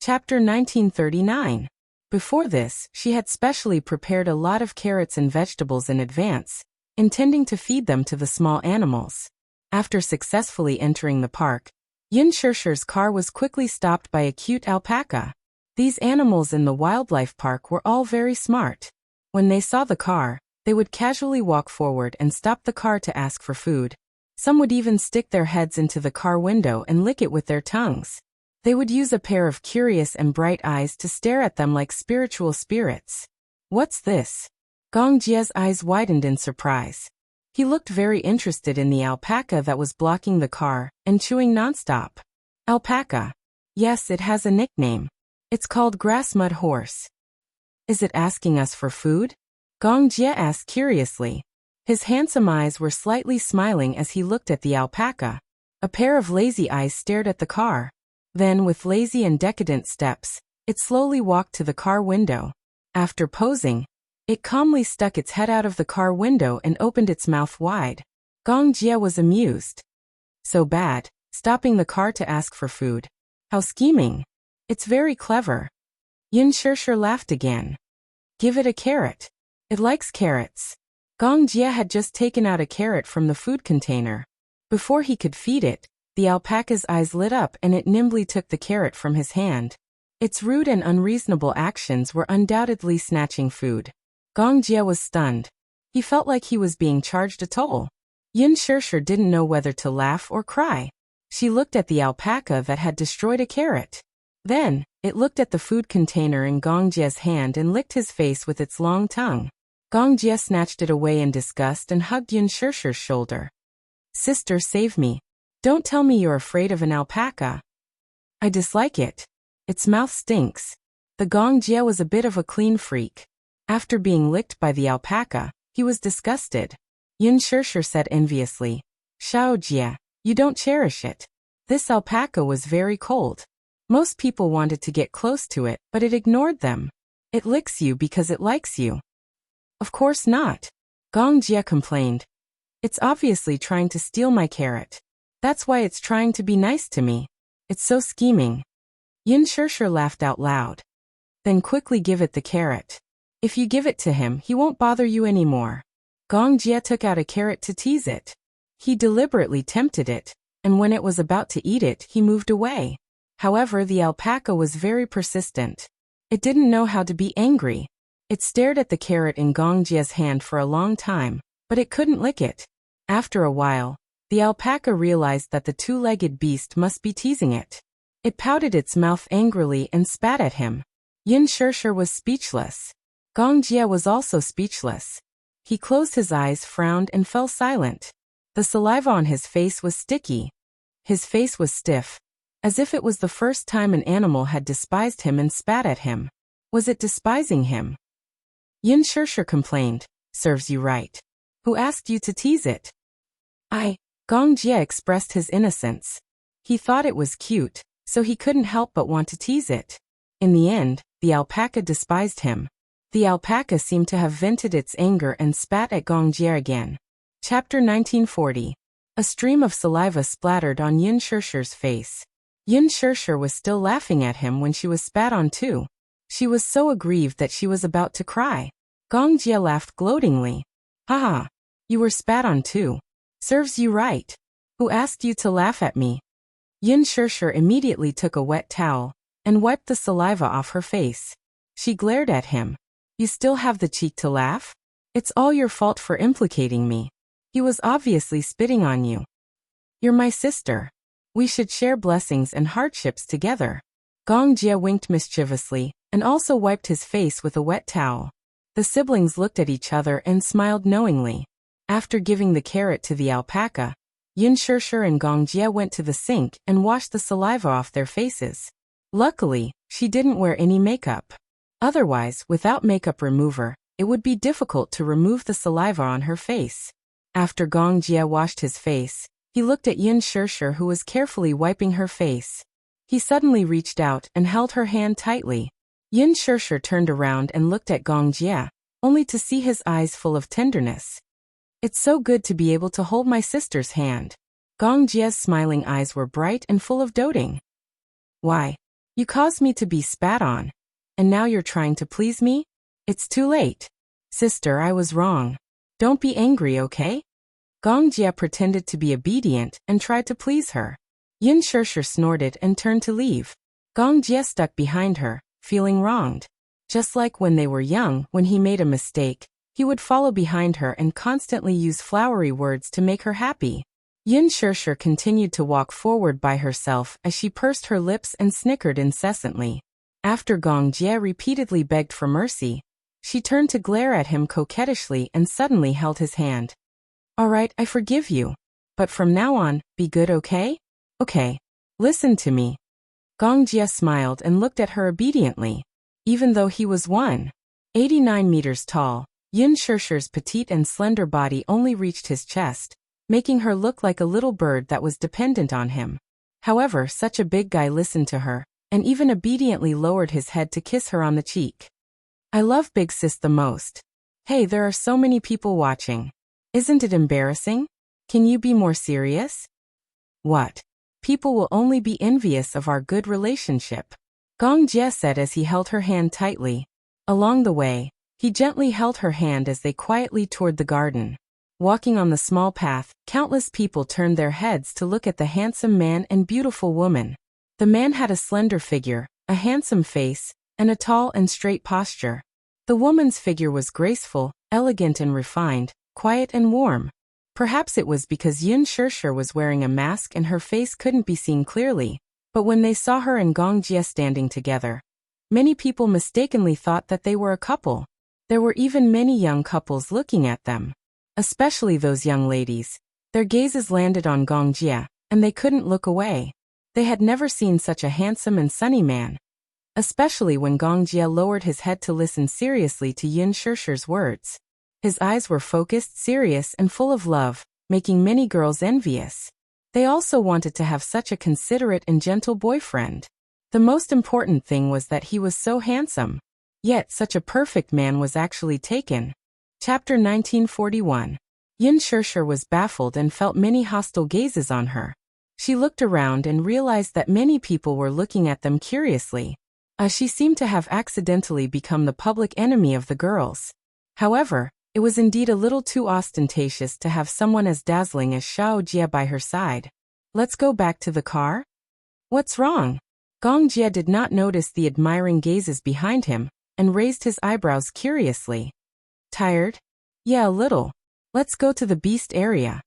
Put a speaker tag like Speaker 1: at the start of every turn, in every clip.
Speaker 1: Chapter 1939. Before this, she had specially prepared a lot of carrots and vegetables in advance, intending to feed them to the small animals. After successfully entering the park, Yin Shishir's car was quickly stopped by a cute alpaca. These animals in the wildlife park were all very smart. When they saw the car, they would casually walk forward and stop the car to ask for food. Some would even stick their heads into the car window and lick it with their tongues. They would use a pair of curious and bright eyes to stare at them like spiritual spirits. What's this? Gong Jie's eyes widened in surprise. He looked very interested in the alpaca that was blocking the car and chewing nonstop. Alpaca. Yes, it has a nickname. It's called Grass Mud Horse. Is it asking us for food? Gong Jie asked curiously. His handsome eyes were slightly smiling as he looked at the alpaca. A pair of lazy eyes stared at the car. Then, with lazy and decadent steps, it slowly walked to the car window. After posing, it calmly stuck its head out of the car window and opened its mouth wide. Gong Jie was amused. So bad, stopping the car to ask for food. How scheming. It's very clever. Yin Shishir laughed again. Give it a carrot. It likes carrots. Gong Jie had just taken out a carrot from the food container. Before he could feed it, the alpaca's eyes lit up and it nimbly took the carrot from his hand. Its rude and unreasonable actions were undoubtedly snatching food. Gong Jie was stunned. He felt like he was being charged a toll. Yin Shishir didn't know whether to laugh or cry. She looked at the alpaca that had destroyed a carrot. Then, it looked at the food container in Gong Jie's hand and licked his face with its long tongue. Gong Jie snatched it away in disgust and hugged Yin Shishir's shoulder. Sister, save me. Don't tell me you're afraid of an alpaca. I dislike it. Its mouth stinks. The Gong Jie was a bit of a clean freak. After being licked by the alpaca, he was disgusted. Yin Shishir said enviously, Xiao Jie, you don't cherish it. This alpaca was very cold. Most people wanted to get close to it, but it ignored them. It licks you because it likes you. Of course not. Gong Jie complained. It's obviously trying to steal my carrot. That's why it's trying to be nice to me. It's so scheming. Yin Shishir laughed out loud. Then quickly give it the carrot. If you give it to him, he won't bother you anymore. Gong Jie took out a carrot to tease it. He deliberately tempted it, and when it was about to eat it, he moved away. However, the alpaca was very persistent. It didn't know how to be angry. It stared at the carrot in Gong Jie's hand for a long time, but it couldn't lick it. After a while, the alpaca realized that the two-legged beast must be teasing it. It pouted its mouth angrily and spat at him. Yin Shishir was speechless. Gong Jie was also speechless. He closed his eyes, frowned, and fell silent. The saliva on his face was sticky. His face was stiff, as if it was the first time an animal had despised him and spat at him. Was it despising him? Yin Shishir complained, serves you right. Who asked you to tease it? Gong Jie expressed his innocence. He thought it was cute, so he couldn't help but want to tease it. In the end, the alpaca despised him. The alpaca seemed to have vented its anger and spat at Gong Jie again. Chapter 1940. A stream of saliva splattered on Yin Shishir's face. Yin Shishir was still laughing at him when she was spat on too. She was so aggrieved that she was about to cry. Gong Jie laughed gloatingly. Haha, you were spat on too. Serves you right. Who asked you to laugh at me? Yin Shishir immediately took a wet towel and wiped the saliva off her face. She glared at him. You still have the cheek to laugh? It's all your fault for implicating me. He was obviously spitting on you. You're my sister. We should share blessings and hardships together. Gong Jie winked mischievously and also wiped his face with a wet towel. The siblings looked at each other and smiled knowingly. After giving the carrot to the alpaca, Yin Shishir and Gong Jie went to the sink and washed the saliva off their faces. Luckily, she didn't wear any makeup. Otherwise, without makeup remover, it would be difficult to remove the saliva on her face. After Gong Jie washed his face, he looked at Yin Shishir, who was carefully wiping her face. He suddenly reached out and held her hand tightly. Yin Shishir turned around and looked at Gong Jie, only to see his eyes full of tenderness. It's so good to be able to hold my sister's hand. Gong Jie's smiling eyes were bright and full of doting. Why? You caused me to be spat on. And now you're trying to please me? It's too late. Sister, I was wrong. Don't be angry, okay? Gong Jie pretended to be obedient and tried to please her. Yin Shirshir snorted and turned to leave. Gong Jie stuck behind her, feeling wronged. Just like when they were young, when he made a mistake, he would follow behind her and constantly use flowery words to make her happy. Yin Shirshir continued to walk forward by herself as she pursed her lips and snickered incessantly. After Gong Jie repeatedly begged for mercy, she turned to glare at him coquettishly and suddenly held his hand. All right, I forgive you. But from now on, be good, okay? Okay. Listen to me. Gong Jie smiled and looked at her obediently. Even though he was 189 meters tall, Yin Shirshir's petite and slender body only reached his chest, making her look like a little bird that was dependent on him. However, such a big guy listened to her, and even obediently lowered his head to kiss her on the cheek. I love Big Sis the most. Hey, there are so many people watching. Isn't it embarrassing? Can you be more serious? What? People will only be envious of our good relationship. Gong Jie said as he held her hand tightly. Along the way, he gently held her hand as they quietly toured the garden. Walking on the small path, countless people turned their heads to look at the handsome man and beautiful woman. The man had a slender figure, a handsome face, and a tall and straight posture. The woman's figure was graceful, elegant and refined, quiet and warm. Perhaps it was because Yin Shirshir was wearing a mask and her face couldn't be seen clearly, but when they saw her and Gong Jie standing together, many people mistakenly thought that they were a couple. There were even many young couples looking at them. Especially those young ladies. Their gazes landed on Gong Jie, and they couldn't look away. They had never seen such a handsome and sunny man. Especially when Gong Jie lowered his head to listen seriously to Yin Shirshir's words. His eyes were focused, serious, and full of love, making many girls envious. They also wanted to have such a considerate and gentle boyfriend. The most important thing was that he was so handsome. Yet such a perfect man was actually taken. Chapter 1941. Yin Shirshir was baffled and felt many hostile gazes on her. She looked around and realized that many people were looking at them curiously. She seemed to have accidentally become the public enemy of the girls. However, it was indeed a little too ostentatious to have someone as dazzling as Xiao Jie by her side. Let's go back to the car? What's wrong? Gong Jie did not notice the admiring gazes behind him, and raised his eyebrows curiously. Tired? Yeah, a little. Let's go to the beast area.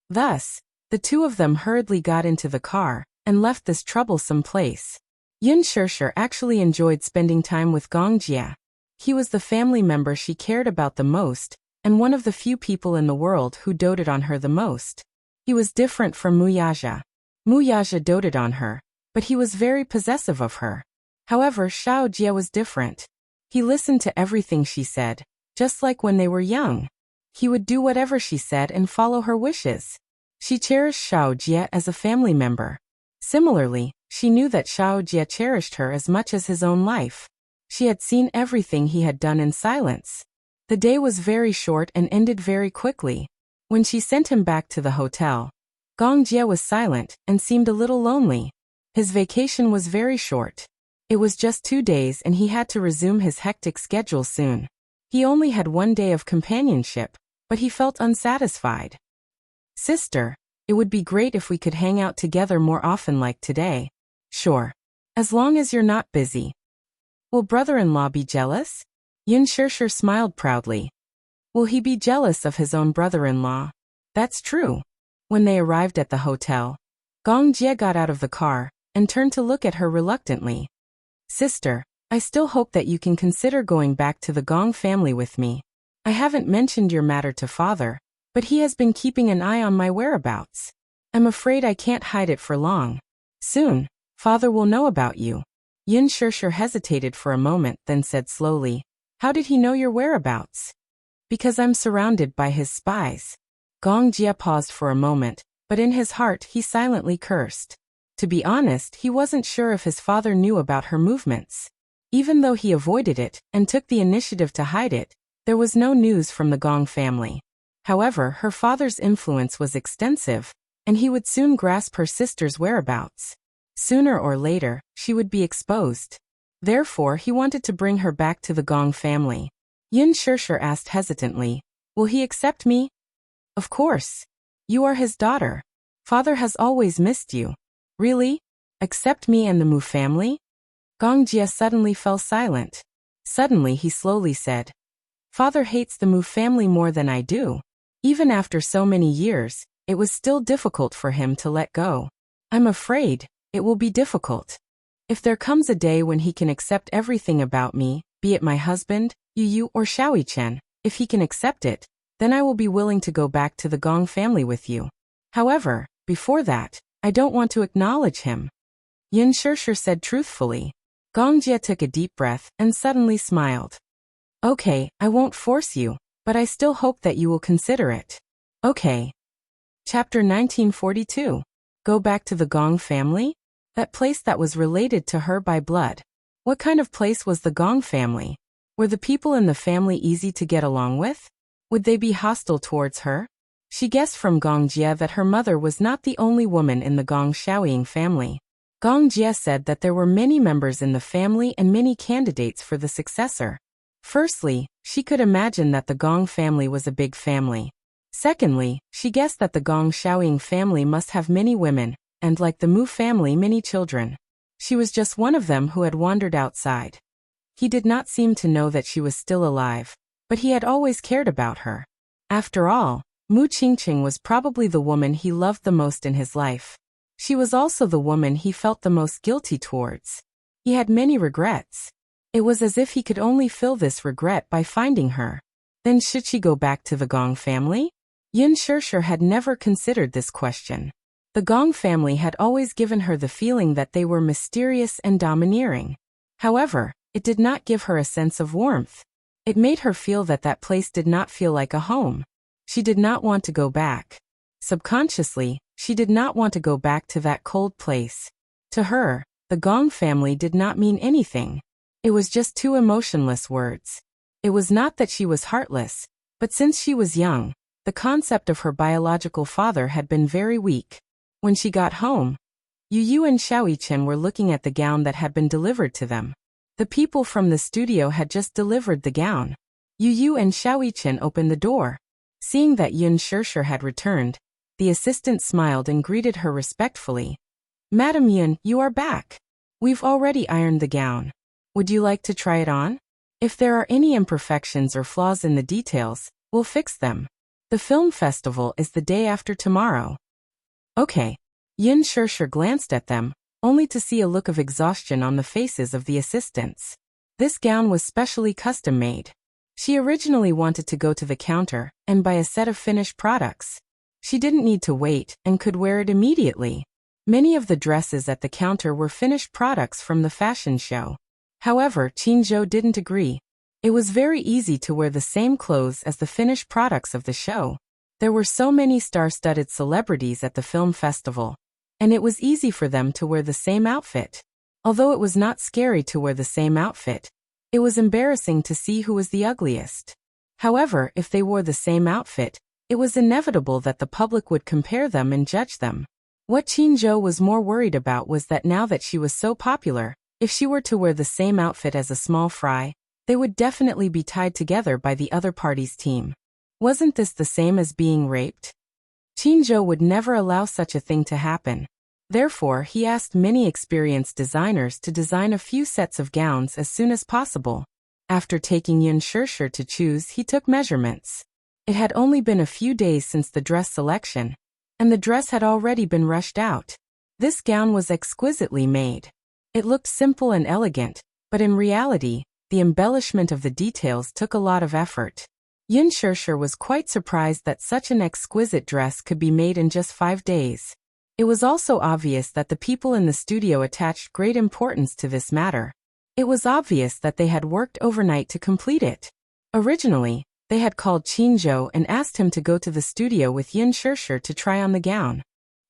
Speaker 1: Thus, the two of them hurriedly got into the car, and left this troublesome place. Yin Shirshir actually enjoyed spending time with Gong Jie. He was the family member she cared about the most, and one of the few people in the world who doted on her the most. He was different from Muyaja. Muyaja doted on her, but he was very possessive of her. However, Xiao Jie was different. He listened to everything she said, just like when they were young. He would do whatever she said and follow her wishes. She cherished Xiao Jie as a family member. Similarly, she knew that Xiao Jie cherished her as much as his own life. She had seen everything he had done in silence. The day was very short and ended very quickly. When she sent him back to the hotel, Gong Jie was silent and seemed a little lonely. His vacation was very short. It was just 2 days and he had to resume his hectic schedule soon. He only had 1 day of companionship, but he felt unsatisfied. Sister, it would be great if we could hang out together more often like today. Sure. As long as you're not busy. Will brother-in-law be jealous? Yin Shirshir smiled proudly. Will he be jealous of his own brother-in-law? That's true. When they arrived at the hotel, Gong Jie got out of the car, and turned to look at her reluctantly. Sister, I still hope that you can consider going back to the Gong family with me. I haven't mentioned your matter to father, but he has been keeping an eye on my whereabouts. I'm afraid I can't hide it for long. Soon, father will know about you. Yin Shirshir hesitated for a moment, then said slowly, How did he know your whereabouts? Because I'm surrounded by his spies. Gong Jie paused for a moment, but in his heart he silently cursed. To be honest, he wasn't sure if his father knew about her movements. Even though he avoided it and took the initiative to hide it, there was no news from the Gong family. However, her father's influence was extensive, and he would soon grasp her sister's whereabouts. Sooner or later, she would be exposed. Therefore, he wanted to bring her back to the Gong family. Yin Shishir asked hesitantly, "Will he accept me?" "Of course. You are his daughter. Father has always missed you." "Really? Accept me and the Mu family?" Gong Jie suddenly fell silent. Suddenly he slowly said, "Father hates the Mu family more than I do." Even after so many years, it was still difficult for him to let go. "I'm afraid it will be difficult. If there comes a day when he can accept everything about me, be it my husband, Yu or Xiaoyichen, if he can accept it, then I will be willing to go back to the Gong family with you. However, before that, I don't want to acknowledge him," Yin Shishir said truthfully. Gong Jie took a deep breath and suddenly smiled. "Okay, I won't force you, but I still hope that you will consider it." "Okay." Chapter 1942. Go back to the Gong family? That place that was related to her by blood. What kind of place was the Gong family? Were the people in the family easy to get along with? Would they be hostile towards her? She guessed from Gong Jie that her mother was not the only woman in the Gong Xiaoying family. Gong Jie said that there were many members in the family and many candidates for the successor. Firstly, she could imagine that the Gong family was a big family. Secondly, she guessed that the Gong Xiaoying family must have many women, and like the Mu family, many children. She was just one of them who had wandered outside. He did not seem to know that she was still alive, but he had always cared about her. After all, Mu Qingqing was probably the woman he loved the most in his life. She was also the woman he felt the most guilty towards. He had many regrets. It was as if he could only fill this regret by finding her. Then should she go back to the Gong family? Yin Shishir had never considered this question. The Gong family had always given her the feeling that they were mysterious and domineering. However, it did not give her a sense of warmth. It made her feel that that place did not feel like a home. She did not want to go back. Subconsciously, she did not want to go back to that cold place. To her, the Gong family did not mean anything. It was just two emotionless words. It was not that she was heartless, but since she was young, the concept of her biological father had been very weak. When she got home, Yu and Xiaoyichen were looking at the gown that had been delivered to them. The people from the studio had just delivered the gown. Yu and Xiaoyichen opened the door. Seeing that Yin Shishir had returned, the assistant smiled and greeted her respectfully. "Madam Yin, you are back. We've already ironed the gown. Would you like to try it on? If there are any imperfections or flaws in the details, we'll fix them. The film festival is the day after tomorrow." "Okay." Yin Shishir glanced at them, only to see a look of exhaustion on the faces of the assistants. This gown was specially custom-made. She originally wanted to go to the counter and buy a set of finished products. She didn't need to wait and could wear it immediately. Many of the dresses at the counter were finished products from the fashion show. However, Qingzhou didn't agree. It was very easy to wear the same clothes as the finished products of the show. There were so many star-studded celebrities at the film festival, and it was easy for them to wear the same outfit. Although it was not scary to wear the same outfit, it was embarrassing to see who was the ugliest. However, if they wore the same outfit, it was inevitable that the public would compare them and judge them. What Qingzhou was more worried about was that now that she was so popular, if she were to wear the same outfit as a small fry, they would definitely be tied together by the other party's team. Wasn't this the same as being raped? Qingzhou would never allow such a thing to happen. Therefore, he asked many experienced designers to design a few sets of gowns as soon as possible. After taking Yin Shishir to choose, he took measurements. It had only been a few days since the dress selection, and the dress had already been rushed out. This gown was exquisitely made. It looked simple and elegant, but in reality, the embellishment of the details took a lot of effort. Yin Shishir was quite surprised that such an exquisite dress could be made in just 5 days. It was also obvious that the people in the studio attached great importance to this matter. It was obvious that they had worked overnight to complete it. Originally, they had called Qingzhou and asked him to go to the studio with Yin Shishir to try on the gown.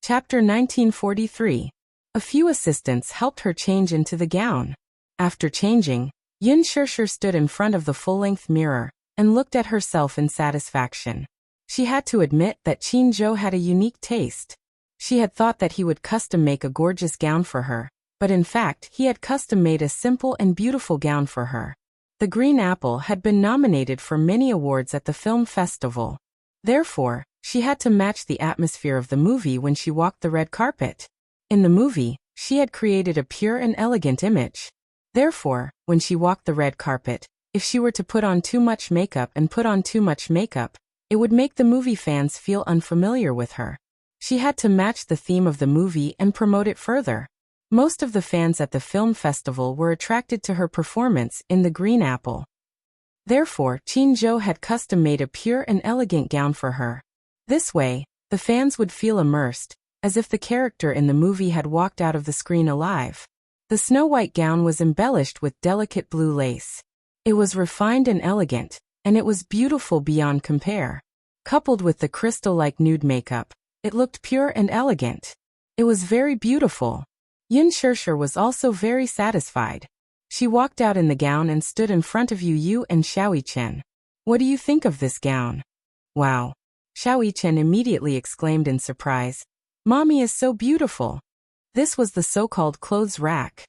Speaker 1: Chapter 1943. A few assistants helped her change into the gown. After changing, Yin Shishir stood in front of the full-length mirror and looked at herself in satisfaction. She had to admit that Qingzhou had a unique taste. She had thought that he would custom make a gorgeous gown for her, but in fact he had custom made a simple and beautiful gown for her. The green apple had been nominated for many awards at the film festival. Therefore, she had to match the atmosphere of the movie when she walked the red carpet. In the movie, she had created a pure and elegant image. Therefore, when she walked the red carpet, if she were to put on too much makeup, it would make the movie fans feel unfamiliar with her. She had to match the theme of the movie and promote it further. Most of the fans at the film festival were attracted to her performance in The Green Apple. Therefore, Chin-jo had custom-made a pure and elegant gown for her. This way, the fans would feel immersed, as if the character in the movie had walked out of the screen alive. The snow-white gown was embellished with delicate blue lace. It was refined and elegant, and it was beautiful beyond compare. Coupled with the crystal-like nude makeup, it looked pure and elegant. It was very beautiful. Yin Shirshir was also very satisfied. She walked out in the gown and stood in front of Yu Yu and Xiao Chen. What do you think of this gown? Wow! Xiao Chen immediately exclaimed in surprise. Mommy is so beautiful. This was the so-called clothes rack.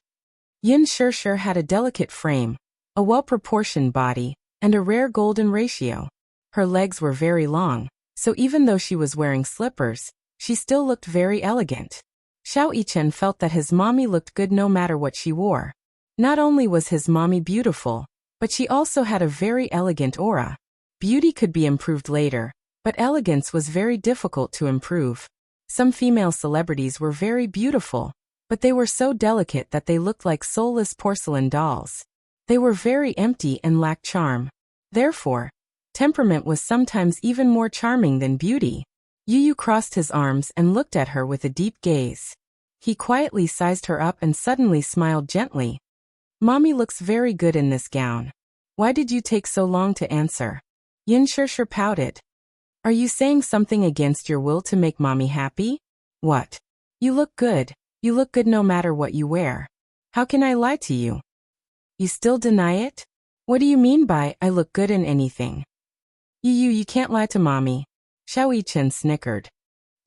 Speaker 1: Yin Shirshir had a delicate frame, a well-proportioned body, and a rare golden ratio. Her legs were very long, so even though she was wearing slippers, she still looked very elegant. Xiao Yichen felt that his mommy looked good no matter what she wore. Not only was his mommy beautiful, but she also had a very elegant aura. Beauty could be improved later, but elegance was very difficult to improve. Some female celebrities were very beautiful, but they were so delicate that they looked like soulless porcelain dolls. They were very empty and lacked charm. Therefore, temperament was sometimes even more charming than beauty. Yu Yu crossed his arms and looked at her with a deep gaze. He quietly sized her up and suddenly smiled gently. Mommy looks very good in this gown. Why did you take so long to answer? Yin Shirshir pouted. Are you saying something against your will to make mommy happy? What? You look good. You look good no matter what you wear. How can I lie to you? You still deny it? What do you mean by, I look good in anything? You can't lie to mommy. Xiao Yichen snickered.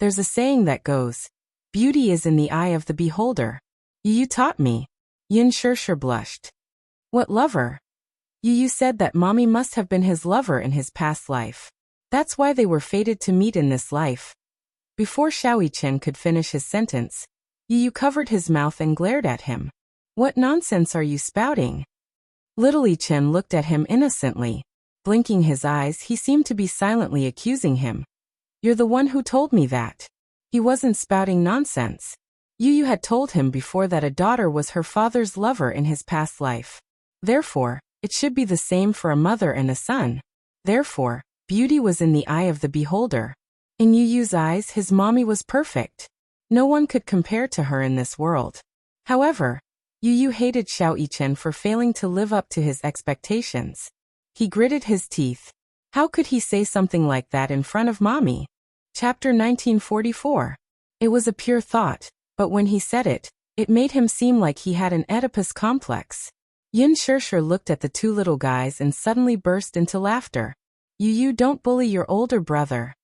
Speaker 1: There's a saying that goes, beauty is in the eye of the beholder. You taught me. Yin Shirshir blushed. What lover? Yu said that mommy must have been his lover in his past life. That's why they were fated to meet in this life. Before Xiao Yichen could finish his sentence, Yu covered his mouth and glared at him. What nonsense are you spouting? Little Yichen looked at him innocently. Blinking his eyes, he seemed to be silently accusing him. You're the one who told me that. He wasn't spouting nonsense. Yu had told him before that a daughter was her father's lover in his past life. Therefore, it should be the same for a mother and a son. Therefore, beauty was in the eye of the beholder. In Yu's eyes, his mommy was perfect. No one could compare to her in this world. However, Yu hated Xiao Yichen for failing to live up to his expectations. He gritted his teeth. How could he say something like that in front of mommy? Chapter 1944. It was a pure thought, but when he said it, it made him seem like he had an Oedipus complex. Yin Shirshir looked at the two little guys and suddenly burst into laughter. Yu, don't bully your older brother.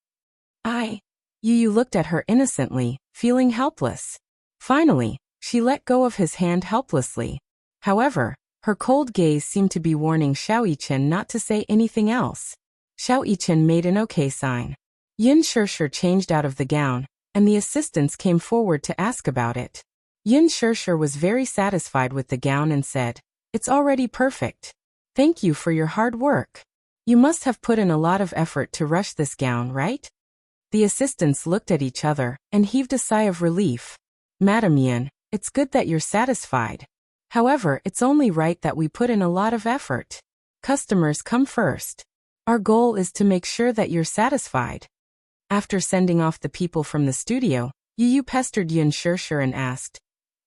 Speaker 1: Yu looked at her innocently, feeling helpless. Finally, she let go of his hand helplessly. However, her cold gaze seemed to be warning Xiao Yichen not to say anything else. Xiao Yichen made an okay sign. Yin Shirshir changed out of the gown, and the assistants came forward to ask about it. Yin Shirshir was very satisfied with the gown and said, It's already perfect. Thank you for your hard work. You must have put in a lot of effort to rush this gown, right? The assistants looked at each other and heaved a sigh of relief. Madam Yin, it's good that you're satisfied. However, it's only right that we put in a lot of effort. Customers come first. Our goal is to make sure that you're satisfied. After sending off the people from the studio, Yu pestered Yin Shirshir and asked,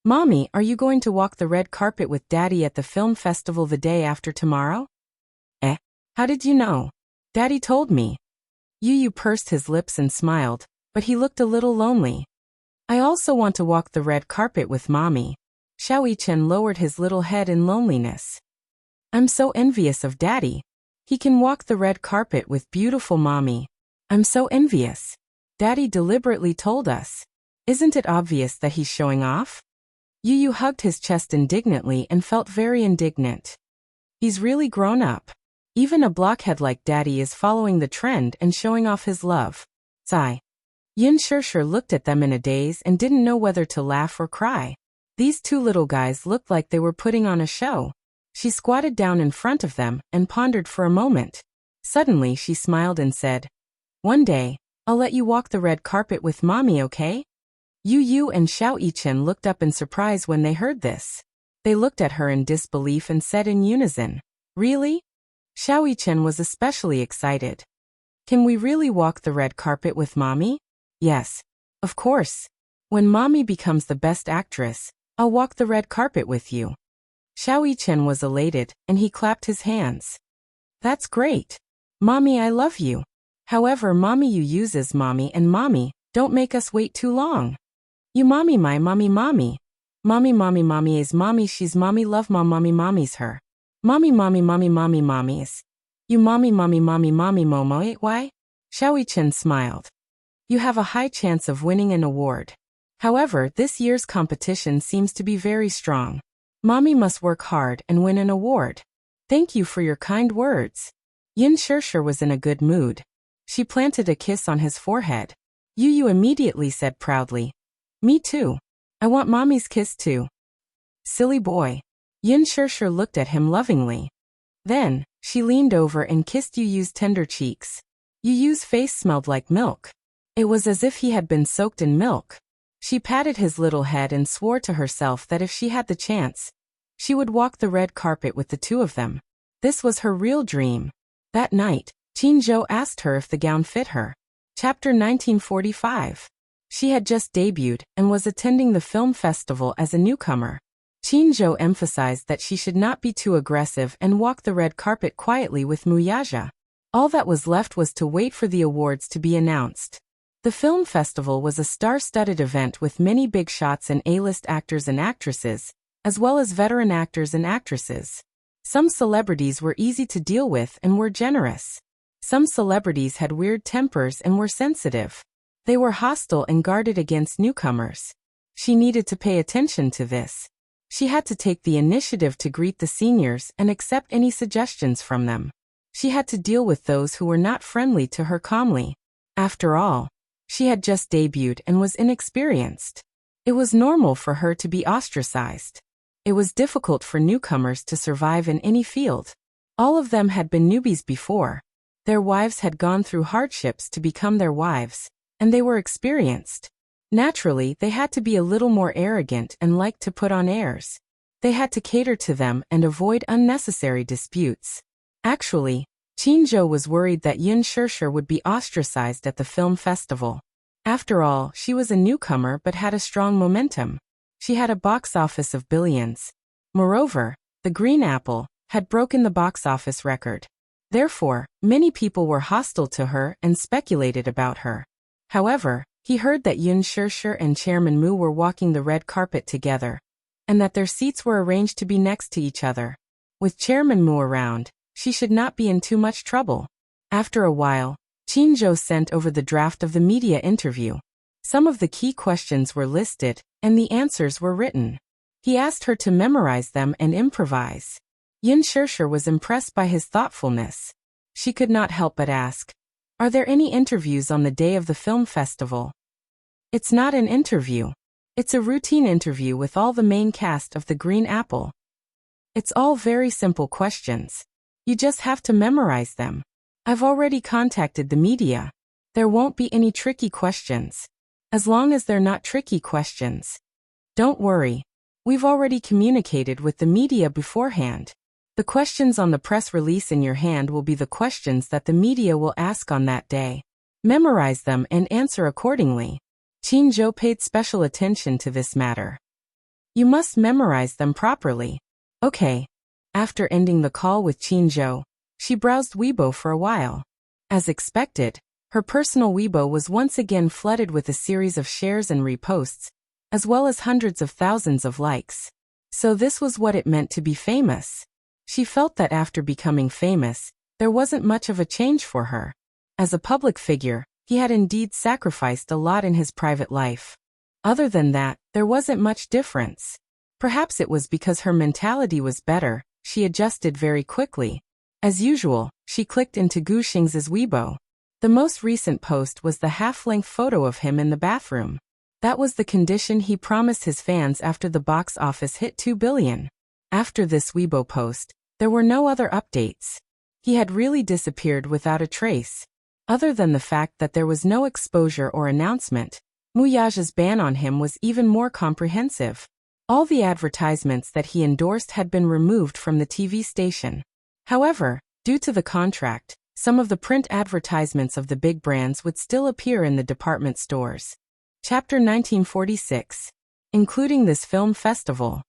Speaker 1: Mommy, are you going to walk the red carpet with Daddy at the film festival the day after tomorrow? How did you know? Daddy told me. Yu pursed his lips and smiled, but he looked a little lonely. I also want to walk the red carpet with Mommy. Xiao Yichen lowered his little head in loneliness. I'm so envious of Daddy. He can walk the red carpet with beautiful Mommy. I'm so envious. Daddy deliberately told us. Isn't it obvious that he's showing off? Yu Yu hugged his chest indignantly and felt very indignant. He's really grown up. Even a blockhead like Daddy is following the trend and showing off his love. Sigh. Yin Shirshir looked at them in a daze and didn't know whether to laugh or cry. These two little guys looked like they were putting on a show. She squatted down in front of them and pondered for a moment. Suddenly she smiled and said, "One day, I'll let you walk the red carpet with Mommy, okay?" Yu Yu and Xiao Yichen looked up in surprise when they heard this. They looked at her in disbelief and said in unison, "Really?" Xiao Yichen was especially excited. "Can we really walk the red carpet with Mommy?" "Yes, of course. When Mommy becomes the best actress, I'll walk the red carpet with you." Xiao Yichen was elated, and he clapped his hands. "That's great. Mommy, I love you. However, Mommy, you uses Mommy and Mommy, don't make us wait too long. You Mommy, my Mommy, Mommy. Mommy is Mommy, she's Mommy, love Mommy, Mommy's her. Mommy, Mommy's. You Mommy, Momo, why?" Xiao Yichen smiled. "You have a high chance of winning an award. However, this year's competition seems to be very strong. Mommy must work hard and win an award. Thank you for your kind words." Yin Shirshir was in a good mood. She planted a kiss on his forehead. Yu Yu immediately said proudly, "Me too. I want Mommy's kiss too." "Silly boy." Yin Shirshir looked at him lovingly. Then, she leaned over and kissed Yu Yu's tender cheeks. Yu Yu's face smelled like milk. It was as if he had been soaked in milk. She patted his little head and swore to herself that if she had the chance, she would walk the red carpet with the two of them. This was her real dream. That night, Qin Zhou asked her if the gown fit her. Chapter 1945. She had just debuted and was attending the film festival as a newcomer. Qin Zhou emphasized that she should not be too aggressive and walk the red carpet quietly with Muyaja. All that was left was to wait for the awards to be announced. The film festival was a star-studded event with many big shots and A-list actors and actresses, as well as veteran actors and actresses. Some celebrities were easy to deal with and were generous. Some celebrities had weird tempers and were sensitive. They were hostile and guarded against newcomers. She needed to pay attention to this. She had to take the initiative to greet the seniors and accept any suggestions from them. She had to deal with those who were not friendly to her calmly. After all, she had just debuted and was inexperienced. It was normal for her to be ostracized. It was difficult for newcomers to survive in any field. All of them had been newbies before. Their wives had gone through hardships to become their wives, and they were experienced. Naturally, they had to be a little more arrogant and liked to put on airs. They had to cater to them and avoid unnecessary disputes. Actually, Qin Zhou was worried that Yin Shirshir would be ostracized at the film festival. After all, she was a newcomer but had a strong momentum. She had a box office of billions. Moreover, The Green Apple had broken the box office record. Therefore, many people were hostile to her and speculated about her. However, he heard that Yin Shirshir and Chairman Mu were walking the red carpet together, and that their seats were arranged to be next to each other. With Chairman Mu around, she should not be in too much trouble. After a while, Qin Zhou sent over the draft of the media interview. Some of the key questions were listed, and the answers were written. He asked her to memorize them and improvise. Yin Shirshir was impressed by his thoughtfulness. She could not help but ask, "Are there any interviews on the day of the film festival?" "It's not an interview. It's a routine interview with all the main cast of The Green Apple. It's all very simple questions. You just have to memorize them. I've already contacted the media. There won't be any tricky questions. As long as they're not tricky questions. Don't worry. We've already communicated with the media beforehand. The questions on the press release in your hand will be the questions that the media will ask on that day. Memorize them and answer accordingly." Qin Zhou paid special attention to this matter. "You must memorize them properly." "Okay." After ending the call with Qin Zhou, she browsed Weibo for a while. As expected, her personal Weibo was once again flooded with a series of shares and reposts, as well as hundreds of thousands of likes. So this was what it meant to be famous. She felt that after becoming famous, there wasn't much of a change for her. As a public figure, he had indeed sacrificed a lot in his private life. Other than that, there wasn't much difference. Perhaps it was because her mentality was better, she adjusted very quickly. As usual, she clicked into Gu Xing's Weibo. The most recent post was the half-length photo of him in the bathroom. That was the condition he promised his fans after the box office hit 2 billion. After this Weibo post, there were no other updates. He had really disappeared without a trace. Other than the fact that there was no exposure or announcement, Muyaja's ban on him was even more comprehensive. All the advertisements that he endorsed had been removed from the TV station. However, due to the contract, some of the print advertisements of the big brands would still appear in the department stores. Chapter 1946. Including this film festival.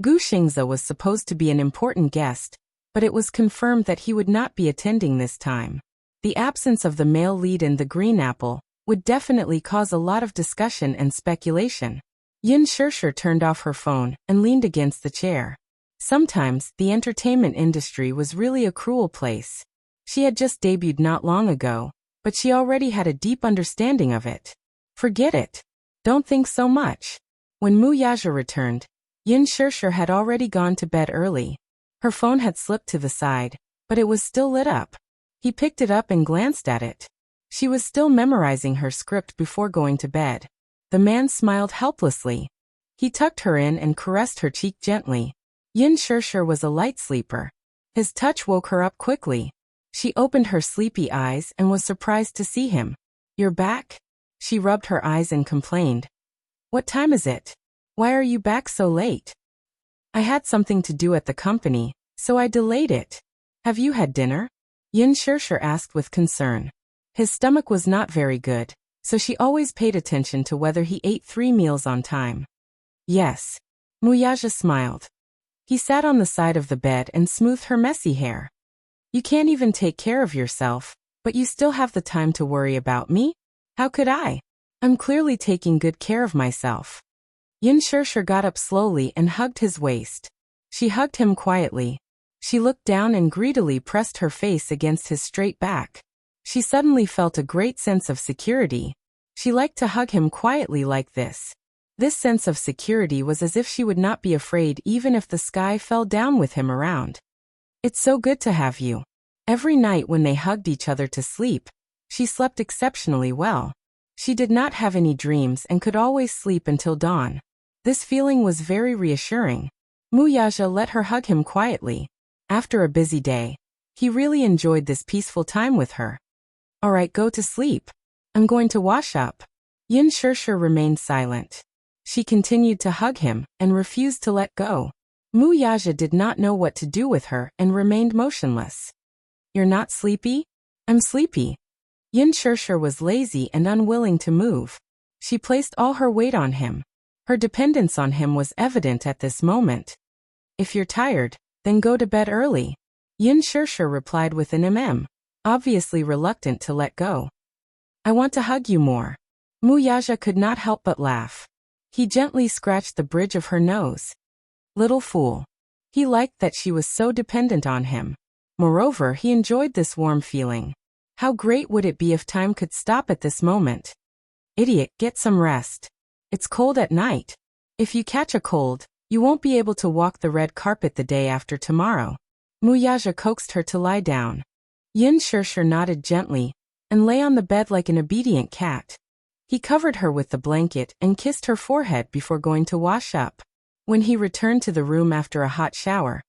Speaker 1: Gu Xingze was supposed to be an important guest, but it was confirmed that he would not be attending this time. The absence of the male lead in The Green Apple would definitely cause a lot of discussion and speculation. Yin Shirshir turned off her phone and leaned against the chair. Sometimes, the entertainment industry was really a cruel place. She had just debuted not long ago, but she already had a deep understanding of it. Forget it. Don't think so much. When Mu Yaja returned, Yin Shirshir had already gone to bed early. Her phone had slipped to the side, but it was still lit up. He picked it up and glanced at it. She was still memorizing her script before going to bed. The man smiled helplessly. He tucked her in and caressed her cheek gently. Yin Shirshir was a light sleeper. His touch woke her up quickly. She opened her sleepy eyes and was surprised to see him. "You're back?" She rubbed her eyes and complained. "What time is it? Why are you back so late?" "I had something to do at the company, so I delayed it." "Have you had dinner?" Yin Shirshir asked with concern. His stomach was not very good, so she always paid attention to whether he ate 3 meals on time. "Yes." Muyaja smiled. He sat on the side of the bed and smoothed her messy hair. "You can't even take care of yourself, but you still have the time to worry about me? How could I? I'm clearly taking good care of myself." Yin Shirshir got up slowly and hugged his waist. She hugged him quietly. She looked down and greedily pressed her face against his straight back. She suddenly felt a great sense of security. She liked to hug him quietly like this. This sense of security was as if she would not be afraid even if the sky fell down with him around. "It's so good to have you." Every night when they hugged each other to sleep, she slept exceptionally well. She did not have any dreams and could always sleep until dawn. This feeling was very reassuring. Muyaja let her hug him quietly. After a busy day, he really enjoyed this peaceful time with her. "All right, go to sleep. I'm going to wash up." Yin Shirshir remained silent. She continued to hug him and refused to let go. Muyaja did not know what to do with her and remained motionless. "You're not sleepy?" "I'm sleepy." Yin Shirshir was lazy and unwilling to move. She placed all her weight on him. Her dependence on him was evident at this moment. "If you're tired, then go to bed early." Yin Shirshir replied with an obviously reluctant to let go. "I want to hug you more." Muyaja could not help but laugh. He gently scratched the bridge of her nose. Little fool. He liked that she was so dependent on him. Moreover, he enjoyed this warm feeling. How great would it be if time could stop at this moment? "Idiot, get some rest. It's cold at night. If you catch a cold, you won't be able to walk the red carpet the day after tomorrow." Muyaja coaxed her to lie down. Yin Shirshir nodded gently and lay on the bed like an obedient cat. He covered her with the blanket and kissed her forehead before going to wash up. When he returned to the room after a hot shower,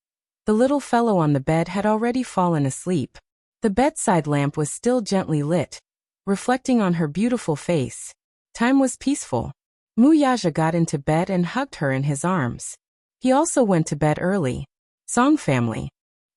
Speaker 1: the little fellow on the bed had already fallen asleep. The bedside lamp was still gently lit, reflecting on her beautiful face. Time was peaceful. Muyaja got into bed and hugged her in his arms. He also went to bed early. Song Family.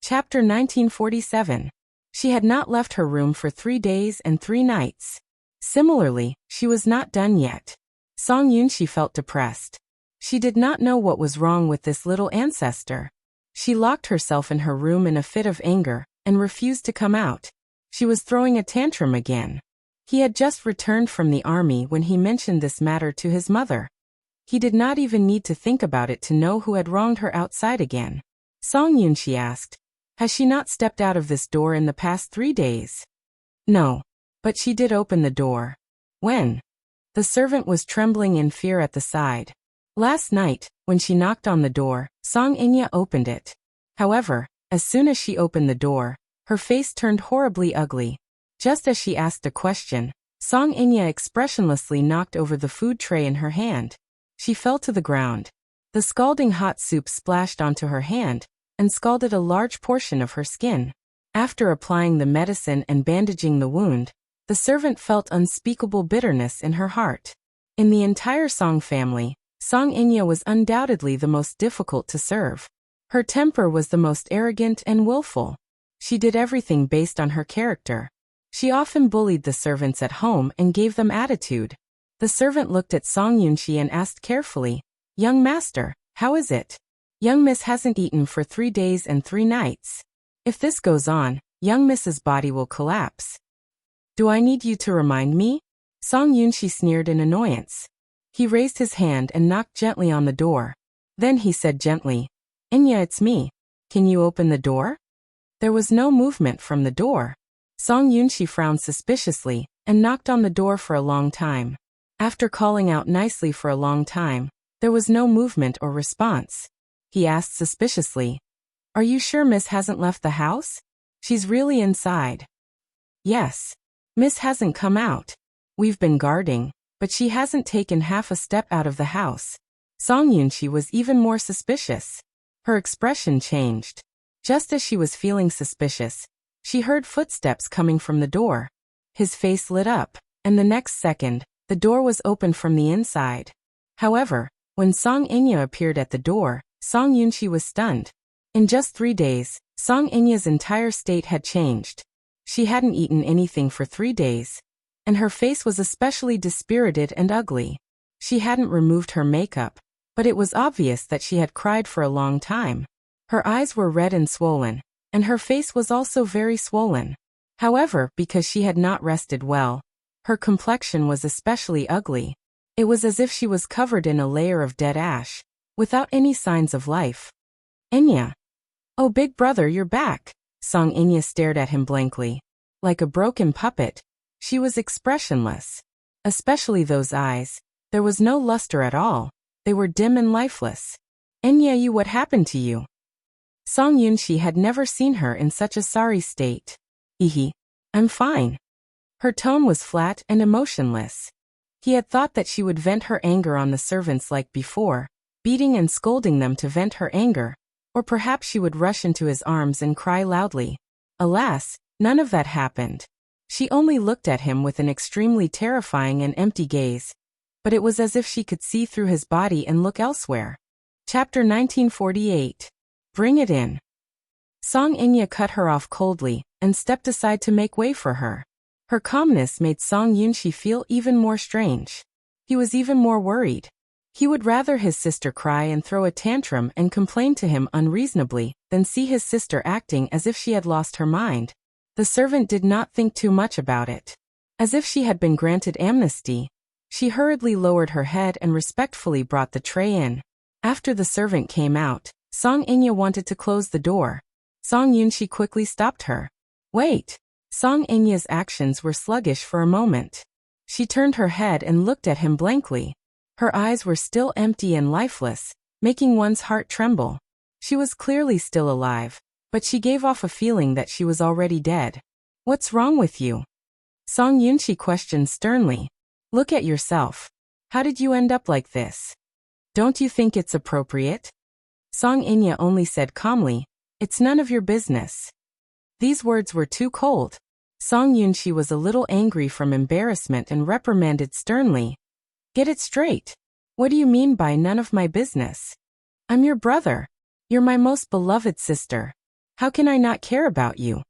Speaker 1: Chapter 1947. She had not left her room for 3 days and 3 nights. Similarly, she was not done yet. Song Yunxi felt depressed. She did not know what was wrong with this little ancestor. She locked herself in her room in a fit of anger and refused to come out. She was throwing a tantrum again. He had just returned from the army when he mentioned this matter to his mother. He did not even need to think about it to know who had wronged her outside again. Song Yunxi asked, "Has she not stepped out of this door in the past 3 days?" "No. But she did open the door." "When?" The servant was trembling in fear at the side. Last night, when she knocked on the door, Song Inya opened it. However, as soon as she opened the door, her face turned horribly ugly. Just as she asked a question, Song Inya expressionlessly knocked over the food tray in her hand. She fell to the ground. The scalding hot soup splashed onto her hand and scalded a large portion of her skin. After applying the medicine and bandaging the wound, the servant felt unspeakable bitterness in her heart. In the entire Song family, Song Inya was undoubtedly the most difficult to serve. Her temper was the most arrogant and willful. She did everything based on her character. She often bullied the servants at home and gave them attitude. The servant looked at Song Yunshi and asked carefully, "Young master, how is it? Young miss hasn't eaten for 3 days and 3 nights. If this goes on, young miss's body will collapse." "Do I need you to remind me?" Song Yunshi sneered in annoyance. He raised his hand and knocked gently on the door. Then he said gently, "Inya, it's me. Can you open the door?" There was no movement from the door. Song Yunshi frowned suspiciously and knocked on the door for a long time. After calling out nicely for a long time, there was no movement or response. He asked suspiciously, "Are you sure Miss hasn't left the house? She's really inside." "Yes. Miss hasn't come out. We've been guarding, but she hasn't taken half a step out of the house." Song Yunshi was even more suspicious. Her expression changed. Just as she was feeling suspicious, she heard footsteps coming from the door. His face lit up, and the next second, the door was open from the inside. However, when Song Inya appeared at the door, Song Yunshi was stunned. In just 3 days, Song Inya's entire state had changed. She hadn't eaten anything for 3 days, and her face was especially dispirited and ugly. She hadn't removed her makeup, but it was obvious that she had cried for a long time. Her eyes were red and swollen, and her face was also very swollen. However, because she had not rested well, her complexion was especially ugly. It was as if she was covered in a layer of dead ash, without any signs of life. "Inya. Oh, big brother, you're back." Song Inya stared at him blankly. Like a broken puppet, she was expressionless. Especially those eyes. There was no luster at all. They were dim and lifeless. "Inya, what happened to you?" Song Yunshi had never seen her in such a sorry state. I'm fine." Her tone was flat and emotionless. He had thought that she would vent her anger on the servants like before, beating and scolding them to vent her anger, or perhaps she would rush into his arms and cry loudly. Alas, none of that happened. She only looked at him with an extremely terrifying and empty gaze, but it was as if she could see through his body and look elsewhere. Chapter 1948. Bring it in. Song Inya cut her off coldly and stepped aside to make way for her. Her calmness made Song Yunshi feel even more strange. He was even more worried. He would rather his sister cry and throw a tantrum and complain to him unreasonably than see his sister acting as if she had lost her mind. The servant did not think too much about it. As if she had been granted amnesty, she hurriedly lowered her head and respectfully brought the tray in. After the servant came out, Song Inya wanted to close the door. Song Yunshi quickly stopped her. "Wait." Song Inya's actions were sluggish for a moment. She turned her head and looked at him blankly. Her eyes were still empty and lifeless, making one's heart tremble. She was clearly still alive, but she gave off a feeling that she was already dead. "What's wrong with you?" Song Yunshi questioned sternly. "Look at yourself. How did you end up like this? Don't you think it's appropriate?" Song Inya only said calmly, "It's none of your business." These words were too cold. Song Yunshi was a little angry from embarrassment and reprimanded sternly. "Get it straight. What do you mean by none of my business? I'm your brother. You're my most beloved sister. How can I not care about you?"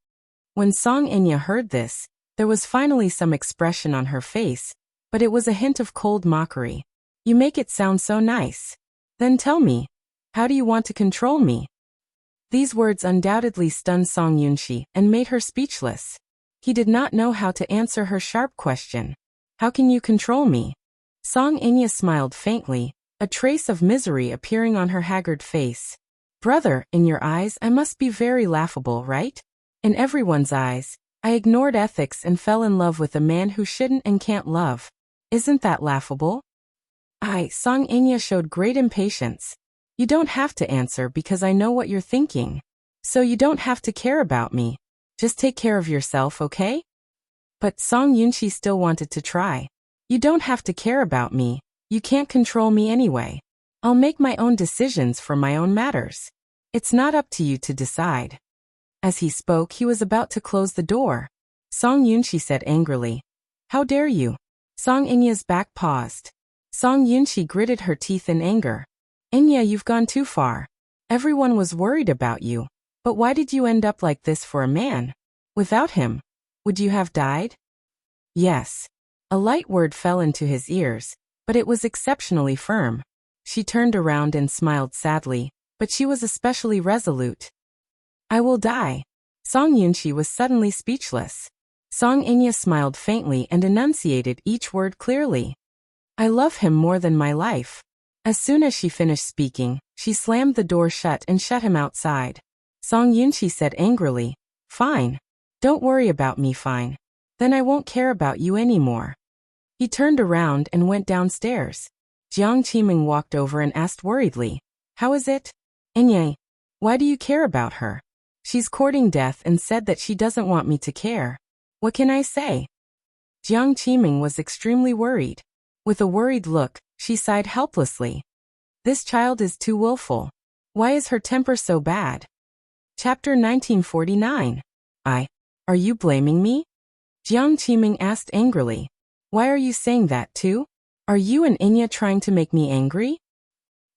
Speaker 1: When Song Inya heard this, there was finally some expression on her face, but it was a hint of cold mockery. "You make it sound so nice. Then tell me, how do you want to control me?" These words undoubtedly stunned Song Yunshi and made her speechless. He did not know how to answer her sharp question. "How can you control me?" Song Inya smiled faintly, a trace of misery appearing on her haggard face. "Brother, in your eyes I must be very laughable, right? In everyone's eyes, I ignored ethics and fell in love with a man who shouldn't and can't love. Isn't that laughable? Song Inya showed great impatience. You don't have to answer because I know what you're thinking. So you don't have to care about me. Just take care of yourself, okay? But Song Yunchi still wanted to try. You don't have to care about me. You can't control me anyway. I'll make my own decisions for my own matters. It's not up to you to decide. As he spoke, he was about to close the door. Song Yunchi said angrily, "How dare you?" Song Inya's back paused. Song Yunchi gritted her teeth in anger. "Inya, you've gone too far. Everyone was worried about you. But why did you end up like this for a man? Without him, would you have died?" Yes. A light word fell into his ears, but it was exceptionally firm. She turned around and smiled sadly, but she was especially resolute. "I will die." Song Yunchi was suddenly speechless. Song Inya smiled faintly and enunciated each word clearly. "I love him more than my life." As soon as she finished speaking, she slammed the door shut and shut him outside. Song Yunchi said angrily, "Fine. Don't worry about me, fine. Then I won't care about you anymore." He turned around and went downstairs. Jiang Qiming walked over and asked worriedly, "How is it? Inya, why do you care about her? She's courting death and said that she doesn't want me to care. What can I say?" Jiang Qiming was extremely worried. With a worried look, she sighed helplessly. This child is too willful. Why is her temper so bad? Chapter 1949. Are you blaming me? Jiang Qiming asked angrily. Why are you saying that too? Are you and Inya trying to make me angry?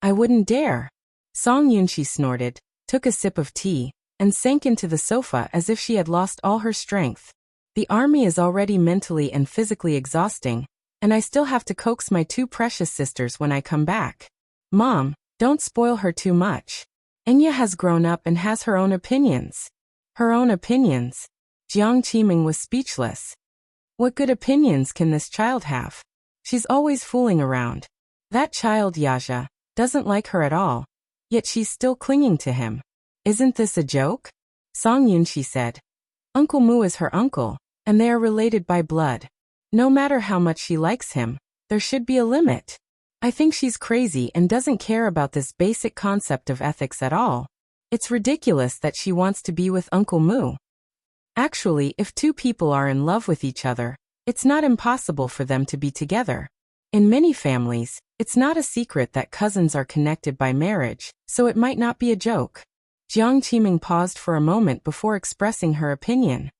Speaker 1: I wouldn't dare. Song Yunchi snorted, took a sip of tea, and sank into the sofa as if she had lost all her strength. The army is already mentally and physically exhausting, and I still have to coax my two precious sisters when I come back. Mom, don't spoil her too much. Inya has grown up and has her own opinions. Her own opinions? Jiang Qiming was speechless. What good opinions can this child have? She's always fooling around. That child, Yaja, doesn't like her at all. Yet she's still clinging to him. Isn't this a joke? Song Yunchi said. Uncle Mu is her uncle, and they are related by blood. No matter how much she likes him, there should be a limit. I think she's crazy and doesn't care about this basic concept of ethics at all. It's ridiculous that she wants to be with Uncle Mu. Actually, if two people are in love with each other, it's not impossible for them to be together. In many families, it's not a secret that cousins are connected by marriage, so it might not be a joke. Jiang Qiming paused for a moment before expressing her opinion.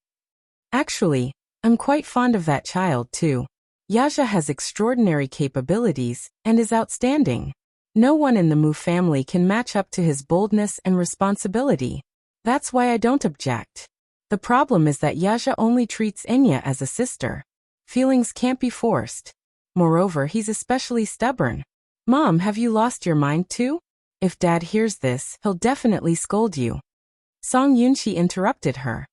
Speaker 1: Actually, I'm quite fond of that child too. Yaja has extraordinary capabilities and is outstanding. No one in the Mu family can match up to his boldness and responsibility. That's why I don't object. The problem is that Yaja only treats Inya as a sister. Feelings can't be forced. Moreover, he's especially stubborn. Mom, have you lost your mind too? If Dad hears this, he'll definitely scold you. Song Yunchi interrupted her.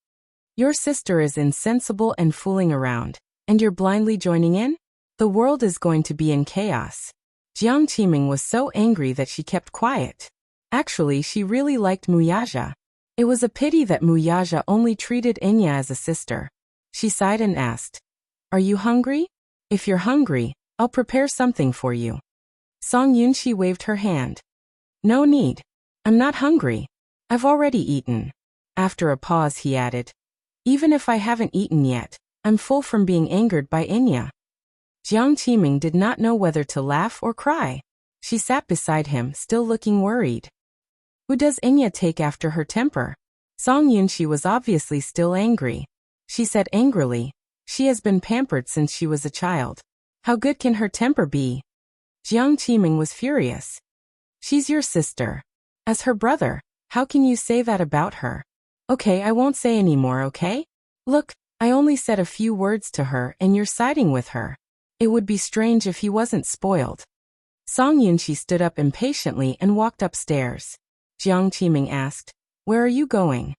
Speaker 1: Your sister is insensible and fooling around, and you're blindly joining in? The world is going to be in chaos. Jiang Qiming was so angry that she kept quiet. Actually, she really liked Muyaja. It was a pity that Muyaja only treated Inya as a sister. She sighed and asked, Are you hungry? If you're hungry, I'll prepare something for you. Song Yunchi waved her hand. No need. I'm not hungry. I've already eaten. After a pause, he added, Even if I haven't eaten yet, I'm full from being angered by Inya. Jiang Qiming did not know whether to laugh or cry. She sat beside him, still looking worried. Who does Inya take after her temper? Song Yunchi was obviously still angry. She said angrily, She has been pampered since she was a child. How good can her temper be? Jiang Qiming was furious. She's your sister. As her brother, how can you say that about her? Okay, I won't say any more, okay? Look, I only said a few words to her and you're siding with her. It would be strange if he wasn't spoiled. Song Yunchi stood up impatiently and walked upstairs. Jiang Qiming asked, Where are you going?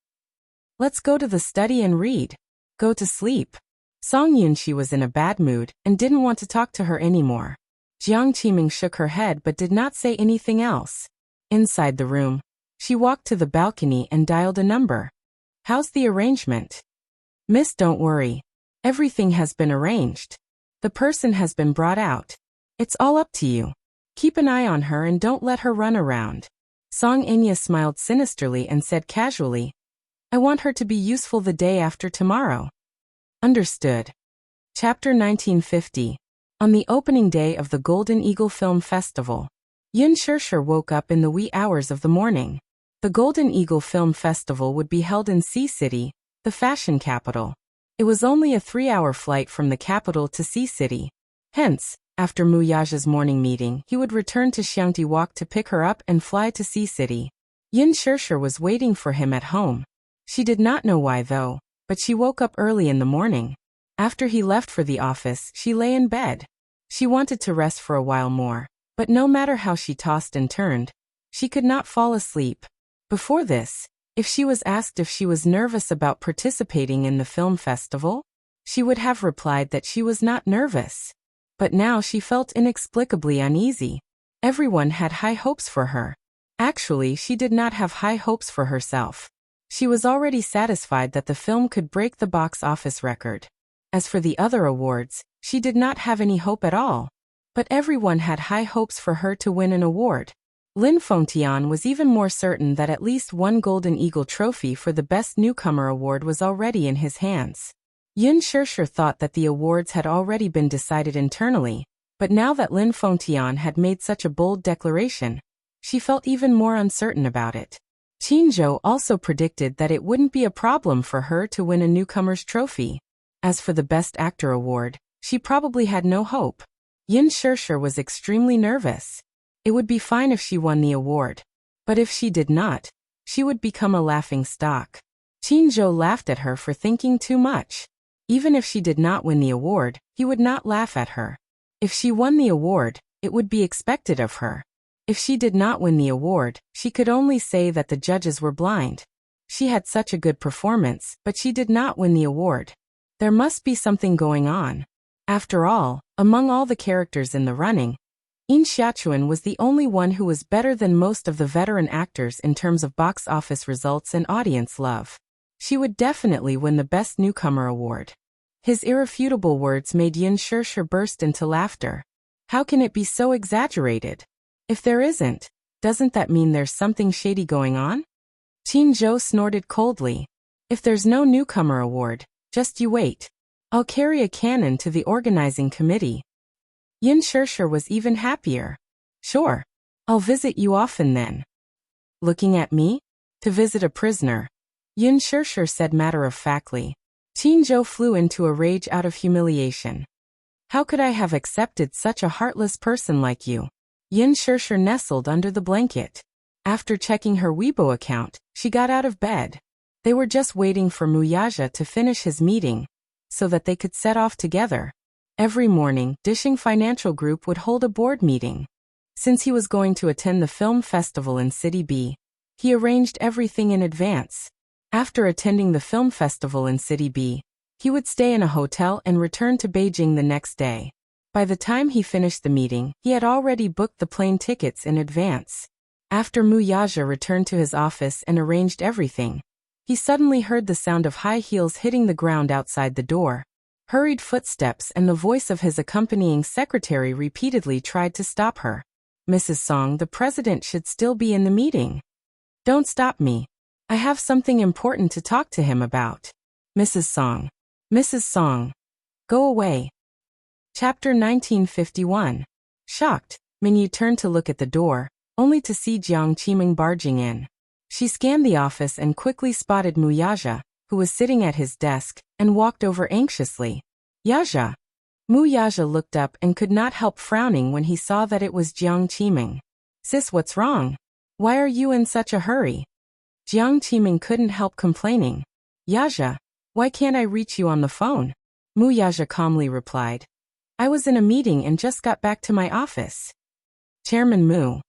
Speaker 1: Let's go to the study and read. Go to sleep. Song Yunchi was in a bad mood and didn't want to talk to her anymore. Jiang Qiming shook her head but did not say anything else. Inside the room, she walked to the balcony and dialed a number. How's the arrangement? Miss, don't worry. Everything has been arranged. The person has been brought out. It's all up to you. Keep an eye on her and don't let her run around. Song Enya smiled sinisterly and said casually, I want her to be useful the day after tomorrow. Understood. Chapter 1950. On the opening day of the Golden Eagle Film Festival, Yun Shirshir woke up in the wee hours of the morning. The Golden Eagle Film Festival would be held in Sea City, the fashion capital. It was only a 3-hour flight from the capital to Sea City. Hence, after Muyaja's morning meeting, he would return to Xiangti Walk to pick her up and fly to Sea City. Yun Shirshir was waiting for him at home. She did not know why though, but she woke up early in the morning. After he left for the office, she lay in bed. She wanted to rest for a while more, but no matter how she tossed and turned, she could not fall asleep. Before this, if she was asked if she was nervous about participating in the film festival, she would have replied that she was not nervous. But now she felt inexplicably uneasy. Everyone had high hopes for her. Actually, she did not have high hopes for herself. She was already satisfied that the film could break the box office record. As for the other awards, she did not have any hope at all. But everyone had high hopes for her to win an award. Lin Fengtian was even more certain that at least one Golden Eagle trophy for the Best Newcomer award was already in his hands. Yun Shirshir thought that the awards had already been decided internally, but now that Lin Fengtian had made such a bold declaration, she felt even more uncertain about it. Qin Zhou also predicted that it wouldn't be a problem for her to win a newcomer's trophy. As for the Best Actor award, she probably had no hope. Yun Shirshir was extremely nervous. It would be fine if she won the award. But if she did not, she would become a laughing stock. Qin Zhou laughed at her for thinking too much. Even if she did not win the award, he would not laugh at her. If she won the award, it would be expected of her. If she did not win the award, she could only say that the judges were blind. She had such a good performance, but she did not win the award. There must be something going on. After all, among all the characters in the running, Yin Xiaochuan was the only one who was better than most of the veteran actors in terms of box office results and audience love. She would definitely win the Best Newcomer award. His irrefutable words made Yun Shirshir burst into laughter. How can it be so exaggerated? If there isn't, doesn't that mean there's something shady going on? Qin Zhou snorted coldly. If there's no newcomer award, just you wait. I'll carry a cannon to the organizing committee. Yun Shirshir was even happier. Sure. I'll visit you often then. Looking at me? To visit a prisoner. Yun Shirshir said matter-of-factly. Qin Zhou flew into a rage out of humiliation. How could I have accepted such a heartless person like you? Yun Shirshir nestled under the blanket. After checking her Weibo account, she got out of bed. They were just waiting for Muyaja to finish his meeting, so that they could set off together. Every morning, Dishing Financial Group would hold a board meeting. Since he was going to attend the film festival in City B, he arranged everything in advance. After attending the film festival in City B, he would stay in a hotel and return to Beijing the next day. By the time he finished the meeting, he had already booked the plane tickets in advance. After Muyaja returned to his office and arranged everything, he suddenly heard the sound of high heels hitting the ground outside the door. Hurried footsteps and the voice of his accompanying secretary repeatedly tried to stop her. Mrs. Song, the president should still be in the meeting. Don't stop me. I have something important to talk to him about. Mrs. Song. Mrs. Song. Go away. Chapter 1951. Shocked, Minyu turned to look at the door, only to see Jiang Qiming barging in. She scanned the office and quickly spotted Muyaja, who was sitting at his desk, and walked over anxiously. Yaja. Muyaja looked up and could not help frowning when he saw that it was Jiang Qiming. Sis, what's wrong? Why are you in such a hurry? Jiang Qiming couldn't help complaining. Yaja, why can't I reach you on the phone? Muyaja calmly replied. I was in a meeting and just got back to my office. Chairman Mu.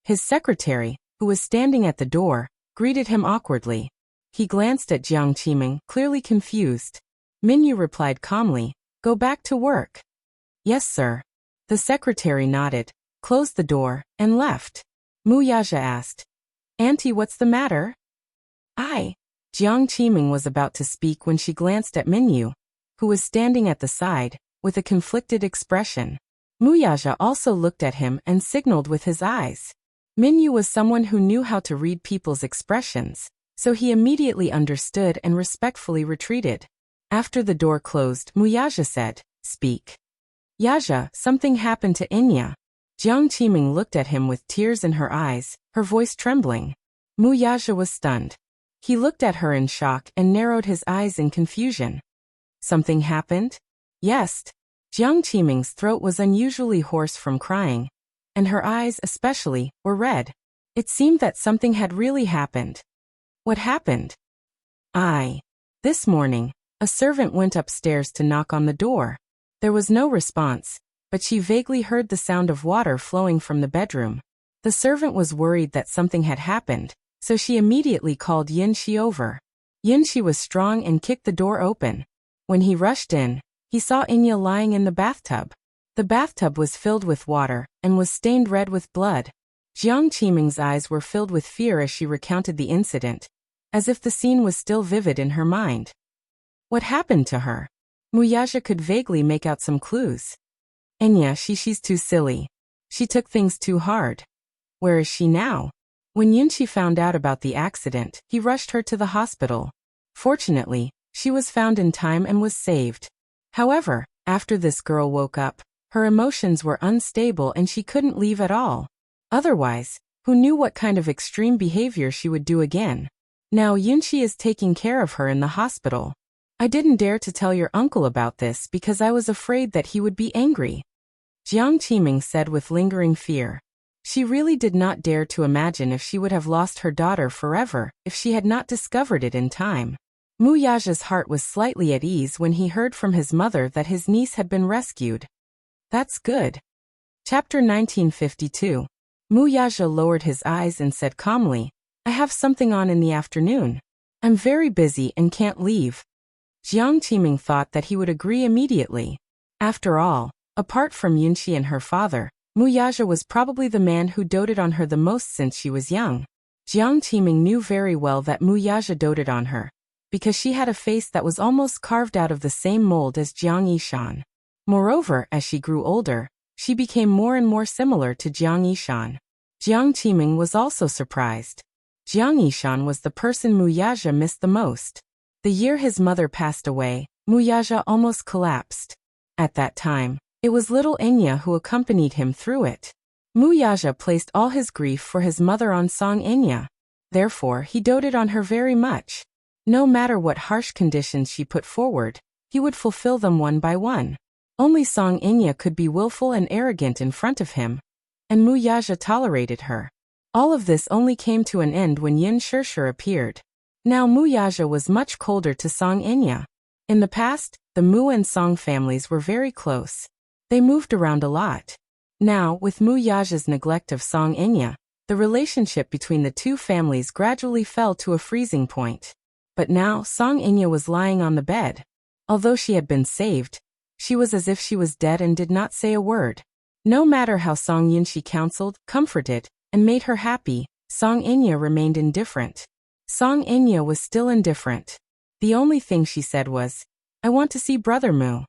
Speaker 1: His secretary, who was standing at the door, greeted him awkwardly. He glanced at Jiang Qiming, clearly confused. Minyu replied calmly, Go back to work. Yes, sir. The secretary nodded, closed the door, and left. Muyaja asked, Auntie, what's the matter? Jiang Qiming was about to speak when she glanced at Minyu, who was standing at the side, with a conflicted expression. Muyaja also looked at him and signaled with his eyes. Minyu was someone who knew how to read people's expressions, so he immediately understood and respectfully retreated. After the door closed, Muyaja said, "Speak." "Yaja, something happened to Inya." Jiang Qiming looked at him with tears in her eyes, her voice trembling. Muyaja was stunned. He looked at her in shock and narrowed his eyes in confusion. "Something happened?" "Yes." Jiang Qiming's throat was unusually hoarse from crying, and her eyes, especially, were red. It seemed that something had really happened. "What happened?" This morning, a servant went upstairs to knock on the door. There was no response, but she vaguely heard the sound of water flowing from the bedroom. The servant was worried that something had happened, so she immediately called Yinshi over. Yinshi was strong and kicked the door open. When he rushed in, he saw Inya lying in the bathtub. The bathtub was filled with water and was stained red with blood. Jiang Qiming's eyes were filled with fear as she recounted the incident, as if the scene was still vivid in her mind. What happened to her? Muyaja could vaguely make out some clues. Inya, she's too silly. She took things too hard. Where is she now? When Yinshi found out about the accident, he rushed her to the hospital. Fortunately, she was found in time and was saved. However, after this girl woke up, her emotions were unstable and she couldn't leave at all. Otherwise, who knew what kind of extreme behavior she would do again? Now Yinshi is taking care of her in the hospital. I didn't dare to tell your uncle about this because I was afraid that he would be angry. Jiang Qiming said with lingering fear. She really did not dare to imagine if she would have lost her daughter forever if she had not discovered it in time. Muyaja's heart was slightly at ease when he heard from his mother that his niece had been rescued. That's good. Chapter 1952. Muyaja lowered his eyes and said calmly, I have something on in the afternoon. I'm very busy and can't leave. Jiang Qiming thought that he would agree immediately. After all, apart from Yunqi and her father, Muyaja was probably the man who doted on her the most since she was young. Jiang Qiming knew very well that Muyaja doted on her, because she had a face that was almost carved out of the same mold as Jiang Yishan. Moreover, as she grew older, she became more and more similar to Jiang Yishan. Jiang Qiming was also surprised. Jiang Yishan was the person Muyaja missed the most. The year his mother passed away, Muyaja almost collapsed. At that time, it was little Enya who accompanied him through it. Muyaja placed all his grief for his mother on Song Enya. Therefore, he doted on her very much. No matter what harsh conditions she put forward, he would fulfill them one by one. Only Song Enya could be willful and arrogant in front of him, and Muyaja tolerated her. All of this only came to an end when Yin Shirshir appeared. Now Muyaja was much colder to Song Enya. In the past, the Mu and Song families were very close. They moved around a lot. Now, with Muyaja's neglect of Song Enya, the relationship between the two families gradually fell to a freezing point. But now Song Enya was lying on the bed. Although she had been saved, she was as if she was dead and did not say a word. No matter how Song Yinshi counseled, comforted, and made her happy, Song Enya remained indifferent. Song Enya was still indifferent. The only thing she said was, I want to see Brother Mu.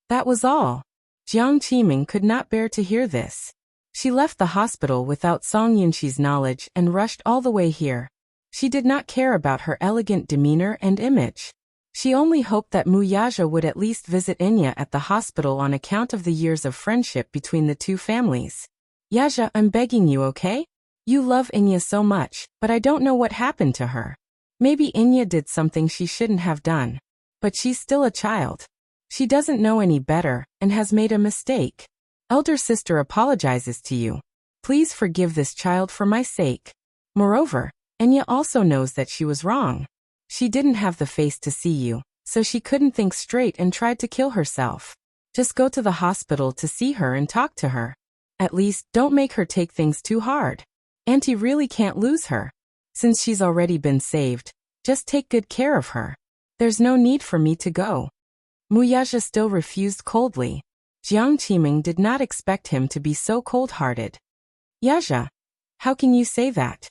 Speaker 1: That was all. Jiang Qiming could not bear to hear this. She left the hospital without Song Yunshi's knowledge and rushed all the way here. She did not care about her elegant demeanor and image. She only hoped that Muyaja would at least visit Enya at the hospital on account of the years of friendship between the two families. Yaja, I'm begging you, okay? You love Enya so much, but I don't know what happened to her. Maybe Enya did something she shouldn't have done. But she's still a child. She doesn't know any better and has made a mistake. Elder sister apologizes to you. Please forgive this child for my sake. Moreover, Enya also knows that she was wrong. She didn't have the face to see you, so she couldn't think straight and tried to kill herself. Just go to the hospital to see her and talk to her. At least, don't make her take things too hard. Auntie really can't lose her. Since she's already been saved, just take good care of her. There's no need for me to go. Muyaja still refused coldly. Jiang Qiming did not expect him to be so cold-hearted. Yaja, how can you say that?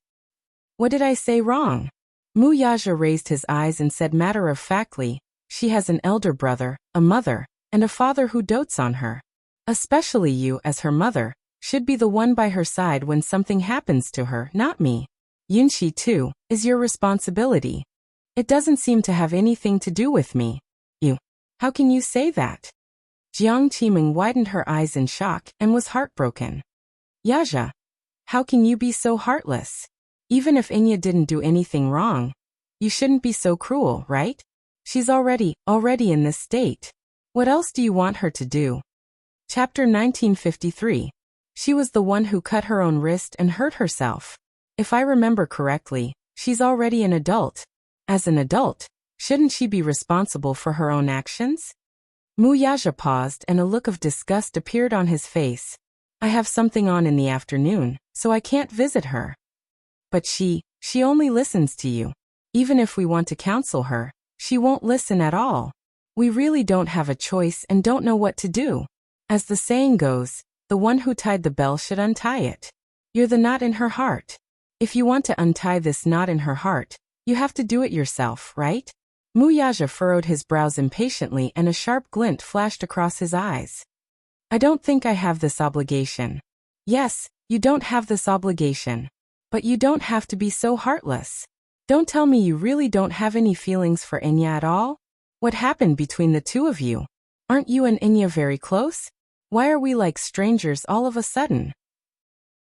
Speaker 1: What did I say wrong? Muyaja raised his eyes and said matter-of-factly, she has an elder brother, a mother, and a father who dotes on her. Especially you, as her mother, should be the one by her side when something happens to her, not me. Yunxi, too, is your responsibility. It doesn't seem to have anything to do with me. You. How can you say that? Jiang Qiming widened her eyes in shock and was heartbroken. Yaja. How can you be so heartless? Even if Enya didn't do anything wrong, you shouldn't be so cruel, right? She's already in this state. What else do you want her to do? Chapter 1953. She was the one who cut her own wrist and hurt herself. If I remember correctly, she's already an adult. As an adult, shouldn't she be responsible for her own actions? Mu Yaja paused and a look of disgust appeared on his face. I have something on in the afternoon, so I can't visit her. But she only listens to you. Even if we want to counsel her, she won't listen at all. We really don't have a choice and don't know what to do. As the saying goes, the one who tied the bell should untie it. You're the knot in her heart. If you want to untie this knot in her heart, you have to do it yourself, right? Mu Yaja furrowed his brows impatiently and a sharp glint flashed across his eyes. I don't think I have this obligation. Yes, you don't have this obligation. But you don't have to be so heartless. Don't tell me you really don't have any feelings for Enya at all? What happened between the two of you? Aren't you and Enya very close? Why are we like strangers all of a sudden?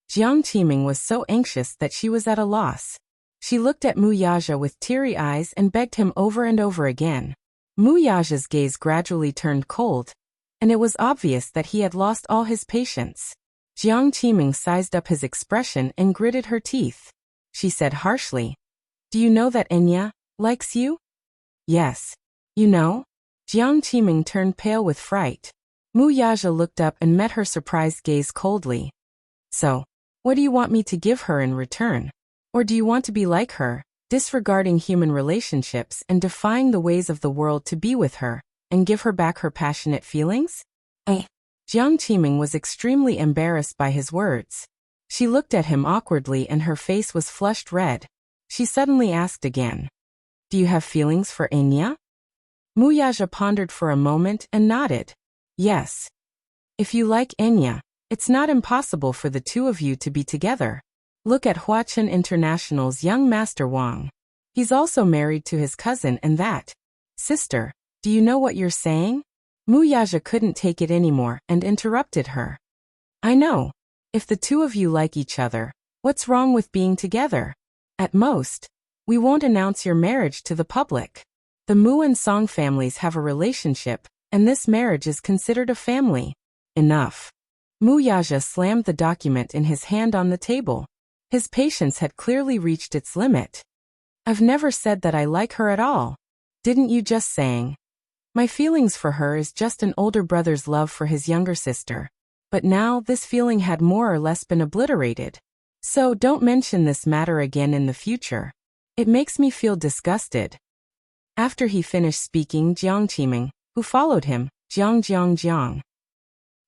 Speaker 1: Jiang Qiming was so anxious that she was at a loss. She looked at Mu Yaja with teary eyes and begged him over and over again. Mu Yaja's gaze gradually turned cold, and it was obvious that he had lost all his patience. Jiang Qiming sized up his expression and gritted her teeth. She said harshly, Do you know that Enya likes you? Yes. You know? Jiang Qiming turned pale with fright. Mu Yaja looked up and met her surprised gaze coldly. So, what do you want me to give her in return? Or do you want to be like her, disregarding human relationships and defying the ways of the world to be with her, and give her back her passionate feelings? Jiang Qiming was extremely embarrassed by his words. She looked at him awkwardly and her face was flushed red. She suddenly asked again, Do you have feelings for Enya? Mu Yaja pondered for a moment and nodded. Yes. If you like Enya, it's not impossible for the two of you to be together. Look at Huachen International's young Master Wang. He's also married to his cousin and that. Sister, do you know what you're saying? Mu Yaja couldn't take it anymore and interrupted her. I know. If the two of you like each other, what's wrong with being together? At most, we won't announce your marriage to the public. The Mu and Song families have a relationship, and this marriage is considered a family. Enough. Mu Yaja slammed the document in his hand on the table. His patience had clearly reached its limit. I've never said that I like her at all. Didn't you just saying? My feelings for her is just an older brother's love for his younger sister. But now this feeling had more or less been obliterated. So don't mention this matter again in the future. It makes me feel disgusted. After he finished speaking, Jiang Qiming, who followed him, Jiang.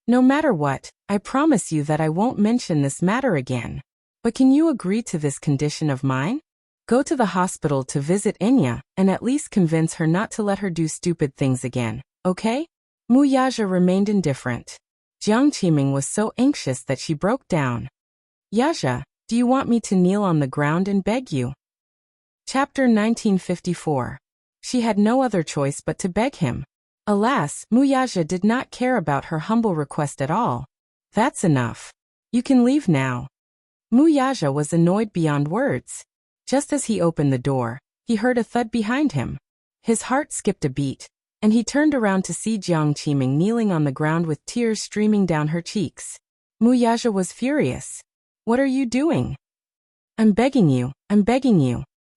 Speaker 1: No matter what, I promise you that I won't mention this matter again. But can you agree to this condition of mine? Go to the hospital to visit Enya and at least convince her not to let her do stupid things again, okay? Mu Yaja remained indifferent. Jiang Qiming was so anxious that she broke down. Yaja, do you want me to kneel on the ground and beg you? Chapter 1954. She had no other choice but to beg him. Alas, Mu Yaja did not care about her humble request at all. That's enough. You can leave now. Mu Yaja was annoyed beyond words. Just as he opened the door, he heard a thud behind him. His heart skipped a beat, and he turned around to see Jiang Qiming kneeling on the ground with tears streaming down her cheeks. Mu Yaja was furious. What are you doing? I'm begging you.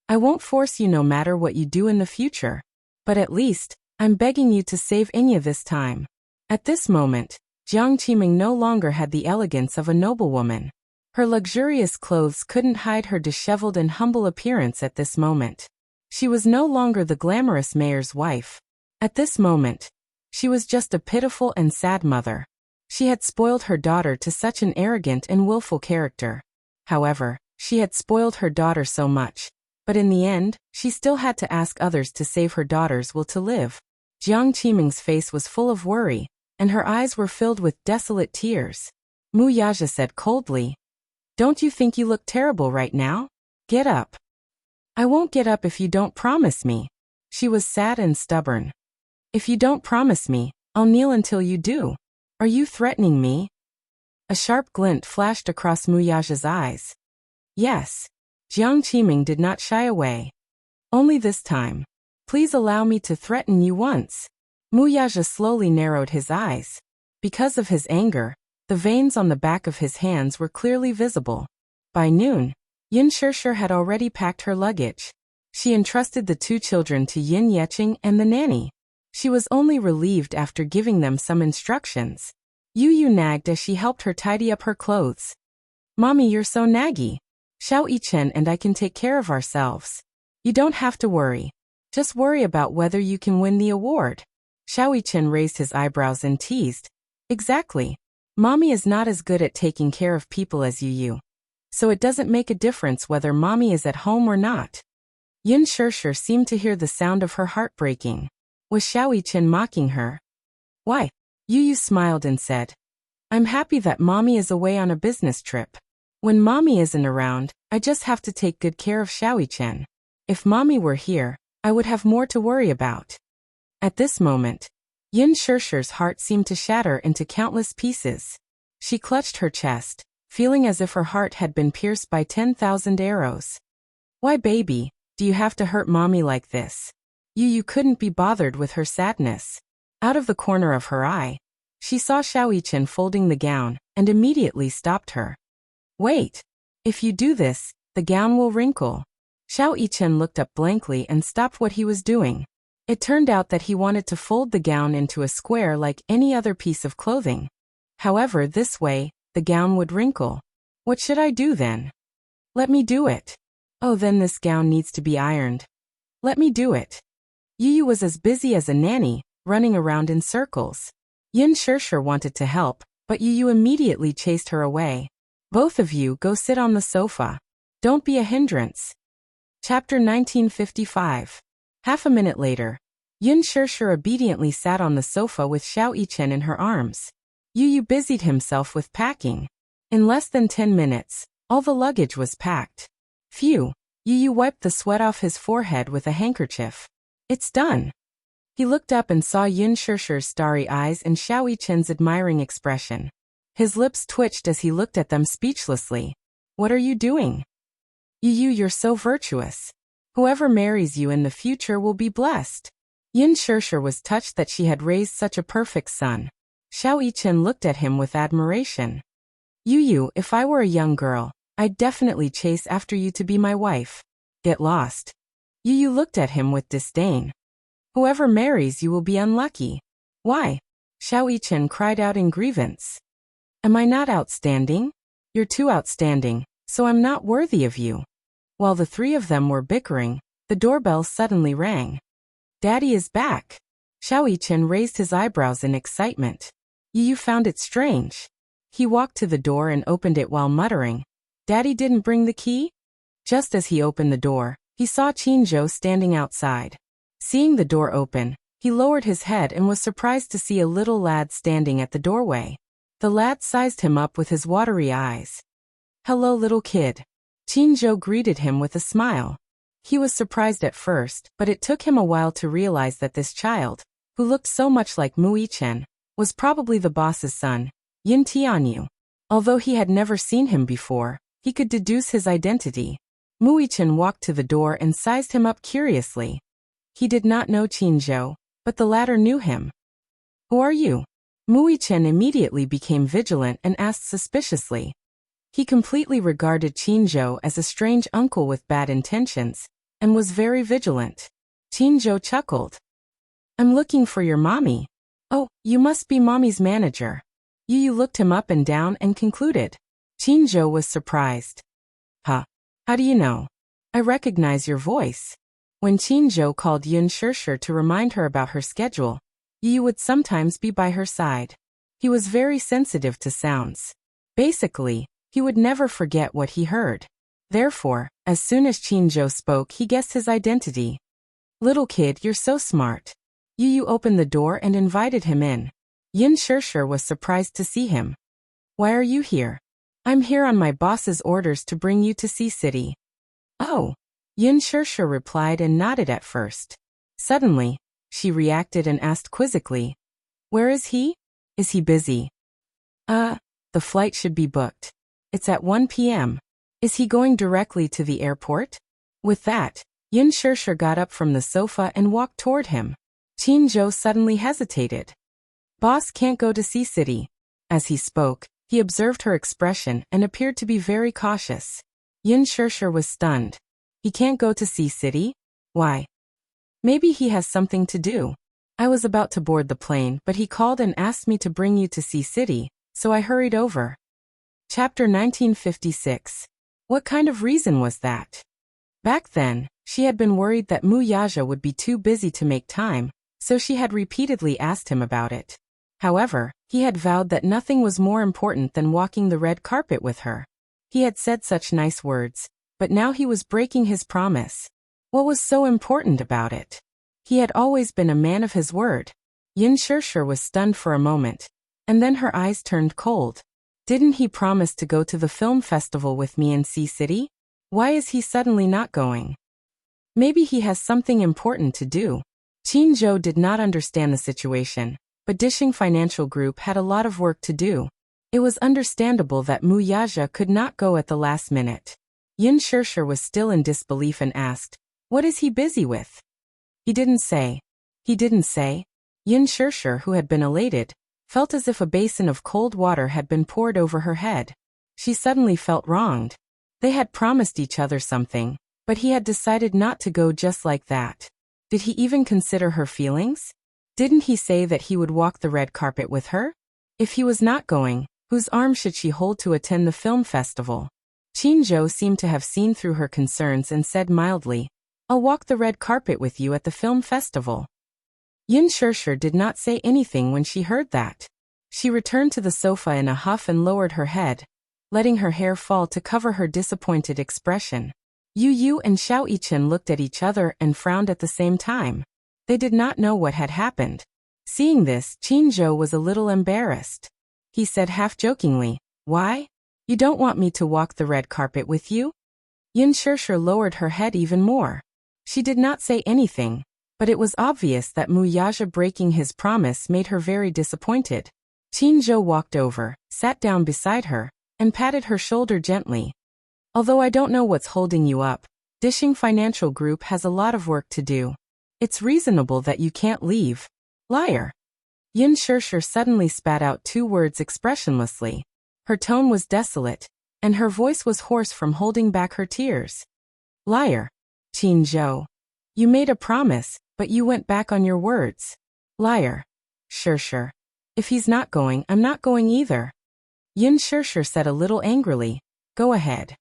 Speaker 1: I won't force you no matter what you do in the future. But at least, I'm begging you to save Enya this time. At this moment, Jiang Qiming no longer had the elegance of a noblewoman. Her luxurious clothes couldn't hide her disheveled and humble appearance at this moment. She was no longer the glamorous mayor's wife. At this moment, she was just a pitiful and sad mother. She had spoiled her daughter to such an arrogant and willful character. However, she had spoiled her daughter so much, but in the end, she still had to ask others to save her daughter's will to live. Jiang Qiming's face was full of worry, and her eyes were filled with desolate tears. Mu Yaja said coldly, "Don't you think you look terrible right now? Get up." "I won't get up if you don't promise me." She was sad and stubborn. "If you don't promise me, I'll kneel until you do. Are you threatening me?" A sharp glint flashed across Mu Yaja's eyes. "Yes." Jiang Qiming did not shy away. "Only this time. Please allow me to threaten you once." Mu Yaja slowly narrowed his eyes. Because of his anger, the veins on the back of his hands were clearly visible. By noon, Yin Shishir had already packed her luggage. She entrusted the two children to Yin Yeqing and the nanny. She was only relieved after giving them some instructions. Yu Yu nagged as she helped her tidy up her clothes. "Mommy, you're so naggy. Xiao Yichen and I can take care of ourselves. You don't have to worry. Just worry about whether you can win the award." Xiao Yichen raised his eyebrows and teased. "Exactly. Mommy is not as good at taking care of people as you. So it doesn't make a difference whether Mommy is at home or not." Yin Shishir seemed to hear the sound of her heart breaking. Was Xiao Yichen mocking her? "Why?" Yu Yu smiled and said, "I'm happy that Mommy is away on a business trip. When Mommy isn't around, I just have to take good care of Xiao Yichen. If Mommy were here, I would have more to worry about." At this moment, Yin Shishir's heart seemed to shatter into countless pieces. She clutched her chest, feeling as if her heart had been pierced by 10,000 arrows. "Why, baby, do you have to hurt Mommy like this?" Yu Yu couldn't be bothered with her sadness. Out of the corner of her eye, she saw Xiao Yichen folding the gown and immediately stopped her. "Wait. If you do this, the gown will wrinkle." Xiao Yichen looked up blankly and stopped what he was doing. It turned out that he wanted to fold the gown into a square like any other piece of clothing. However, this way, the gown would wrinkle. "What should I do then?" "Let me do it." "Oh, then this gown needs to be ironed." "Let me do it." Yu Yu was as busy as a nanny, running around in circles. Yin Shishir wanted to help, but Yu Yu immediately chased her away. "Both of you go sit on the sofa. Don't be a hindrance." Chapter 1955. Half a minute later, Yin Shishir obediently sat on the sofa with Xiao Yichen in her arms. Yu Yu busied himself with packing. In less than 10 minutes, all the luggage was packed. Phew! Yu Yu wiped the sweat off his forehead with a handkerchief. "It's done." He looked up and saw Yin Shishir's starry eyes and Xiao Yichen's admiring expression. His lips twitched as he looked at them speechlessly. "What are you doing?" "Yu Yu, you're so virtuous. Whoever marries you in the future will be blessed." Yin Shishir was touched that she had raised such a perfect son. Xiao Yichen looked at him with admiration. "Yu Yu, if I were a young girl, I'd definitely chase after you to be my wife. Get lost." Yu Yu looked at him with disdain. "Whoever marries you will be unlucky." "Why?" Xiao Yichen cried out in grievance. "Am I not outstanding? You're too outstanding, so I'm not worthy of you." While the three of them were bickering, the doorbell suddenly rang. "Daddy is back." Xiao Yichen raised his eyebrows in excitement. Yu Yu found it strange. He walked to the door and opened it while muttering, "Daddy didn't bring the key?" Just as he opened the door, he saw Qinzhou standing outside. Seeing the door open, he lowered his head and was surprised to see a little lad standing at the doorway. The lad sized him up with his watery eyes. "Hello, little kid." Qinzhou greeted him with a smile. He was surprised at first, but it took him a while to realize that this child, who looked so much like Mu Yichen, was probably the boss's son, Yin Tianyu. Although he had never seen him before, he could deduce his identity. Mu Yichen walked to the door and sized him up curiously. He did not know Qinzhou, but the latter knew him. "Who are you?" Mu Yichen immediately became vigilant and asked suspiciously. He completely regarded Qinzhou as a strange uncle with bad intentions, and was very vigilant. Qinzhou chuckled. "I'm looking for your mommy." "Oh, you must be Mommy's manager." Yu Yu looked him up and down and concluded. Qinzhou was surprised. "Huh? How do you know?" "I recognize your voice." When Qinzhou called Yin Shishir to remind her about her schedule, Yu Yu would sometimes be by her side. He was very sensitive to sounds. Basically, he would never forget what he heard. Therefore, as soon as Qinzhou spoke, he guessed his identity. "Little kid, you're so smart. Yu Yu opened the door and invited him in. Yin Shirshir was surprised to see him. Why are you here? I'm here on my boss's orders to bring you to Sea City. Oh. Yin Shirshir replied and nodded at first. Suddenly, she reacted and asked quizzically. Where is he? Is he busy? The flight should be booked. It's at 1 p.m. Is he going directly to the airport? With that, Yin Shirshir got up from the sofa and walked toward him. Qin Zhou suddenly hesitated. Boss can't go to Sea City. As he spoke, he observed her expression and appeared to be very cautious. Yin Shirshir was stunned. He can't go to Sea City? Why? Maybe he has something to do. I was about to board the plane, but he called and asked me to bring you to Sea City, so I hurried over. Chapter 1956. What kind of reason was that? Back then, she had been worried that Mu Yaja would be too busy to make time, so she had repeatedly asked him about it. However, he had vowed that nothing was more important than walking the red carpet with her. He had said such nice words, but now he was breaking his promise. What was so important about it? He had always been a man of his word. Yin Shirshir was stunned for a moment, and then her eyes turned cold. Didn't he promise to go to the film festival with me in Sea City? Why is he suddenly not going? Maybe he has something important to do. Qin Zhou did not understand the situation, but Dishing Financial Group had a lot of work to do. It was understandable that Mu Yaja could not go at the last minute. Yin Shirshir was still in disbelief and asked, what is he busy with? He didn't say. He didn't say. Yin Shirshir, who had been elated, felt as if a basin of cold water had been poured over her head. She suddenly felt wronged. They had promised each other something, but he had decided not to go just like that. Did he even consider her feelings? Didn't he say that he would walk the red carpet with her? If he was not going, whose arm should she hold to attend the film festival? Qin Zhou seemed to have seen through her concerns and said mildly, I'll walk the red carpet with you at the film festival. Yin Shirshir did not say anything when she heard that. She returned to the sofa in a huff and lowered her head, letting her hair fall to cover her disappointed expression. Yu Yu and Xiao Yichen looked at each other and frowned at the same time. They did not know what had happened. Seeing this, Qin Zhou was a little embarrassed. He said half-jokingly, Why? You don't want me to walk the red carpet with you? Yin Shirshir lowered her head even more. She did not say anything, but it was obvious that Mu Yaja breaking his promise made her very disappointed. Qin Zhou walked over, sat down beside her, and patted her shoulder gently. Although I don't know what's holding you up, Dishing Financial Group has a lot of work to do. It's reasonable that you can't leave. Liar. Yin Shirshir suddenly spat out 2 words expressionlessly. Her tone was desolate, and her voice was hoarse from holding back her tears. Liar. Qin Zhou. You made a promise, but you went back on your words. Liar. Shirshir. If he's not going, I'm not going either. Yin Shirshir said a little angrily, Go ahead.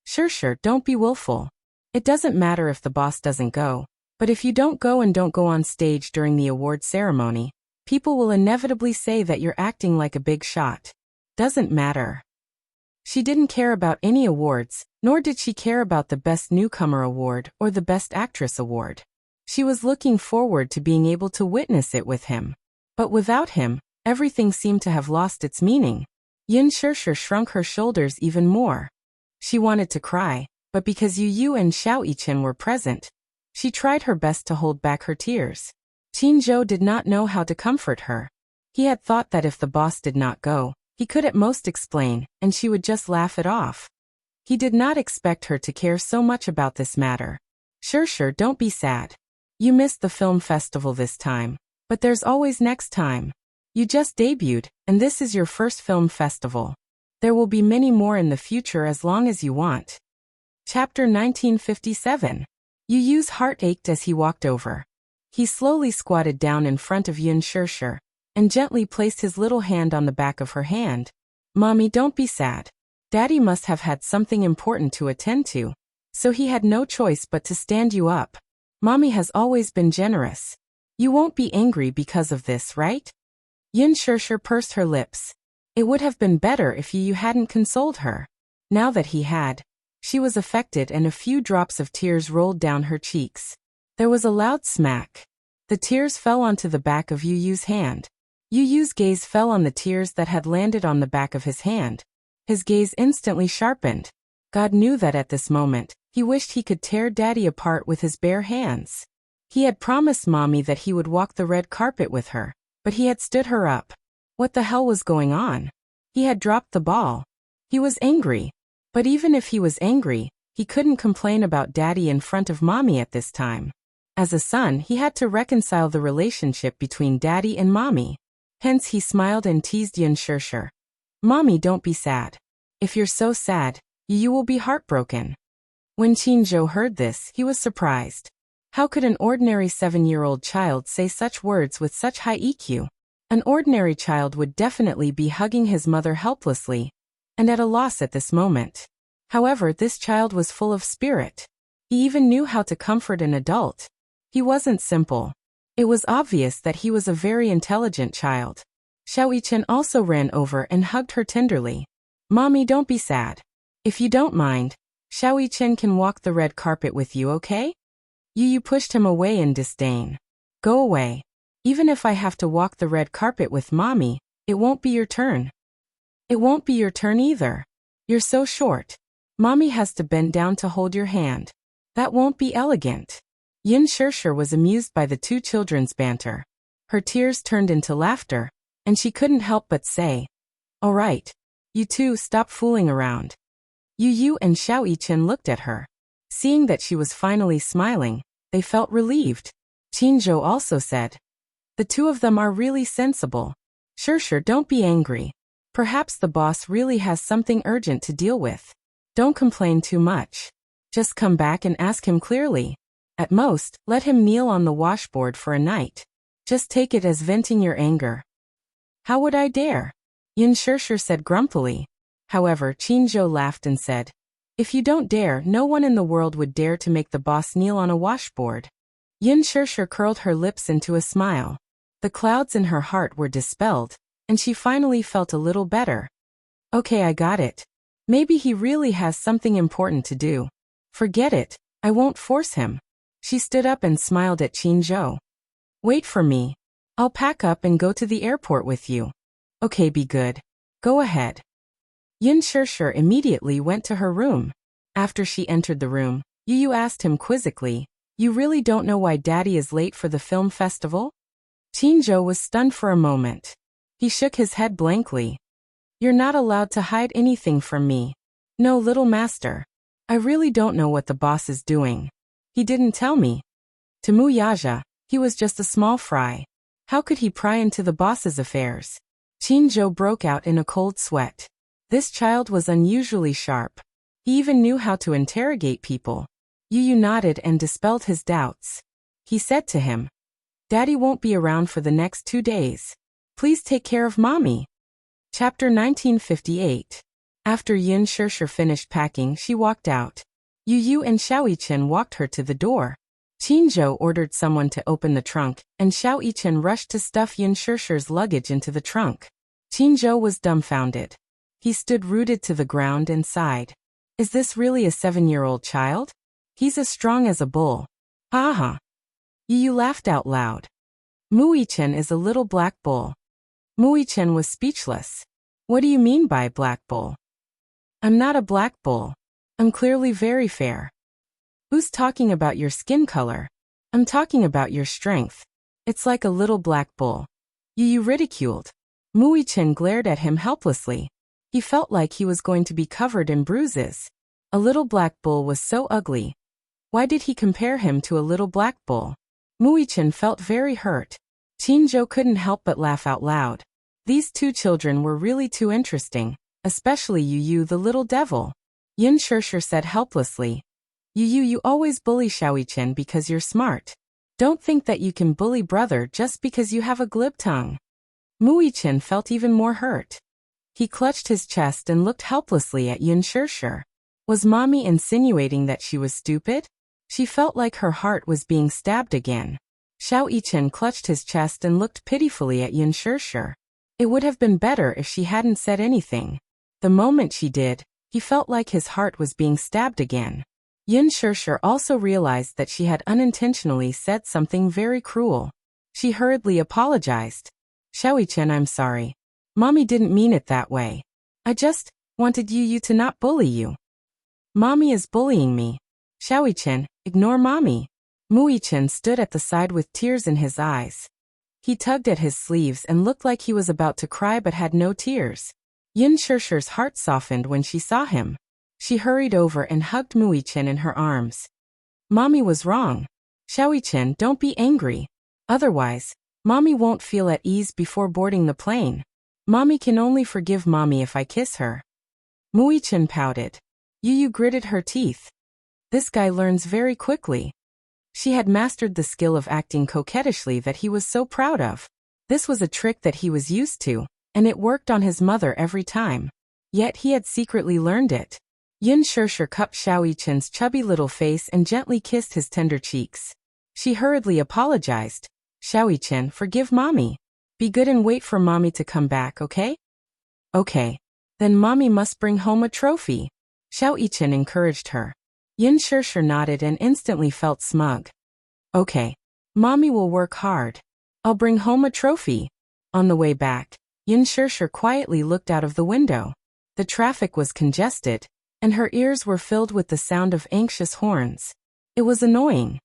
Speaker 1: Shirshir, don't be willful. It doesn't matter if the boss doesn't go, but if you don't go and don't go on stage during the award ceremony, people will inevitably say that you're acting like a big shot. Doesn't matter. She didn't care about any awards, nor did she care about the Best Newcomer Award or the Best Actress Award. She was looking forward to being able to witness it with him. But without him, everything seemed to have lost its meaning. Yin Shirshir shrunk her shoulders even more. She wanted to cry, but because Yu Yu and Xiao Yichen were present, she tried her best to hold back her tears. Qin Zhou did not know how to comfort her. He had thought that if the boss did not go, he could at most explain, and she would just laugh it off. He did not expect her to care so much about this matter. Shirshir, don't be sad. You missed the film festival this time, but there's always next time. You just debuted, and this is your first film festival. There will be many more in the future as long as you want. Chapter 1957. Yu Yu's heart ached as he walked over. He slowly squatted down in front of Yin Shirshir, and gently placed his little hand on the back of her hand. Mommy, don't be sad. Daddy must have had something important to attend to, so he had no choice but to stand you up. Mommy has always been generous. You won't be angry because of this, right? Yin Shirshir pursed her lips. It would have been better if Yu hadn't consoled her. Now that he had, she was affected and a few drops of tears rolled down her cheeks. There was a loud smack. The tears fell onto the back of Yu Yu's hand. Yu Yu's gaze fell on the tears that had landed on the back of his hand. His gaze instantly sharpened. God knew that at this moment, he wished he could tear Daddy apart with his bare hands. He had promised Mommy that he would walk the red carpet with her, but he had stood her up. What the hell was going on? He had dropped the ball. He was angry. But even if he was angry, he couldn't complain about Daddy in front of Mommy at this time. As a son, he had to reconcile the relationship between Daddy and Mommy. Hence he smiled and teased Yin Shirshir. Mommy, don't be sad. If you're so sad, you will be heartbroken. When Qinzhou heard this, he was surprised. How could an ordinary 7-year-old child say such words with such high EQ? An ordinary child would definitely be hugging his mother helplessly, and at a loss at this moment. However, this child was full of spirit. He even knew how to comfort an adult. He wasn't simple. It was obvious that he was a very intelligent child. Xiao Yichen also ran over and hugged her tenderly. Mommy, don't be sad. If you don't mind, Xiao Yichen can walk the red carpet with you, okay? Yu Yu pushed him away in disdain. Go away. Even if I have to walk the red carpet with Mommy, it won't be your turn. It won't be your turn either. You're so short. Mommy has to bend down to hold your hand. That won't be elegant. Yin Shirshir was amused by the two children's banter. Her tears turned into laughter, and she couldn't help but say, all right. You two stop fooling around. Yu Yu and Xiao Yichen looked at her. Seeing that she was finally smiling, they felt relieved. Qinzhou also said, the two of them are really sensible. Shirshir, don't be angry. Perhaps the boss really has something urgent to deal with. Don't complain too much. Just come back and ask him clearly. At most, let him kneel on the washboard for a night. Just take it as venting your anger. How would I dare? Yin Shirshir said grumpily. However, Qinzhou laughed and said, if you don't dare, no one in the world would dare to make the boss kneel on a washboard. Yin Shirshir curled her lips into a smile. The clouds in her heart were dispelled, and she finally felt a little better. Okay, I got it. Maybe he really has something important to do. Forget it, I won't force him. She stood up and smiled at Qinzhou. Wait for me. I'll pack up and go to the airport with you. Okay, be good. Go ahead. Yin Shirshir immediately went to her room. After she entered the room, Yu Yu asked him quizzically, you really don't know why Daddy is late for the film festival? Qinzhou was stunned for a moment. He shook his head blankly. You're not allowed to hide anything from me. No, little master. I really don't know what the boss is doing. He didn't tell me. To Mu Yaja, he was just a small fry. How could he pry into the boss's affairs? Qinzhou broke out in a cold sweat. This child was unusually sharp. He even knew how to interrogate people. Yu Yu nodded and dispelled his doubts. He said to him, Daddy won't be around for the next 2 days. Please take care of Mommy. Chapter 1958. After Yin Shirshir finished packing, she walked out. Yu Yu and Xiao Yichen walked her to the door. Qinzhou ordered someone to open the trunk, and Xiao Yichen rushed to stuff Yin Shirshir's luggage into the trunk. Qinzhou was dumbfounded. He stood rooted to the ground and sighed. Is this really a 7-year-old child? He's as strong as a bull. Ha ha. Yu Yu laughed out loud. Mu Yichen is a little black bull. Mu Yichen was speechless. What do you mean by black bull? I'm not a black bull. I'm clearly very fair. Who's talking about your skin color? I'm talking about your strength. It's like a little black bull. Yu Yu ridiculed. Mu Yichen glared at him helplessly. He felt like he was going to be covered in bruises. A little black bull was so ugly. Why did he compare him to a little black bull? Mu Yichen felt very hurt. Qinzhou couldn't help but laugh out loud. These two children were really too interesting, especially Yu Yu the little devil. Yin Shirshir said helplessly, Yu Yu, you always bully Xiao Yichen because you're smart. Don't think that you can bully brother just because you have a glib tongue. Mu Yichen felt even more hurt. He clutched his chest and looked helplessly at Yin Shirshir. Was Mommy insinuating that she was stupid? She felt like her heart was being stabbed again. Xiao Yichen clutched his chest and looked pitifully at Yin Shirshir. It would have been better if she hadn't said anything. The moment she did, he felt like his heart was being stabbed again. Yin Shirshir also realized that she had unintentionally said something very cruel. She hurriedly apologized. Xiaoyi-chen, I'm sorry. Mommy didn't mean it that way. I just wanted you to not bully you. Mommy is bullying me. Xiaoyi-chen, ignore Mommy. Mui-chen stood at the side with tears in his eyes. He tugged at his sleeves and looked like he was about to cry but had no tears. Yin Shishir's heart softened when she saw him. She hurried over and hugged Mui-chen in her arms. Mommy was wrong. Xiaoyi-chen, don't be angry. Otherwise, Mommy won't feel at ease before boarding the plane. Mommy can only forgive Mommy if I kiss her. Mui-chen pouted. Yu gritted her teeth. This guy learns very quickly. She had mastered the skill of acting coquettishly that he was so proud of. This was a trick that he was used to, and it worked on his mother every time. Yet he had secretly learned it. Yin Shishir cupped Xiaoyi-chen's chubby little face and gently kissed his tender cheeks. She hurriedly apologized. Xiaoyi-chen, forgive Mommy. Be good and wait for Mommy to come back, okay? Okay. Then Mommy must bring home a trophy. Xiaoyi-chen encouraged her. Yin Shishir nodded and instantly felt smug. Okay. Mommy will work hard. I'll bring home a trophy. On the way back, Yin Shishir quietly looked out of the window. The traffic was congested, and her ears were filled with the sound of anxious horns. It was annoying.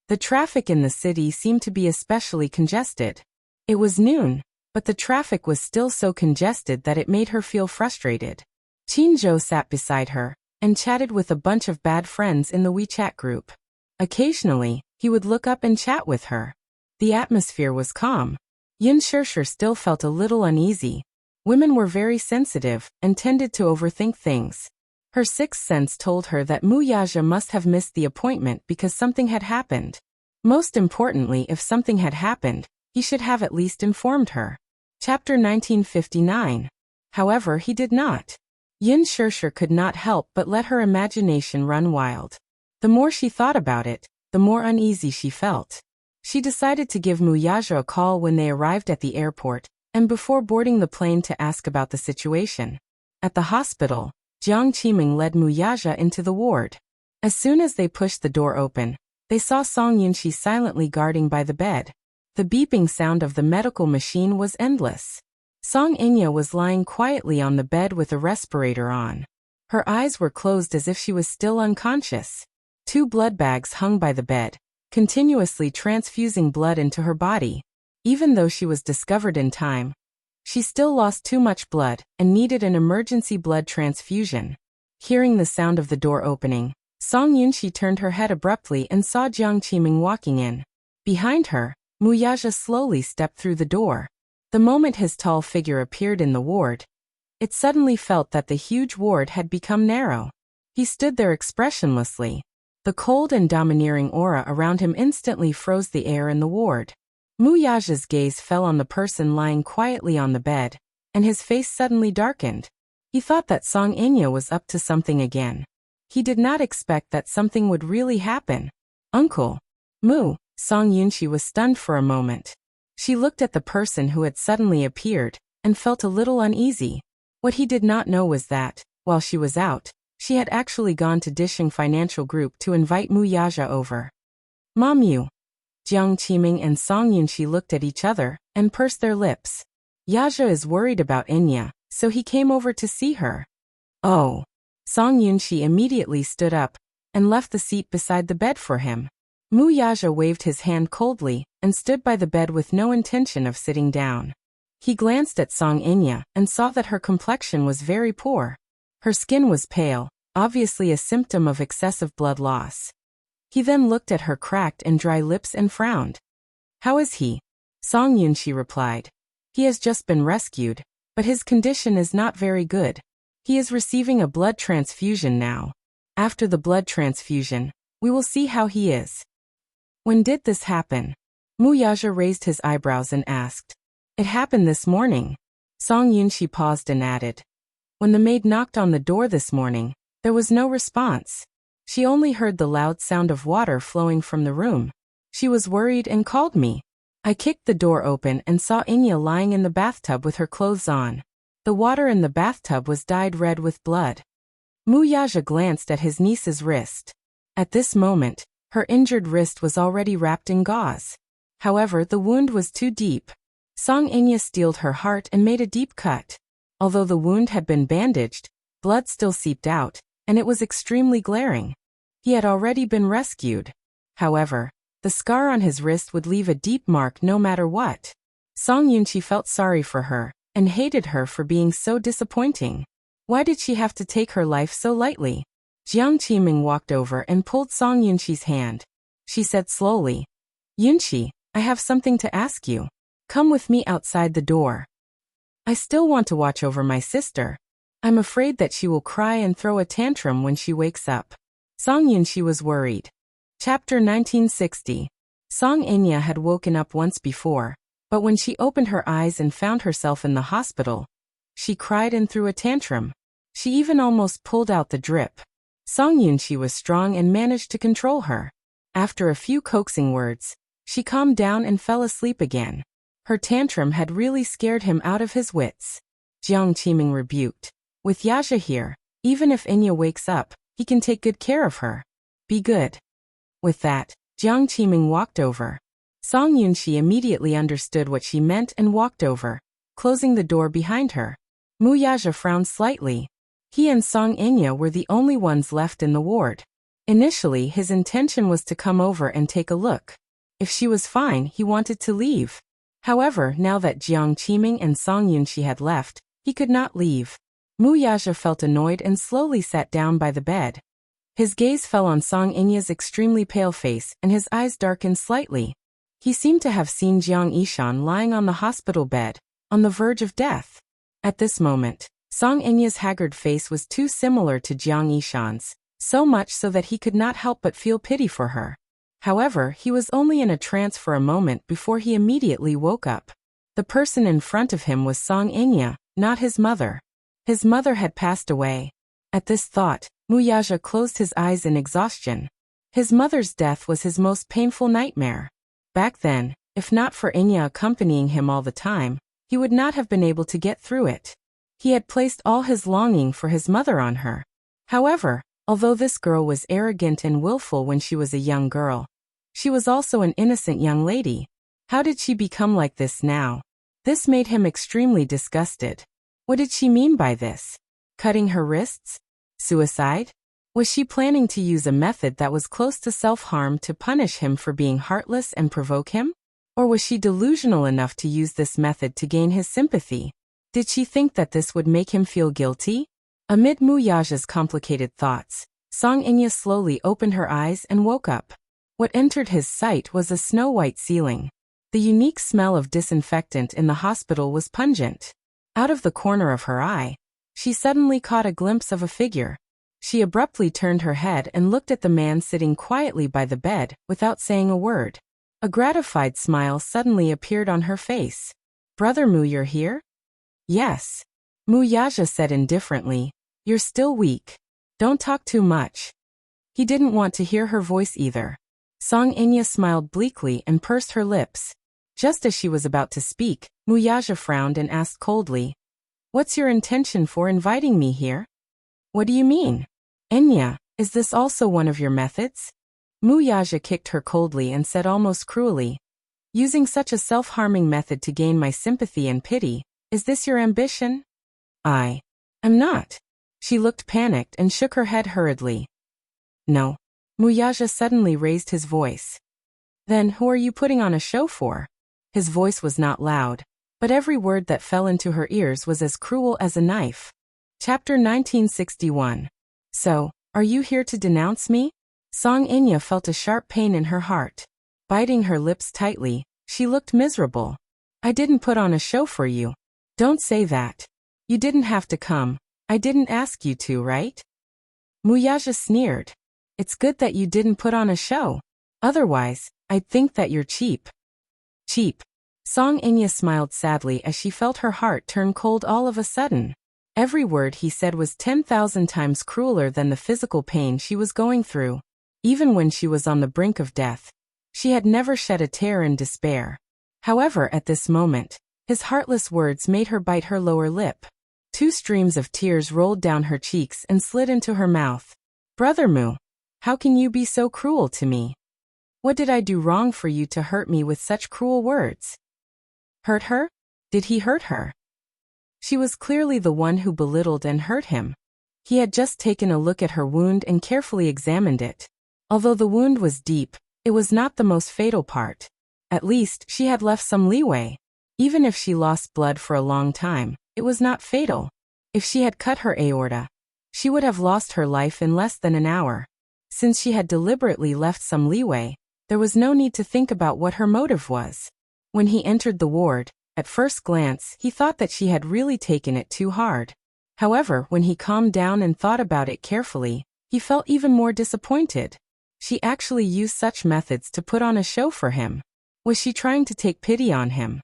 Speaker 1: The traffic in the city seemed to be especially congested. It was noon, but the traffic was still so congested that it made her feel frustrated. Qinzhou sat beside her and chatted with a bunch of bad friends in the WeChat group. Occasionally, he would look up and chat with her. The atmosphere was calm. Yin Shishir still felt a little uneasy. Women were very sensitive and tended to overthink things. Her sixth sense told her that Mu Yaja must have missed the appointment because something had happened. Most importantly, if something had happened, he should have at least informed her. Chapter 1959. However, he did not. Yin Shishir could not help but let her imagination run wild. The more she thought about it, the more uneasy she felt. She decided to give Mu Yaja a call when they arrived at the airport, and before boarding the plane to ask about the situation. At the hospital, Jiang Qiming led Mu Yaja into the ward. As soon as they pushed the door open, they saw Song Yunxi silently guarding by the bed. The beeping sound of the medical machine was endless. Song Inya was lying quietly on the bed with a respirator on. Her eyes were closed as if she was still unconscious. 2 blood bags hung by the bed, continuously transfusing blood into her body. Even though she was discovered in time, she still lost too much blood and needed an emergency blood transfusion. Hearing the sound of the door opening, Song Yunxi turned her head abruptly and saw Jiang Qiming walking in. Behind her, Mu Yaja slowly stepped through the door. The moment his tall figure appeared in the ward, it suddenly felt that the huge ward had become narrow. He stood there expressionlessly. The cold and domineering aura around him instantly froze the air in the ward. Mu Yaja's gaze fell on the person lying quietly on the bed, and his face suddenly darkened. He thought that Song Inya was up to something again. He did not expect that something would really happen. Uncle. Mu. Song Yunxi was stunned for a moment. She looked at the person who had suddenly appeared, and felt a little uneasy. What he did not know was that, while she was out, she had actually gone to Disheng Financial Group to invite Mu Yaja over. Mom Yu. Jiang Qiming and Song Yunxi looked at each other, and pursed their lips. Yaja is worried about Inya, so he came over to see her. Oh. Song Yunxi immediately stood up, and left the seat beside the bed for him. Mu Yaja waved his hand coldly, and stood by the bed with no intention of sitting down. He glanced at Song Inya, and saw that her complexion was very poor. Her skin was pale, obviously a symptom of excessive blood loss. He then looked at her cracked and dry lips and frowned. How is he? Song Yunxi replied. He has just been rescued, but his condition is not very good. He is receiving a blood transfusion now. After the blood transfusion, we will see how he is. When did this happen? Mu Yaja raised his eyebrows and asked. It happened this morning. Song Yunxi paused and added. When the maid knocked on the door this morning, there was no response. She only heard the loud sound of water flowing from the room. She was worried and called me. I kicked the door open and saw Inya lying in the bathtub with her clothes on. The water in the bathtub was dyed red with blood. Mu Yaja glanced at his niece's wrist. At this moment, her injured wrist was already wrapped in gauze. However, the wound was too deep. Song Inya steeled her heart and made a deep cut. Although the wound had been bandaged, blood still seeped out, and it was extremely glaring. He had already been rescued. However, the scar on his wrist would leave a deep mark no matter what. Song Yunchi felt sorry for her, and hated her for being so disappointing. Why did she have to take her life so lightly? Jiang Qiming walked over and pulled Song Yunchi's hand. She said slowly, "Yunchi, I have something to ask you. Come with me outside the door. I still want to watch over my sister. I'm afraid that she will cry and throw a tantrum when she wakes up." Song Yunchi was worried. Chapter 1960. Song Inya had woken up once before, but when she opened her eyes and found herself in the hospital, she cried and threw a tantrum. She even almost pulled out the drip. Song Yunchi was strong and managed to control her. After a few coaxing words, she calmed down and fell asleep again. Her tantrum had really scared him out of his wits. Jiang Qiming rebuked. "With Yaja here, even if Inya wakes up, he can take good care of her. Be good." With that, Jiang Qiming walked over. Song Yunchi immediately understood what she meant and walked over, closing the door behind her. Mu Yaja frowned slightly. He and Song Inya were the only ones left in the ward. Initially, his intention was to come over and take a look. If she was fine, he wanted to leave. However, now that Jiang Qiming and Song Yunchi had left, he could not leave. Mu Yaja felt annoyed and slowly sat down by the bed. His gaze fell on Song Inya's extremely pale face and his eyes darkened slightly. He seemed to have seen Jiang Yishan lying on the hospital bed, on the verge of death. At this moment, Song Inya's haggard face was too similar to Jiang Yishan's, so much so that he could not help but feel pity for her. However, he was only in a trance for a moment before he immediately woke up. The person in front of him was Song Inya, not his mother. His mother had passed away. At this thought, Mu Yaja closed his eyes in exhaustion. His mother's death was his most painful nightmare. Back then, if not for Inya accompanying him all the time, he would not have been able to get through it. He had placed all his longing for his mother on her. However, although this girl was arrogant and willful when she was a young girl, she was also an innocent young lady. How did she become like this now? This made him extremely disgusted. What did she mean by this? Cutting her wrists? Suicide? Was she planning to use a method that was close to self-harm to punish him for being heartless and provoke him? Or was she delusional enough to use this method to gain his sympathy? Did she think that this would make him feel guilty? Amid Mu Yaja's complicated thoughts, Song Inya slowly opened her eyes and woke up. What entered his sight was a snow-white ceiling. The unique smell of disinfectant in the hospital was pungent. Out of the corner of her eye, she suddenly caught a glimpse of a figure. She abruptly turned her head and looked at the man sitting quietly by the bed, without saying a word. A gratified smile suddenly appeared on her face. "Brother Mu, you're here?" "Yes." Mu Yaja said indifferently. "You're still weak. Don't talk too much." He didn't want to hear her voice either. Song Inya smiled bleakly and pursed her lips. Just as she was about to speak, Mu Yaja frowned and asked coldly, "What's your intention for inviting me here?" "What do you mean? Inya, is this also one of your methods?" Mu Yaja kicked her coldly and said almost cruelly, "Using such a self-harming method to gain my sympathy and pity, is this your ambition?" "I'm not." She looked panicked and shook her head hurriedly. "No." Mu Yaja suddenly raised his voice. "Then who are you putting on a show for?" His voice was not loud, but every word that fell into her ears was as cruel as a knife. Chapter 1961. "So, are you here to denounce me?" Song Inya felt a sharp pain in her heart. Biting her lips tightly, she looked miserable. "I didn't put on a show for you. Don't say that. You didn't have to come. I didn't ask you to, right?" Mu Yaja sneered. "It's good that you didn't put on a show. Otherwise, I'd think that you're cheap." "Cheap." Song Inya smiled sadly as she felt her heart turn cold all of a sudden. Every word he said was 10,000 times crueler than the physical pain she was going through. Even when she was on the brink of death, she had never shed a tear in despair. However, at this moment, his heartless words made her bite her lower lip. 2 streams of tears rolled down her cheeks and slid into her mouth. "Brother Mu, how can you be so cruel to me?" What did I do wrong for you to hurt me with such cruel words? Hurt her? Did he hurt her? She was clearly the one who belittled and hurt him. He had just taken a look at her wound and carefully examined it. Although the wound was deep, it was not the most fatal part. At least, she had left some leeway. Even if she lost blood for a long time, it was not fatal. If she had cut her aorta, she would have lost her life in less than an hour. Since she had deliberately left some leeway, there was no need to think about what her motive was. When he entered the ward, at first glance, he thought that she had really taken it too hard. However, when he calmed down and thought about it carefully, he felt even more disappointed. She actually used such methods to put on a show for him. Was she trying to take pity on him?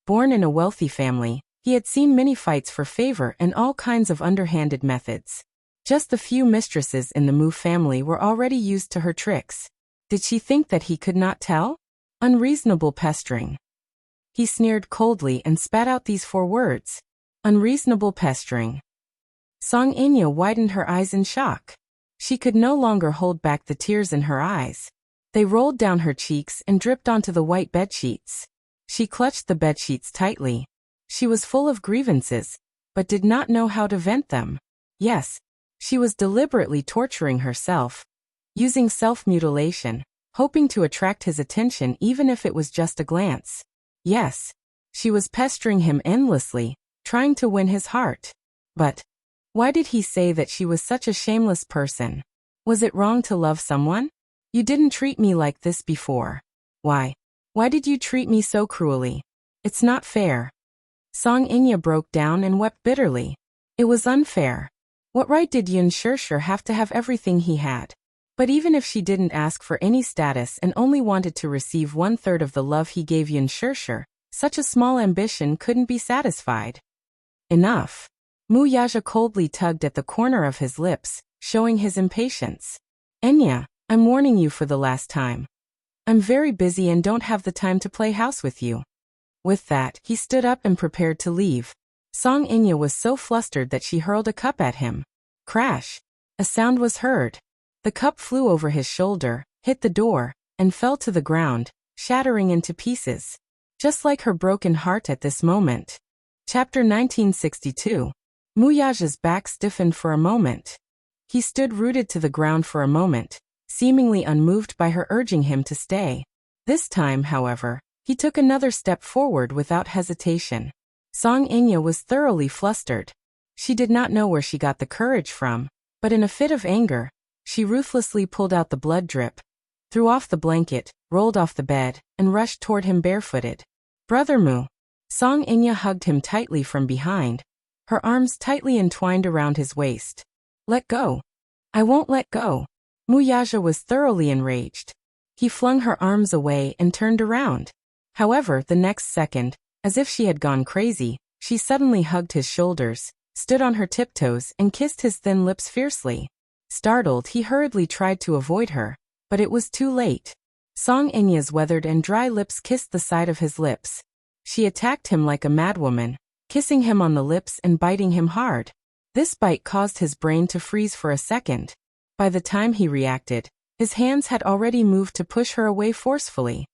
Speaker 1: Born in a wealthy family, he had seen many fights for favor and all kinds of underhanded methods. Just the few mistresses in the Mu family were already used to her tricks. Did she think that he could not tell? Unreasonable pestering. He sneered coldly and spat out these 4 words. Unreasonable pestering. Song Inya widened her eyes in shock. She could no longer hold back the tears in her eyes. They rolled down her cheeks and dripped onto the white bedsheets. She clutched the bedsheets tightly. She was full of grievances, but did not know how to vent them. Yes, she was deliberately torturing herself, using self-mutilation, hoping to attract his attention even if it was just a glance. Yes, she was pestering him endlessly, trying to win his heart. But why did he say that she was such a shameless person? Was it wrong to love someone? You didn't treat me like this before. Why? Why did you treat me so cruelly? It's not fair. Song Inya broke down and wept bitterly. It was unfair. What right did Yun Shirshir have to have everything he had? But even if she didn't ask for any status and only wanted to receive 1/3 of the love he gave Yun Shirshir, such a small ambition couldn't be satisfied. Enough. Mu Yaja coldly tugged at the corner of his lips, showing his impatience. Enya, I'm warning you for the last time. I'm very busy and don't have the time to play house with you. With that, he stood up and prepared to leave. Song Inya was so flustered that she hurled a cup at him. Crash! A sound was heard. The cup flew over his shoulder, hit the door, and fell to the ground, shattering into pieces. Just like her broken heart at this moment. Chapter 1962. Muyaja's back stiffened for a moment. He stood rooted to the ground for a moment, seemingly unmoved by her urging him to stay. This time, however, he took another step forward without hesitation. Song Inya was thoroughly flustered. She did not know where she got the courage from, but in a fit of anger, she ruthlessly pulled out the blood drip, threw off the blanket, rolled off the bed, and rushed toward him barefooted. Brother Mu. Song Inya hugged him tightly from behind, her arms tightly entwined around his waist. Let go. I won't let go. Muyaja was thoroughly enraged. He flung her arms away and turned around. However, the next second, as if she had gone crazy, she suddenly hugged his shoulders, stood on her tiptoes and kissed his thin lips fiercely. Startled, he hurriedly tried to avoid her, but it was too late. Song Inya's weathered and dry lips kissed the side of his lips. She attacked him like a madwoman, kissing him on the lips and biting him hard. This bite caused his brain to freeze for a second. By the time he reacted, his hands had already moved to push her away forcefully.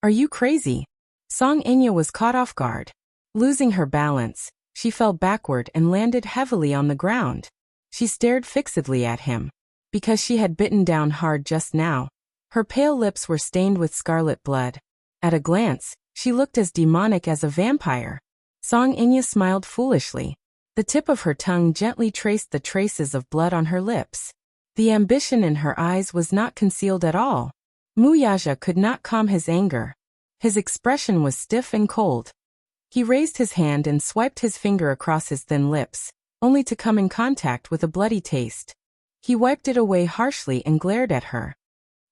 Speaker 1: Are you crazy? Song Inya was caught off guard. Losing her balance, she fell backward and landed heavily on the ground. She stared fixedly at him. Because she had bitten down hard just now, her pale lips were stained with scarlet blood. At a glance, she looked as demonic as a vampire. Song Inya smiled foolishly. The tip of her tongue gently traced the traces of blood on her lips. The ambition in her eyes was not concealed at all. Muyaja could not calm his anger. His expression was stiff and cold. He raised his hand and swiped his finger across his thin lips, only to come in contact with a bloody taste. He wiped it away harshly and glared at her.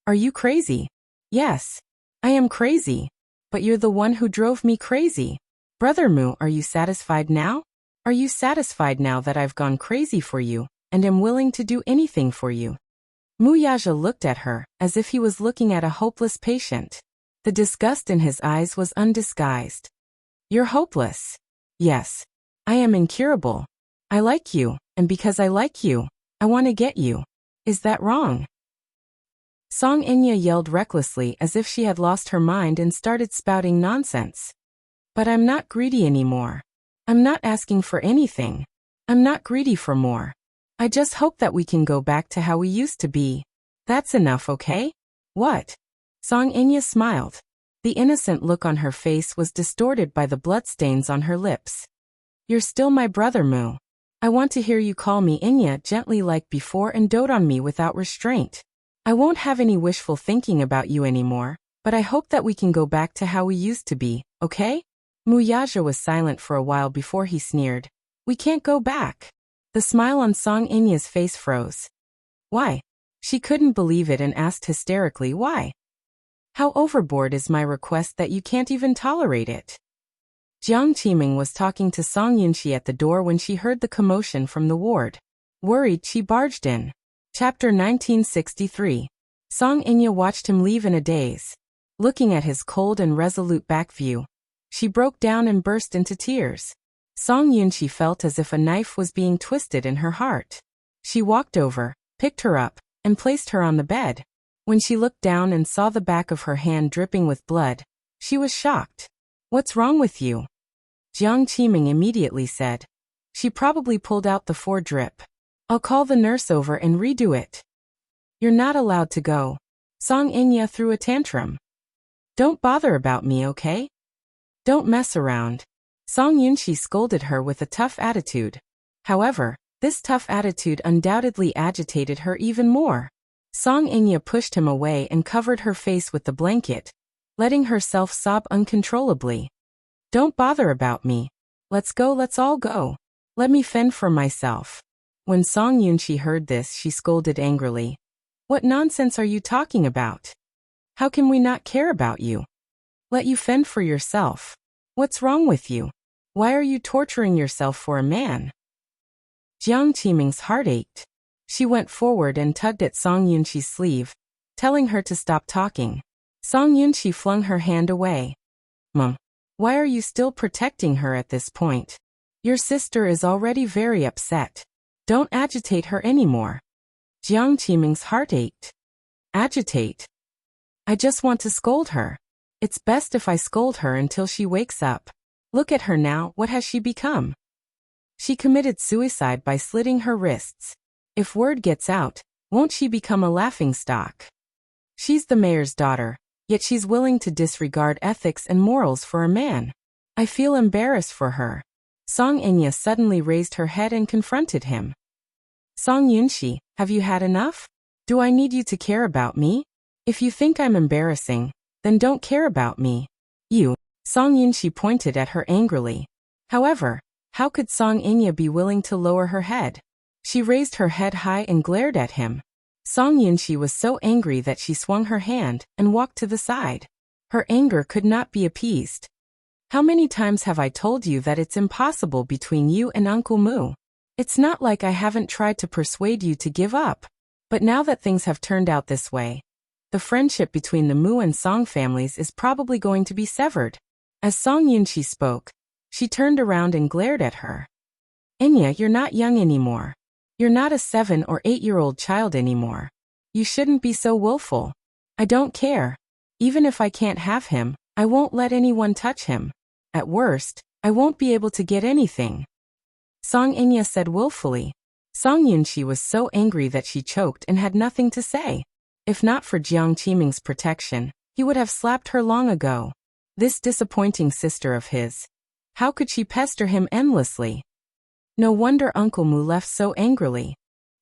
Speaker 1: Are you crazy? Yes. I am crazy. But you're the one who drove me crazy. Brother Mu, are you satisfied now? Are you satisfied now that I've gone crazy for you, and am willing to do anything for you? Muyaja looked at her, as if he was looking at a hopeless patient. The disgust in his eyes was undisguised. You're hopeless. Yes. I am incurable. I like you, and because I like you, I want to get you. Is that wrong? Song Inya yelled recklessly as if she had lost her mind and started spouting nonsense. But I'm not greedy anymore. I'm not asking for anything. I'm not greedy for more. I just hope that we can go back to how we used to be. That's enough, okay? What? Song Inya smiled. The innocent look on her face was distorted by the bloodstains on her lips. You're still my brother, Moo. I want to hear you call me Inya gently like before and dote on me without restraint. I won't have any wishful thinking about you anymore, but I hope that we can go back to how we used to be, okay? Muyaja was silent for a while before he sneered. We can't go back. The smile on Song Inya's face froze. Why? She couldn't believe it and asked hysterically why. How overboard is my request that you can't even tolerate it? Jiang Qiming was talking to Song Yunxi at the door when she heard the commotion from the ward. Worried, she barged in. Chapter 1963. Song Inya watched him leave in a daze. Looking at his cold and resolute back view, she broke down and burst into tears. Song Yunxi felt as if a knife was being twisted in her heart. She walked over, picked her up, and placed her on the bed. When she looked down and saw the back of her hand dripping with blood, she was shocked. What's wrong with you? Jiang Qiming immediately said. She probably pulled out the 4 drip. I'll call the nurse over and redo it. You're not allowed to go. Song Inya threw a tantrum. Don't bother about me, okay? Don't mess around. Song Yunxi scolded her with a tough attitude. However, this tough attitude undoubtedly agitated her even more. Song Inya pushed him away and covered her face with the blanket, letting herself sob uncontrollably. Don't bother about me. Let's go, let's all go. Let me fend for myself. When Song Yunxi heard this, she scolded angrily. What nonsense are you talking about? How can we not care about you? Let you fend for yourself. What's wrong with you? Why are you torturing yourself for a man? Jiang Qiming's heart ached. She went forward and tugged at Song Yunxi's sleeve, telling her to stop talking. Song Yunxi flung her hand away. Mom, why are you still protecting her at this point? Your sister is already very upset. Don't agitate her anymore. Jiang Qiming's heart ached. Agitate? I just want to scold her. It's best if I scold her until she wakes up. Look at her now, what has she become? She committed suicide by slitting her wrists. If word gets out, won't she become a laughingstock? She's the mayor's daughter, yet she's willing to disregard ethics and morals for a man. I feel embarrassed for her. Song Inya suddenly raised her head and confronted him. Song Yunxi, have you had enough? Do I need you to care about me? If you think I'm embarrassing, then don't care about me. You. Song Yunxi pointed at her angrily. However, how could Song Inya be willing to lower her head? She raised her head high and glared at him. Song Yunxi was so angry that she swung her hand and walked to the side. Her anger could not be appeased. How many times have I told you that it's impossible between you and Uncle Moo? It's not like I haven't tried to persuade you to give up. But now that things have turned out this way, the friendship between the Moo and Song families is probably going to be severed. As Song Yunxi spoke, she turned around and glared at her. Inya, you're not young anymore. You're not a 7 or 8-year-old child anymore. You shouldn't be so willful. I don't care. Even if I can't have him, I won't let anyone touch him. At worst, I won't be able to get anything. Song Inya said willfully. Song Yunxi was so angry that she choked and had nothing to say. If not for Jiang Qiming's protection, he would have slapped her long ago. This disappointing sister of his. How could she pester him endlessly? No wonder Uncle Moo left so angrily.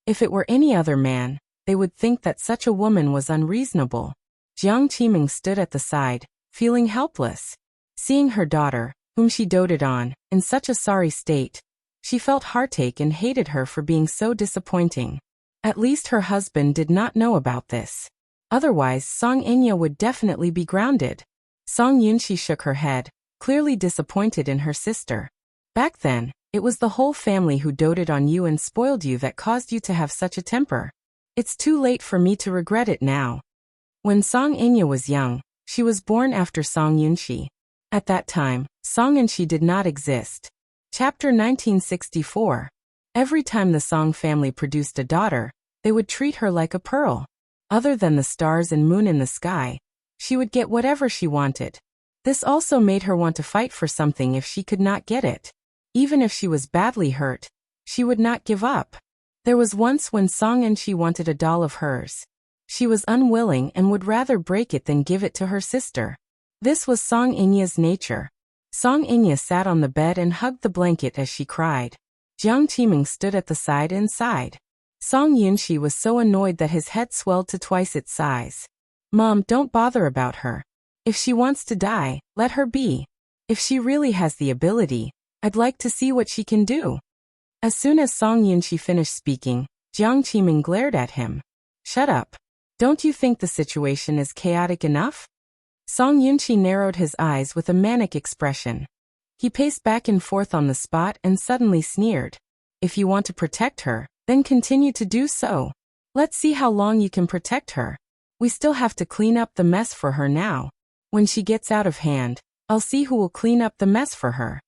Speaker 1: If it were any other man, they would think that such a woman was unreasonable. Jiang Qiming stood at the side, feeling helpless. Seeing her daughter, whom she doted on, in such a sorry state, she felt heartache and hated her for being so disappointing. At least her husband did not know about this. Otherwise, Song Inya would definitely be grounded. Song Yunxi shook her head, clearly disappointed in her sister. Back then, it was the whole family who doted on you and spoiled you that caused you to have such a temper. It's too late for me to regret it now. When Song Inya was young, she was born after Song Yunxi. At that time, Song Yunxi did not exist. Chapter 1964. Every time the Song family produced a daughter, they would treat her like a pearl. Other than the stars and moon in the sky, she would get whatever she wanted. This also made her want to fight for something if she could not get it. Even if she was badly hurt, she would not give up. There was once when Song Inchi wanted a doll of hers. She was unwilling and would rather break it than give it to her sister. This was Song Inya's nature. Song Inya sat on the bed and hugged the blanket as she cried. Jiang Qiming stood at the side and sighed. Song Yunshi was so annoyed that his head swelled to twice its size. Mom, don't bother about her. If she wants to die, let her be. If she really has the ability, I'd like to see what she can do. As soon as Song Yunshi finished speaking, Jiang Qiming glared at him. Shut up. Don't you think the situation is chaotic enough? Song Yunshi narrowed his eyes with a manic expression. He paced back and forth on the spot and suddenly sneered. If you want to protect her, then continue to do so. Let's see how long you can protect her. We still have to clean up the mess for her now. When she gets out of hand, I'll see who will clean up the mess for her.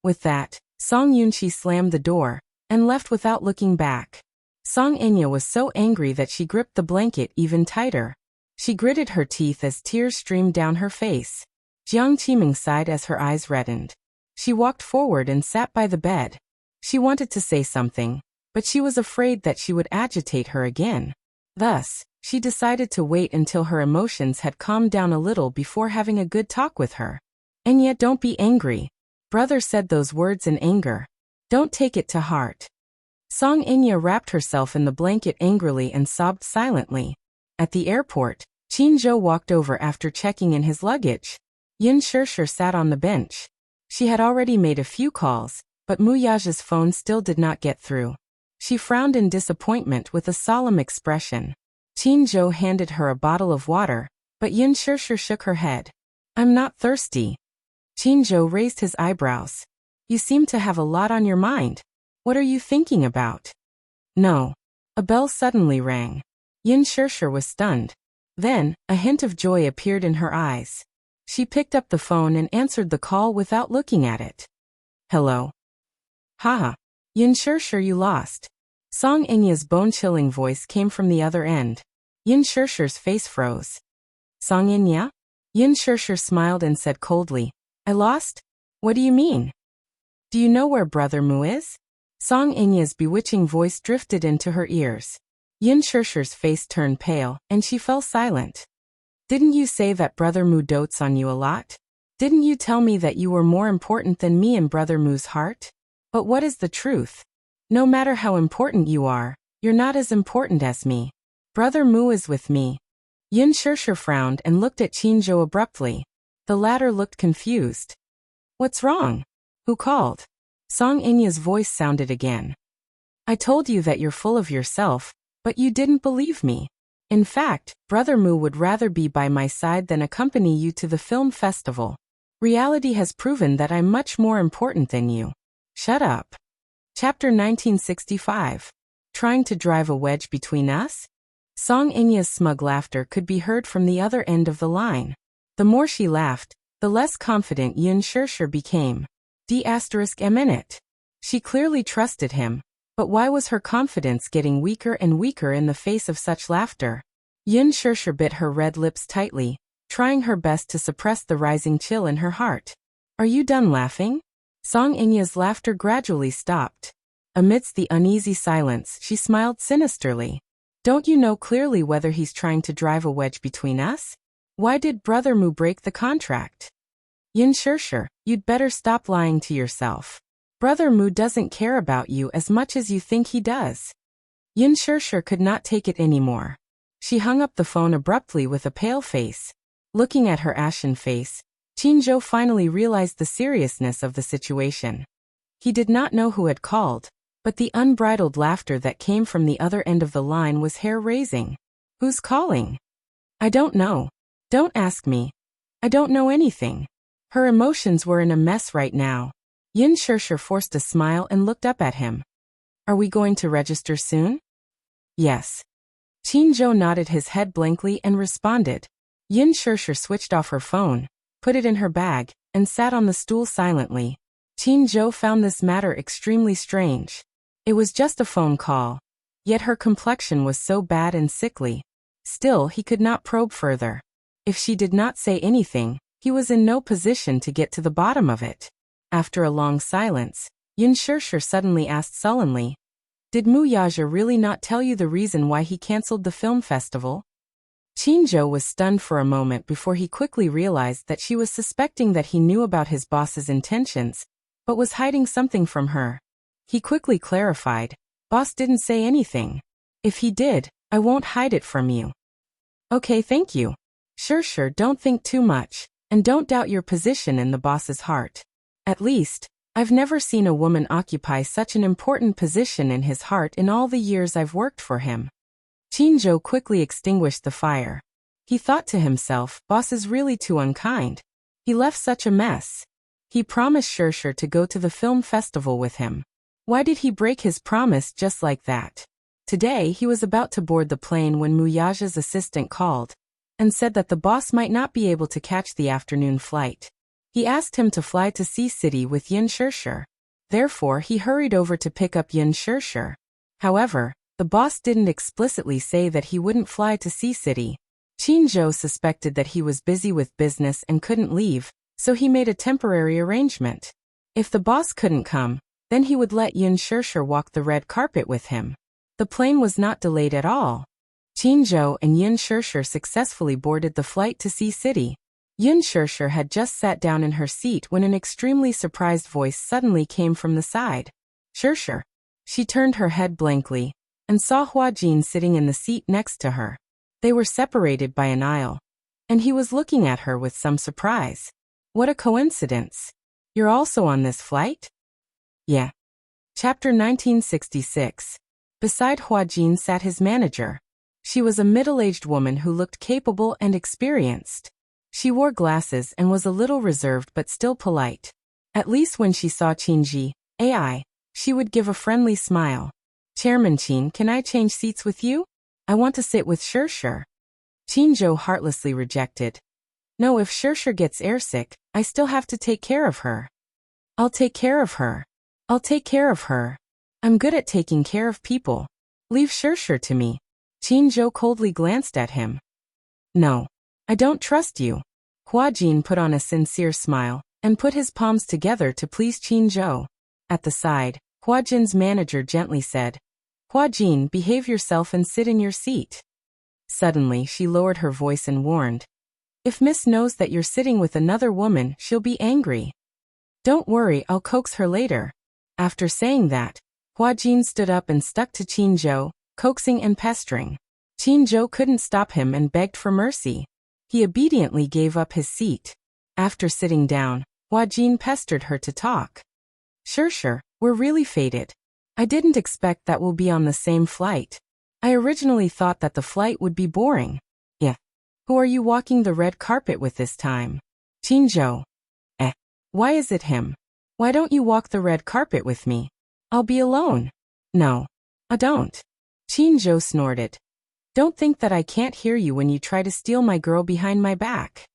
Speaker 1: With that, Song Yunshi slammed the door and left without looking back. Song Inya was so angry that she gripped the blanket even tighter. She gritted her teeth as tears streamed down her face. Jiang Qiming sighed as her eyes reddened. She walked forward and sat by the bed. She wanted to say something, but she was afraid that she would agitate her again. Thus, she decided to wait until her emotions had calmed down a little before having a good talk with her. And yet don't be angry. Brother said those words in anger. Don't take it to heart. Song Inya wrapped herself in the blanket angrily and sobbed silently. At the airport, Qin Zhou walked over after checking in his luggage. Yin Shishir sat on the bench. She had already made a few calls, but Mu Yaja's phone still did not get through. She frowned in disappointment with a solemn expression. Qin Zhou handed her a bottle of water, but Yin Shishir shook her head. I'm not thirsty. Qin Zhou raised his eyebrows. You seem to have a lot on your mind. What are you thinking about? No. A bell suddenly rang. Yin Shishir was stunned. Then, a hint of joy appeared in her eyes. She picked up the phone and answered the call without looking at it. Hello. Haha. Yin Shishir, you lost. Song Inya's bone-chilling voice came from the other end. Yin Shishir's face froze. Song Inya? Yin Shishir smiled and said coldly, I lost? What do you mean? Do you know where Brother Mu is? Song Inya's bewitching voice drifted into her ears. Yin Shishir's face turned pale, and she fell silent. Didn't you say that Brother Mu dotes on you a lot? Didn't you tell me that you were more important than me in Brother Mu's heart? But what is the truth? No matter how important you are, you're not as important as me. Brother Mu is with me. Yin Shishir frowned and looked at Qin Zhou abruptly. The latter looked confused. What's wrong? Who called? Song Inya's voice sounded again. I told you that you're full of yourself, but you didn't believe me. In fact, Brother Mu would rather be by my side than accompany you to the film festival. Reality has proven that I'm much more important than you. Shut up. Chapter 1965. Trying to drive a wedge between us? Song Inya's smug laughter could be heard from the other end of the line. The more she laughed, the less confident Yin Shishir became. D***. She clearly trusted him, but why was her confidence getting weaker and weaker in the face of such laughter? Yin Shishir bit her red lips tightly, trying her best to suppress the rising chill in her heart. Are you done laughing? Song Inya's laughter gradually stopped. Amidst the uneasy silence, she smiled sinisterly. Don't you know clearly whether he's trying to drive a wedge between us? Why did Brother Mu break the contract? Yin Shishir, you'd better stop lying to yourself. Brother Mu doesn't care about you as much as you think he does. Yin Shishir could not take it anymore. She hung up the phone abruptly with a pale face. Looking at her ashen face, Qin Zhou finally realized the seriousness of the situation. He did not know who had called, but the unbridled laughter that came from the other end of the line was hair-raising. Who's calling? I don't know. Don't ask me. I don't know anything. Her emotions were in a mess right now. Yin Shishir forced a smile and looked up at him. Are we going to register soon? Yes. Qin Zhou nodded his head blankly and responded. Yin Shishir switched off her phone, put it in her bag, and sat on the stool silently. Qin Zhou found this matter extremely strange. It was just a phone call. Yet her complexion was so bad and sickly. Still, he could not probe further. If she did not say anything, he was in no position to get to the bottom of it. After a long silence, Yin Shirshir suddenly asked sullenly, "Did Mu Yaja really not tell you the reason why he cancelled the film festival?" Qinzhou was stunned for a moment before he quickly realized that she was suspecting that he knew about his boss's intentions, but was hiding something from her. He quickly clarified, "Boss didn't say anything. If he did, I won't hide it from you." "Okay, thank you. Shirshir, don't think too much, and don't doubt your position in the boss's heart. At least, I've never seen a woman occupy such an important position in his heart in all the years I've worked for him." Qinzhou quickly extinguished the fire. He thought to himself, boss is really too unkind. He left such a mess. He promised Shirshir to go to the film festival with him. Why did he break his promise just like that? Today he was about to board the plane when Muyaja's assistant called and said that the boss might not be able to catch the afternoon flight. He asked him to fly to Sea City with Yin Shirshir. Therefore, he hurried over to pick up Yin Shirshir. However, the boss didn't explicitly say that he wouldn't fly to Sea City. Qinzhou suspected that he was busy with business and couldn't leave, so he made a temporary arrangement. If the boss couldn't come, then he would let Yin Shirshir walk the red carpet with him. The plane was not delayed at all. Qinzhou and Yin Shirshir successfully boarded the flight to Sea City. Yin Shirshir had just sat down in her seat when an extremely surprised voice suddenly came from the side. "Shirshir." She turned her head blankly and saw Huajin sitting in the seat next to her. They were separated by an aisle, and he was looking at her with some surprise. "What a coincidence. You're also on this flight?" "Yeah." Chapter 1966. Beside Huajin sat his manager. She was a middle-aged woman who looked capable and experienced. She wore glasses and was a little reserved but still polite. At least when she saw Qinji, AI, she would give a friendly smile. "Chairman Qin, can I change seats with you? I want to sit with Shirshir." Qinzhou heartlessly rejected. "No, if Shirshir gets airsick, I still have to take care of her." "I'll take care of her. I'll take care of her. I'm good at taking care of people. Leave Shirshir to me." Qinzhou coldly glanced at him. "No, I don't trust you." Huajin put on a sincere smile and put his palms together to please Qinzhou. At the side, Huajin's manager gently said, "Huajin, behave yourself and sit in your seat." Suddenly, she lowered her voice and warned, "If Miss knows that you're sitting with another woman, she'll be angry." "Don't worry, I'll coax her later." After saying that, Huajin stood up and stuck to Qinzhou, coaxing and pestering. Qinzhou couldn't stop him and begged for mercy. He obediently gave up his seat. After sitting down, Huajin pestered her to talk. "Shirshir, we're really fated. I didn't expect that we'll be on the same flight. I originally thought that the flight would be boring." "Yeah. Who are you walking the red carpet with this time?" "Qinzhou." Why is it him? Why don't you walk the red carpet with me? I'll be alone." "No, I don't." Qinzhou snorted. "Don't think that I can't hear you when you try to steal my girl behind my back."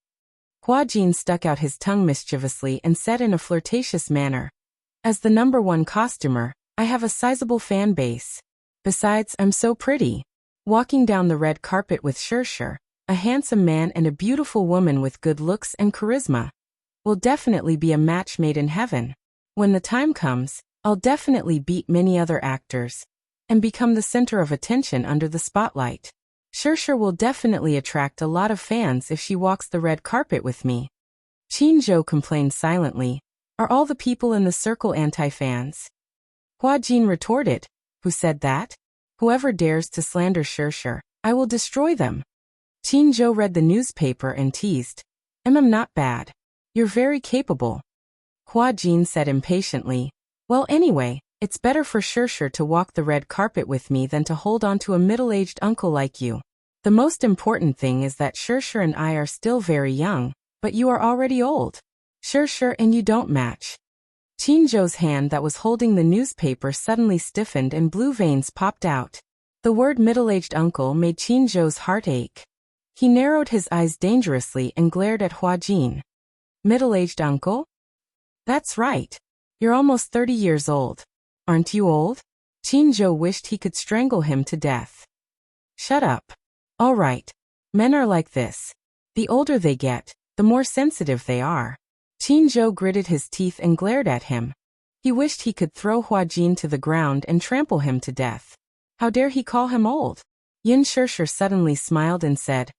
Speaker 1: Huajin stuck out his tongue mischievously and said in a flirtatious manner, "As the #1 costumer, I have a sizable fan base. Besides, I'm so pretty. Walking down the red carpet with Shirshir, a handsome man and a beautiful woman with good looks and charisma, will definitely be a match made in heaven. When the time comes, I'll definitely beat many other actors and become the center of attention under the spotlight. Shirshir will definitely attract a lot of fans if she walks the red carpet with me." Qinzhou complained silently, "Are all the people in the circle anti-fans?" Huajin retorted, "Who said that? Whoever dares to slander Shirshir, I will destroy them." Qinzhou read the newspaper and teased, "I'm not bad. You're very capable." Huajin said impatiently, "Well, anyway, it's better for Shirshir to walk the red carpet with me than to hold on to a middle-aged uncle like you. The most important thing is that Shirshir and I are still very young, but you are already old. Shirshir and you don't match." Qinzhou's hand that was holding the newspaper suddenly stiffened and blue veins popped out. The word middle-aged uncle made Qinzhou's heart ache. He narrowed his eyes dangerously and glared at Huajin. "Middle-aged uncle? That's right. You're almost 30 years old. Aren't you old?" Qinzhou wished he could strangle him to death. Shut up. All right. Men are like this. The older they get, the more sensitive they are. Qinzhou gritted his teeth and glared at him. He wished he could throw Huajin to the ground and trample him to death. How dare he call him old? Yin Shishir suddenly smiled and said,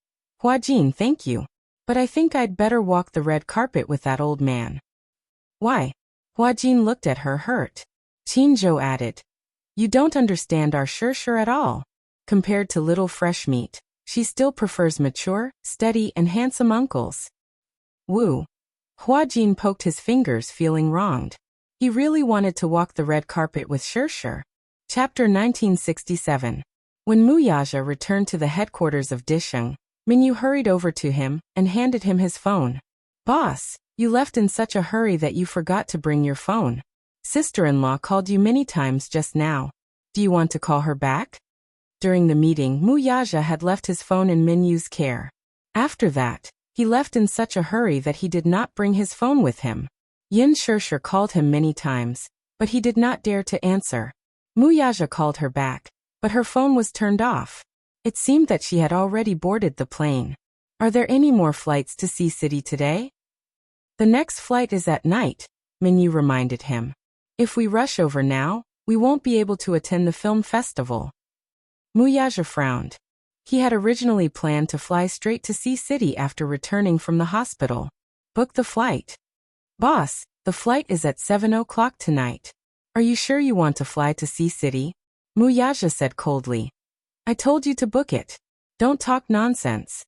Speaker 1: Huajin, thank you. But I think I'd better walk the red carpet with that old man. Why? Huajin looked at her hurt. Qinzhou added, You don't understand our Shishir at all. Compared to little fresh meat, she still prefers mature, steady, and handsome uncles. Woo. Huajin poked his fingers, feeling wronged. He really wanted to walk the red carpet with Shishir. Chapter 1967. When Muyaja returned to the headquarters of Disheng, Minyu hurried over to him and handed him his phone. Boss, you left in such a hurry that you forgot to bring your phone. Sister-in-law called you many times just now. Do you want to call her back? During the meeting, Muyaja had left his phone in Minyu's care. After that, he left in such a hurry that he did not bring his phone with him. Yin Shishir called him many times, but he did not dare to answer. Muyaja called her back, but her phone was turned off. It seemed that she had already boarded the plane. Are there any more flights to Sea City today? The next flight is at night, Minyu reminded him. If we rush over now, we won't be able to attend the film festival. Muyaja frowned. He had originally planned to fly straight to Sea City after returning from the hospital. Book the flight. Boss, the flight is at 7 o'clock tonight. Are you sure you want to fly to Sea City? Muyaja said coldly. I told you to book it. Don't talk nonsense.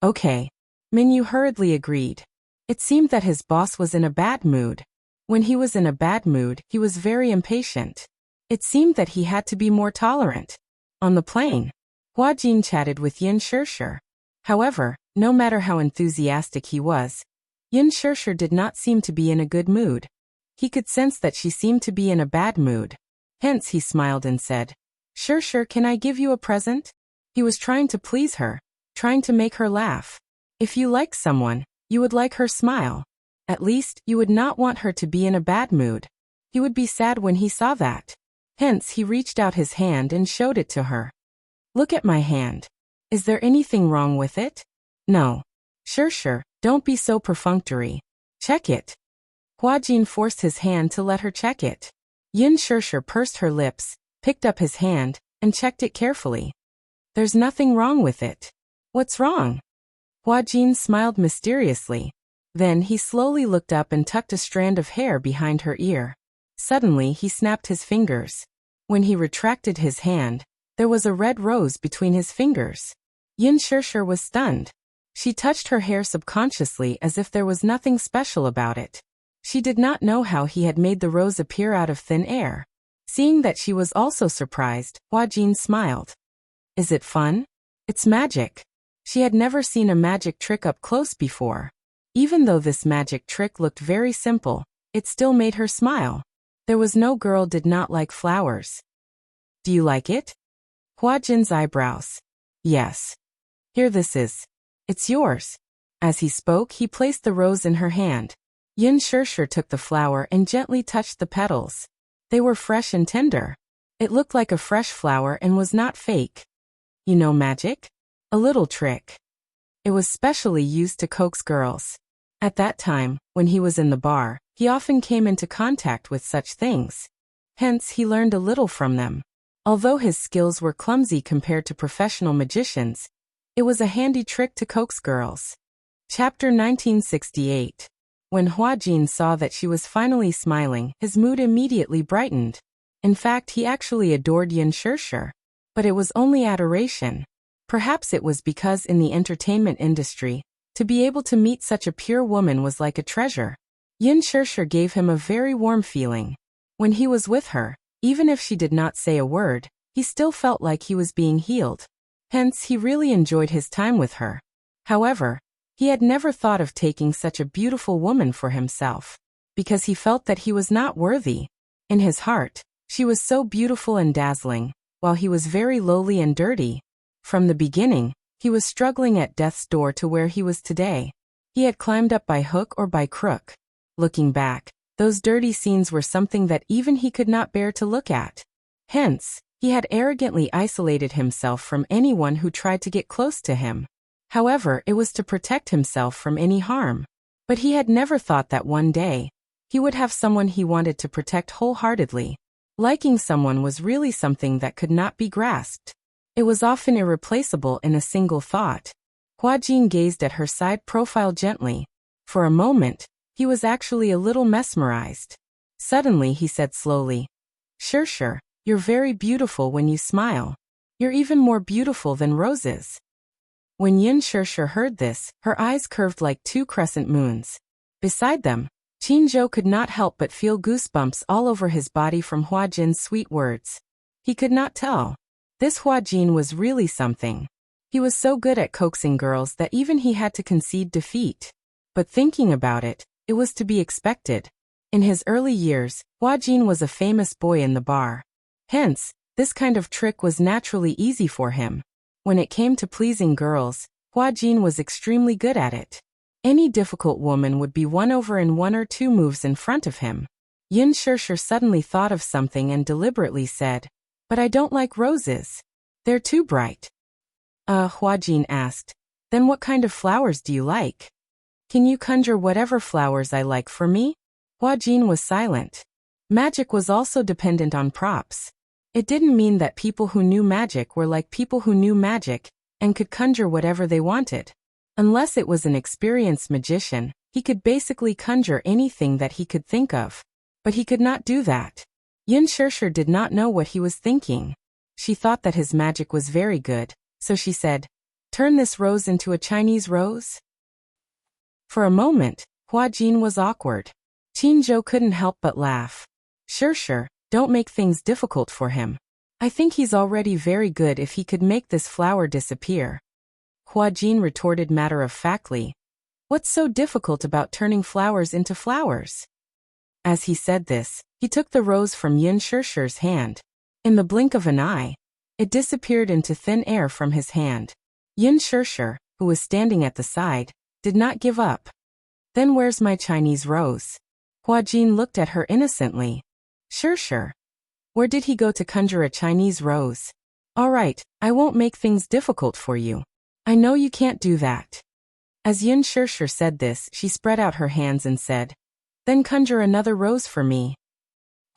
Speaker 1: Okay. Minyu hurriedly agreed. It seemed that his boss was in a bad mood. When he was in a bad mood, he was very impatient. It seemed that he had to be more tolerant. On the plane, Huajin chatted with Yin Shishir. However, no matter how enthusiastic he was, Yin Shishir did not seem to be in a good mood. He could sense that she seemed to be in a bad mood. Hence he smiled and said, Shishir, can I give you a present? He was trying to please her, trying to make her laugh. If you like someone, you would like her smile. At least, you would not want her to be in a bad mood. He would be sad when he saw that. Hence he reached out his hand and showed it to her. Look at my hand. Is there anything wrong with it? No. Shishir, don't be so perfunctory. Check it. Huajin forced his hand to let her check it. Yin Shishir pursed her lips, picked up his hand, and checked it carefully. There's nothing wrong with it. What's wrong? Huajin smiled mysteriously. Then he slowly looked up and tucked a strand of hair behind her ear. Suddenly he snapped his fingers. When he retracted his hand, there was a red rose between his fingers. Yin Shishir was stunned. She touched her hair subconsciously as if there was nothing special about it. She did not know how he had made the rose appear out of thin air. Seeing that she was also surprised, Huajin smiled. Is it fun? It's magic. She had never seen a magic trick up close before. Even though this magic trick looked very simple, it still made her smile. There was no girl did not like flowers. Do you like it? Huajin's eyebrows. Yes. Here this is. It's yours. As he spoke, he placed the rose in her hand. Yin Shishir took the flower and gently touched the petals. They were fresh and tender. It looked like a fresh flower and was not fake. You know magic? A little trick. It was specially used to coax girls. At that time, when he was in the bar, he often came into contact with such things. Hence, he learned a little from them. Although his skills were clumsy compared to professional magicians, it was a handy trick to coax girls. Chapter 1968. When Huajin saw that she was finally smiling, his mood immediately brightened. In fact, he actually adored Yin Shishir. But it was only adoration. Perhaps it was because in the entertainment industry, to be able to meet such a pure woman was like a treasure. Yin Shishir gave him a very warm feeling. When he was with her, even if she did not say a word, he still felt like he was being healed. Hence, he really enjoyed his time with her. However, he had never thought of taking such a beautiful woman for himself, because he felt that he was not worthy. In his heart, she was so beautiful and dazzling, while he was very lowly and dirty. From the beginning, he was struggling at death's door to where he was today. He had climbed up by hook or by crook. Looking back, those dirty scenes were something that even he could not bear to look at. Hence, he had arrogantly isolated himself from anyone who tried to get close to him. However, it was to protect himself from any harm. But he had never thought that one day, he would have someone he wanted to protect wholeheartedly. Liking someone was really something that could not be grasped. It was often irreplaceable in a single thought. Hua Jin gazed at her side profile gently. For a moment, he was actually a little mesmerized. Suddenly he said slowly, "Sure, you're very beautiful when you smile. You're even more beautiful than roses." When Yin Sure heard this, her eyes curved like two crescent moons. Beside them, Qinzhou could not help but feel goosebumps all over his body from Hua Jin's sweet words. He could not tell. This Hua Jin was really something. He was so good at coaxing girls that even he had to concede defeat. But thinking about it, it was to be expected. In his early years, Hua Jin was a famous boy in the bar. Hence, this kind of trick was naturally easy for him. When it came to pleasing girls, Hua Jin was extremely good at it. Any difficult woman would be won over in 1 or 2 moves in front of him. Yin Sure suddenly thought of something and deliberately said, "But I don't like roses. They're too bright." Hua Jin asked, "Then what kind of flowers do you like? Can you conjure whatever flowers I like for me?" Hua Jin was silent. Magic was also dependent on props. It didn't mean that people who knew magic were like people who knew magic and could conjure whatever they wanted. Unless it was an experienced magician, he could basically conjure anything that he could think of. But he could not do that. Yin Sure did not know what he was thinking. She thought that his magic was very good, so she said, "Turn this rose into a Chinese rose?" For a moment, Hua Jin was awkward. Qinzhou couldn't help but laugh. Sure, don't make things difficult for him. I think he's already very good if he could make this flower disappear. Hua Jin retorted matter-of-factly, "What's so difficult about turning flowers into flowers?" As he said this, he took the rose from Yin Sure's hand. In the blink of an eye, it disappeared into thin air from his hand. Yin Sure, who was standing at the side, did not give up. "Then where's my Chinese rose?" Hua Jin looked at her innocently. Sure. Where did he go to conjure a Chinese rose?" "All right, I won't make things difficult for you. I know you can't do that." As Yin Sure said this, she spread out her hands and said, "Then conjure another rose for me."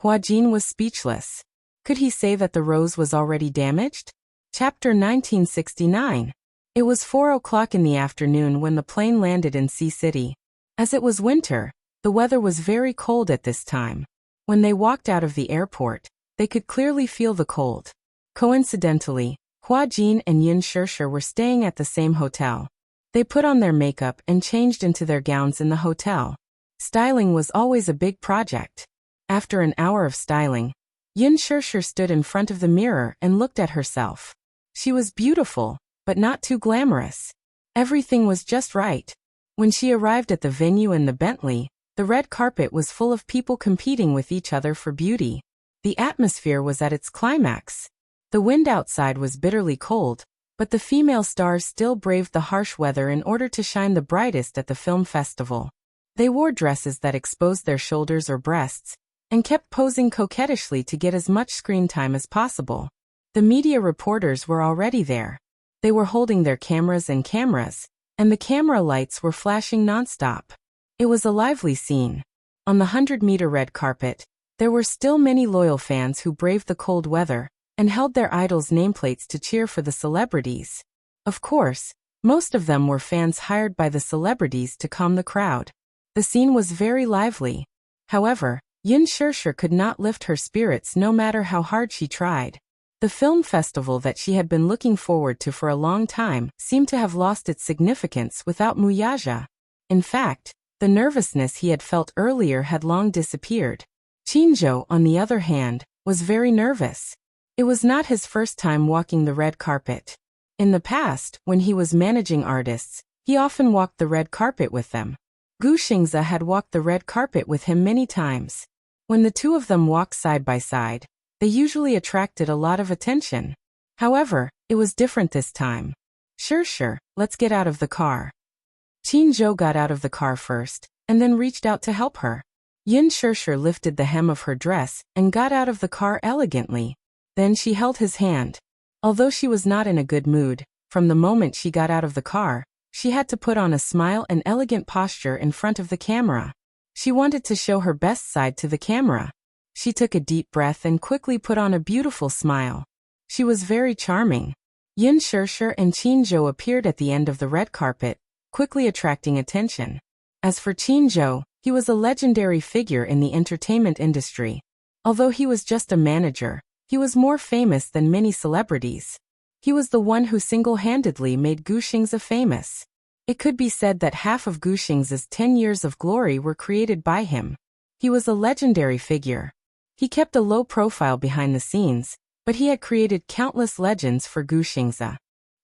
Speaker 1: Hua Jin was speechless. Could he say that the rose was already damaged? Chapter 1969. It was 4 o'clock in the afternoon when the plane landed in Sea City. As it was winter, the weather was very cold at this time. When they walked out of the airport, they could clearly feel the cold. Coincidentally, Hua Jin and Yin Sure were staying at the same hotel. They put on their makeup and changed into their gowns in the hotel. Styling was always a big project. After an hour of styling, Yin Sure stood in front of the mirror and looked at herself. She was beautiful, but not too glamorous. Everything was just right. When she arrived at the venue in the Bentley, the red carpet was full of people competing with each other for beauty. The atmosphere was at its climax. The wind outside was bitterly cold, but the female stars still braved the harsh weather in order to shine the brightest at the film festival. They wore dresses that exposed their shoulders or breasts, and kept posing coquettishly to get as much screen time as possible. The media reporters were already there. They were holding their cameras, and the camera lights were flashing nonstop. It was a lively scene. On the 100-meter red carpet, there were still many loyal fans who braved the cold weather and held their idols' nameplates to cheer for the celebrities. Of course, most of them were fans hired by the celebrities to calm the crowd. The scene was very lively. However, Yin Sure could not lift her spirits no matter how hard she tried. The film festival that she had been looking forward to for a long time seemed to have lost its significance without Muyaja. In fact, the nervousness he had felt earlier had long disappeared. Qinzhou, on the other hand, was very nervous. It was not his first time walking the red carpet. In the past, when he was managing artists, he often walked the red carpet with them. Gu Xingze had walked the red carpet with him many times. When the two of them walked side by side, they usually attracted a lot of attention. However, it was different this time. Sure, let's get out of the car." Qinzhou got out of the car first, and then reached out to help her. Yin Sure lifted the hem of her dress and got out of the car elegantly. Then she held his hand. Although she was not in a good mood, from the moment she got out of the car, she had to put on a smile and elegant posture in front of the camera. She wanted to show her best side to the camera. She took a deep breath and quickly put on a beautiful smile. She was very charming. Yin Shirshir and Qin Zhou appeared at the end of the red carpet, quickly attracting attention. As for Qin Zhou, he was a legendary figure in the entertainment industry. Although he was just a manager, he was more famous than many celebrities. He was the one who single-handedly made Guxingzi famous. It could be said that half of Guxingzi's 10 years of glory were created by him. He was a legendary figure. He kept a low profile behind the scenes, but he had created countless legends for Guxingzi.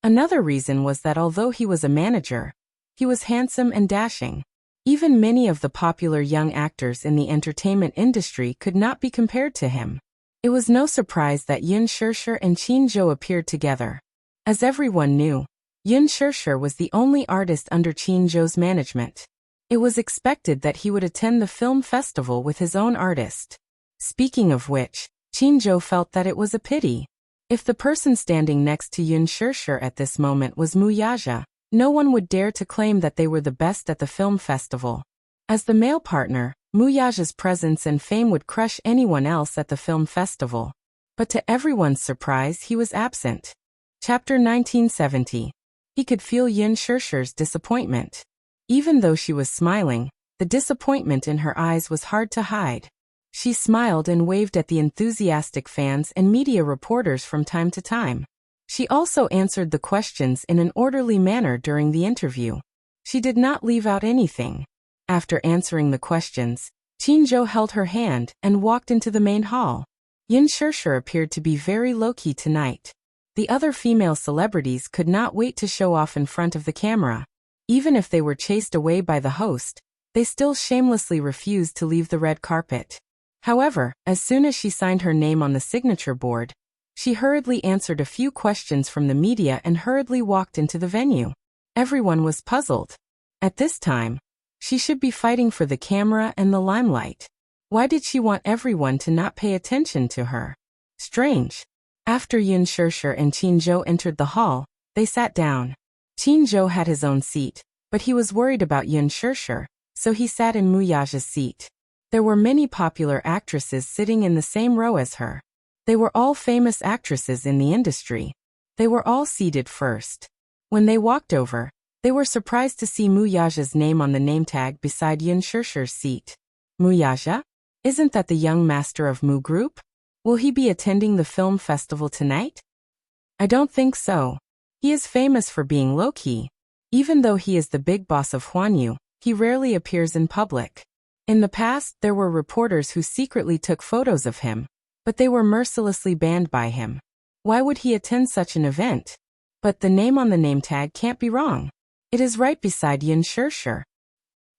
Speaker 1: Another reason was that although he was a manager, he was handsome and dashing. Even many of the popular young actors in the entertainment industry could not be compared to him. It was no surprise that Yin Shirshir and Qin Zhou appeared together. As everyone knew, Yin Shirshir was the only artist under Qin Zhou's management. It was expected that he would attend the film festival with his own artist. Speaking of which, Qin Zhou felt that it was a pity. If the person standing next to Yin Shirshir at this moment was Mu Yaja, no one would dare to claim that they were the best at the film festival. As the male partner, Mu Yaja's presence and fame would crush anyone else at the film festival. But to everyone's surprise, he was absent. Chapter 1970. He could feel Yin Shirshir's disappointment. Even though she was smiling, the disappointment in her eyes was hard to hide. She smiled and waved at the enthusiastic fans and media reporters from time to time. She also answered the questions in an orderly manner during the interview. She did not leave out anything. After answering the questions, Qin Zhou held her hand and walked into the main hall. Yin Shirshir appeared to be very low-key tonight. The other female celebrities could not wait to show off in front of the camera. Even if they were chased away by the host, they still shamelessly refused to leave the red carpet. However, as soon as she signed her name on the signature board, she hurriedly answered a few questions from the media and hurriedly walked into the venue. Everyone was puzzled. At this time, she should be fighting for the camera and the limelight. Why did she want everyone to not pay attention to her? Strange. After Yin Shirshir and Qin Zhou entered the hall, they sat down. Qin Zhou had his own seat, but he was worried about Yin Shirshir, so he sat in Mu Yaja's seat. There were many popular actresses sitting in the same row as her. They were all famous actresses in the industry. They were all seated first. When they walked over, they were surprised to see Mu Yaja's name on the name tag beside Yin Shirshir's seat. Mu Yaja? Isn't that the young master of Mu Group? Will he be attending the film festival tonight? I don't think so. He is famous for being low-key. Even though he is the big boss of Huanyu, he rarely appears in public. In the past, there were reporters who secretly took photos of him, but they were mercilessly banned by him. Why would he attend such an event? But the name on the name tag can't be wrong. It is right beside Yin Shirshir.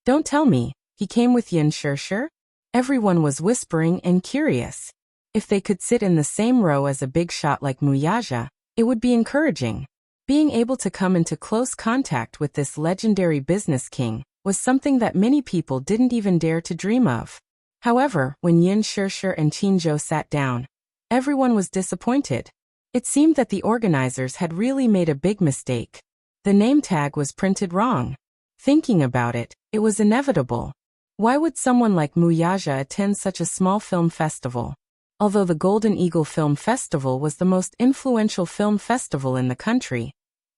Speaker 1: Don't tell me, he came with Yin Shirshir? Everyone was whispering and curious. If they could sit in the same row as a big shot like Mu Yaja, it would be encouraging. Being able to come into close contact with this legendary business king was something that many people didn't even dare to dream of. However, when Yin Shirshir and Qin Zhou sat down, everyone was disappointed. It seemed that the organizers had really made a big mistake. The name tag was printed wrong. Thinking about it, it was inevitable. Why would someone like Mu Yaja attend such a small film festival? Although the Golden Eagle Film Festival was the most influential film festival in the country,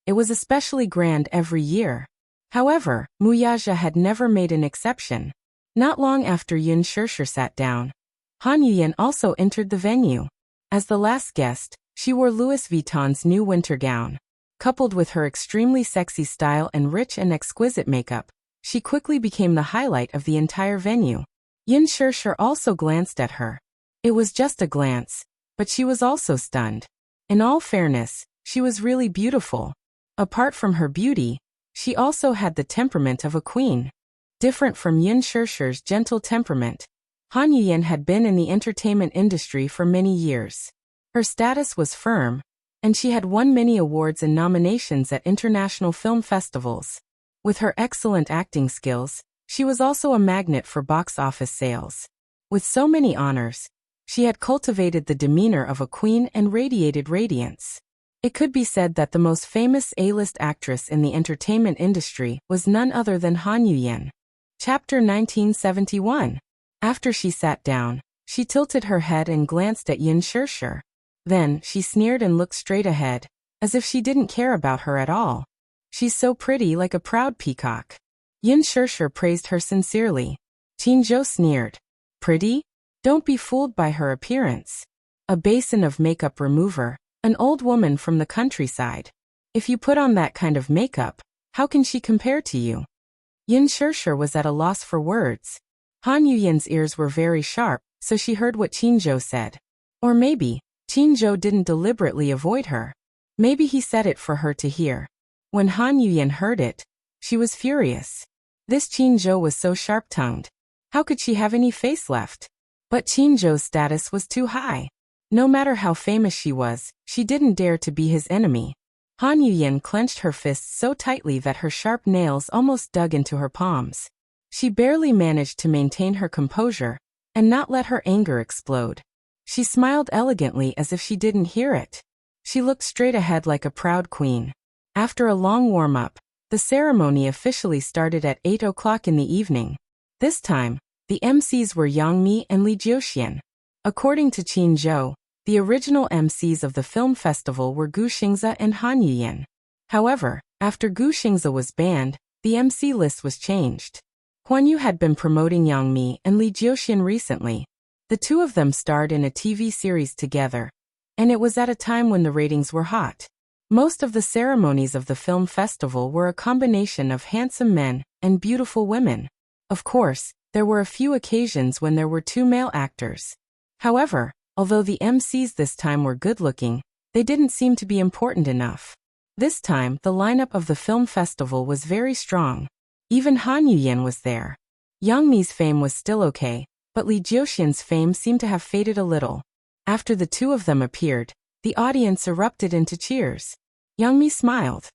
Speaker 1: it was especially grand every year. However, Mu Yaja had never made an exception. Not long after Yin Shirshir sat down, Han Yuyan also entered the venue. As the last guest, she wore Louis Vuitton's new winter gown. Coupled with her extremely sexy style and rich and exquisite makeup, she quickly became the highlight of the entire venue. Yin Shirshir also glanced at her. It was just a glance, but she was also stunned. In all fairness, she was really beautiful. Apart from her beauty, she also had the temperament of a queen. Different from Yin Shirshir's gentle temperament, Han Yuyan had been in the entertainment industry for many years. Her status was firm, and she had won many awards and nominations at international film festivals. With her excellent acting skills, she was also a magnet for box office sales. With so many honors, She had cultivated the demeanor of a queen and radiated radiance. It could be said that the most famous A-list actress in the entertainment industry was none other than Han Yuyen. Chapter 1971. After she sat down, she tilted her head and glanced at Yin Shirshir. Then, she sneered and looked straight ahead, as if she didn't care about her at all. She's so pretty, like a proud peacock. Yin Shirshir praised her sincerely. Qinzhou sneered. Pretty? Don't be fooled by her appearance. A basin of makeup remover, an old woman from the countryside. If you put on that kind of makeup, how can she compare to you? Yin Shirshir was at a loss for words. Han Yuyen's ears were very sharp, so she heard what Qinzhou said. Or maybe, Qinzhou didn't deliberately avoid her. Maybe he said it for her to hear. When Han Yuyen heard it, she was furious. This Qinzhou was so sharp-tongued. How could she have any face left? But Qinzhou's status was too high. No matter how famous she was, she didn't dare to be his enemy. Han Yuyen clenched her fists so tightly that her sharp nails almost dug into her palms. She barely managed to maintain her composure and not let her anger explode. She smiled elegantly as if she didn't hear it. She looked straight ahead like a proud queen. After a long warm-up, the ceremony officially started at 8 o'clock in the evening. This time, the MCs were Yang Mi and Li Jiuxian. According to Qinzhou, the original MCs of the film festival were Gu Xingze and Han Yuyen. However, after Gu Xingze was banned, the MC list was changed. Huan Yu had been promoting Yang Mi and Li Jiuxian recently. The two of them starred in a TV series together, and it was at a time when the ratings were hot. Most of the ceremonies of the film festival were a combination of handsome men and beautiful women. Of course, there were a few occasions when there were two male actors. However, although the MCs this time were good-looking, they didn't seem to be important enough. This time, the lineup of the film festival was very strong. Even Han Yuyen was there. Yang Mi's fame was still okay, but Li Jiuxian's fame seemed to have faded a little. After the two of them appeared, the audience erupted into cheers. Yang Mi smiled.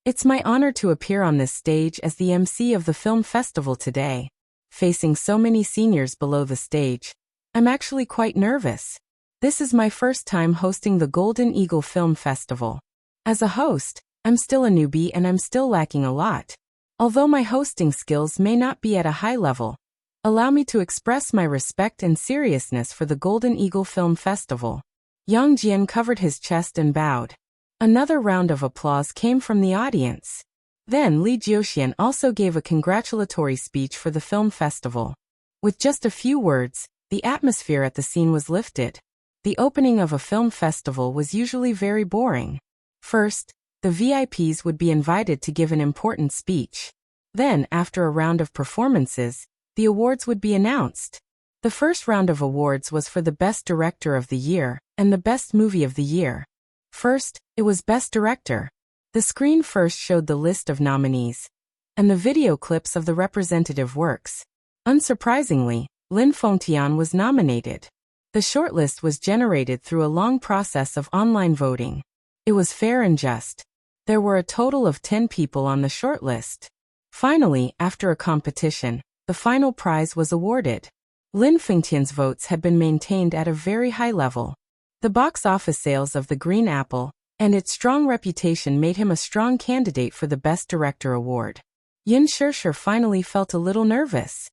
Speaker 1: It's my honor to appear on this stage as the MC of the film festival today. Facing so many seniors below the stage, I'm actually quite nervous. This is my first time hosting the Golden Eagle Film Festival. As a host, I'm still a newbie and I'm still lacking a lot. Although my hosting skills may not be at a high level, allow me to express my respect and seriousness for the Golden Eagle Film Festival. Yang Jian covered his chest and bowed. Another round of applause came from the audience. Then Li Jiuxian also gave a congratulatory speech for the film festival. With just a few words, the atmosphere at the scene was lifted. The opening of a film festival was usually very boring. First, the VIPs would be invited to give an important speech. Then, after a round of performances, the awards would be announced. The first round of awards was for the Best Director of the Year and the Best Movie of the Year. First, it was Best Director. The screen first showed the list of nominees and the video clips of the representative works. Unsurprisingly, Lin Fengtian was nominated. The shortlist was generated through a long process of online voting. It was fair and just. There were a total of 10 people on the shortlist. Finally, after a competition, the final prize was awarded. Lin Fengtian's votes had been maintained at a very high level. The box office sales of The Green Apple and its strong reputation made him a strong candidate for the Best Director award. Yin Shirshir finally felt a little nervous.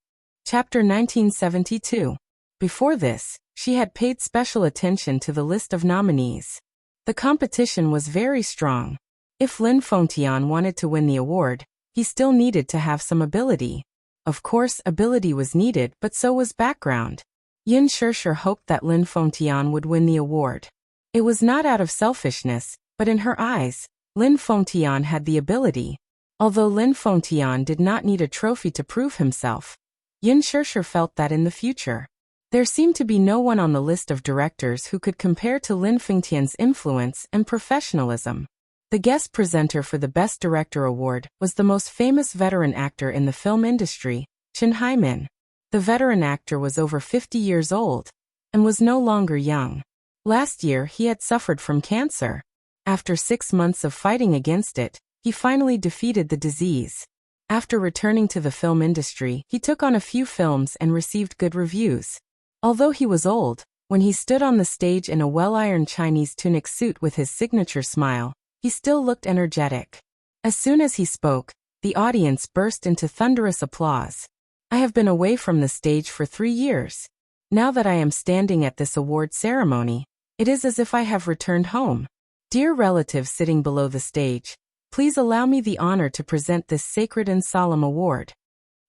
Speaker 1: Chapter 1972. Before this, she had paid special attention to the list of nominees. The competition was very strong. If Lin Fengtian wanted to win the award, he still needed to have some ability. Of course, ability was needed, but so was background. Yin Shirshir hoped that Lin Fengtian would win the award. It was not out of selfishness, but in her eyes, Lin Fengtian had the ability. Although Lin Fengtian did not need a trophy to prove himself, Yin Shirshir felt that in the future, there seemed to be no one on the list of directors who could compare to Lin Fengtian's influence and professionalism. The guest presenter for the Best Director award was the most famous veteran actor in the film industry, Chen Haimin. The veteran actor was over 50 years old and was no longer young. Last year, he had suffered from cancer. After 6 months of fighting against it, he finally defeated the disease. After returning to the film industry, he took on a few films and received good reviews. Although he was old, When he stood on the stage in a well-ironed Chinese tunic suit with his signature smile, he still looked energetic. As soon as he spoke, the audience burst into thunderous applause. I have been away from the stage for 3 years. Now that I am standing at this award ceremony, it is as if I have returned home. Dear relatives sitting below the stage, please allow me the honor to present this sacred and solemn award.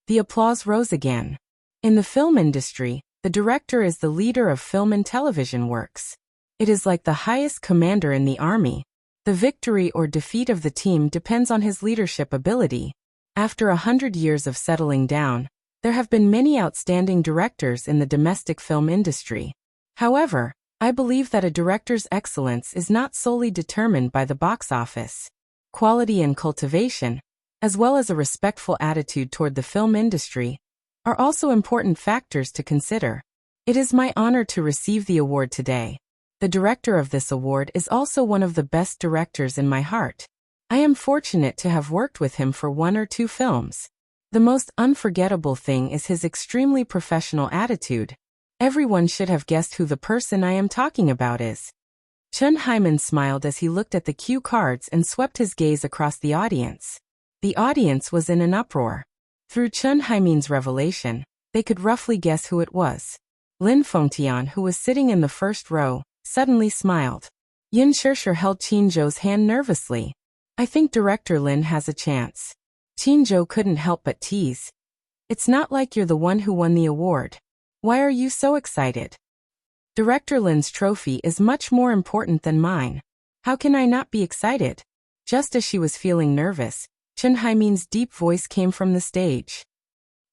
Speaker 1: The applause rose again. In the film industry, the director is the leader of film and television works. It is like the highest commander in the army. The victory or defeat of the team depends on his leadership ability. After 100 years of settling down, there have been many outstanding directors in the domestic film industry. However, I believe that a director's excellence is not solely determined by the box office. Quality and cultivation, as well as a respectful attitude toward the film industry, are also important factors to consider. It is my honor to receive the award today. The director of this award is also one of the best directors in my heart. I am fortunate to have worked with him for 1 or 2 films. The most unforgettable thing is his extremely professional attitude. Everyone should have guessed who the person I am talking about is. Chun Hyman smiled as he looked at the cue cards and swept his gaze across the audience. The audience was in an uproar. Through Chun Hyman's revelation, they could roughly guess who it was. Lin Fengtian, who was sitting in the first row, suddenly smiled. Yin Shishir held Qinzhou's hand nervously. I think Director Lin has a chance. Qinzhou couldn't help but tease. It's not like you're the one who won the award. Why are you so excited? Director Lin's trophy is much more important than mine. How can I not be excited? Just as she was feeling nervous, Chun Haimin's deep voice came from the stage.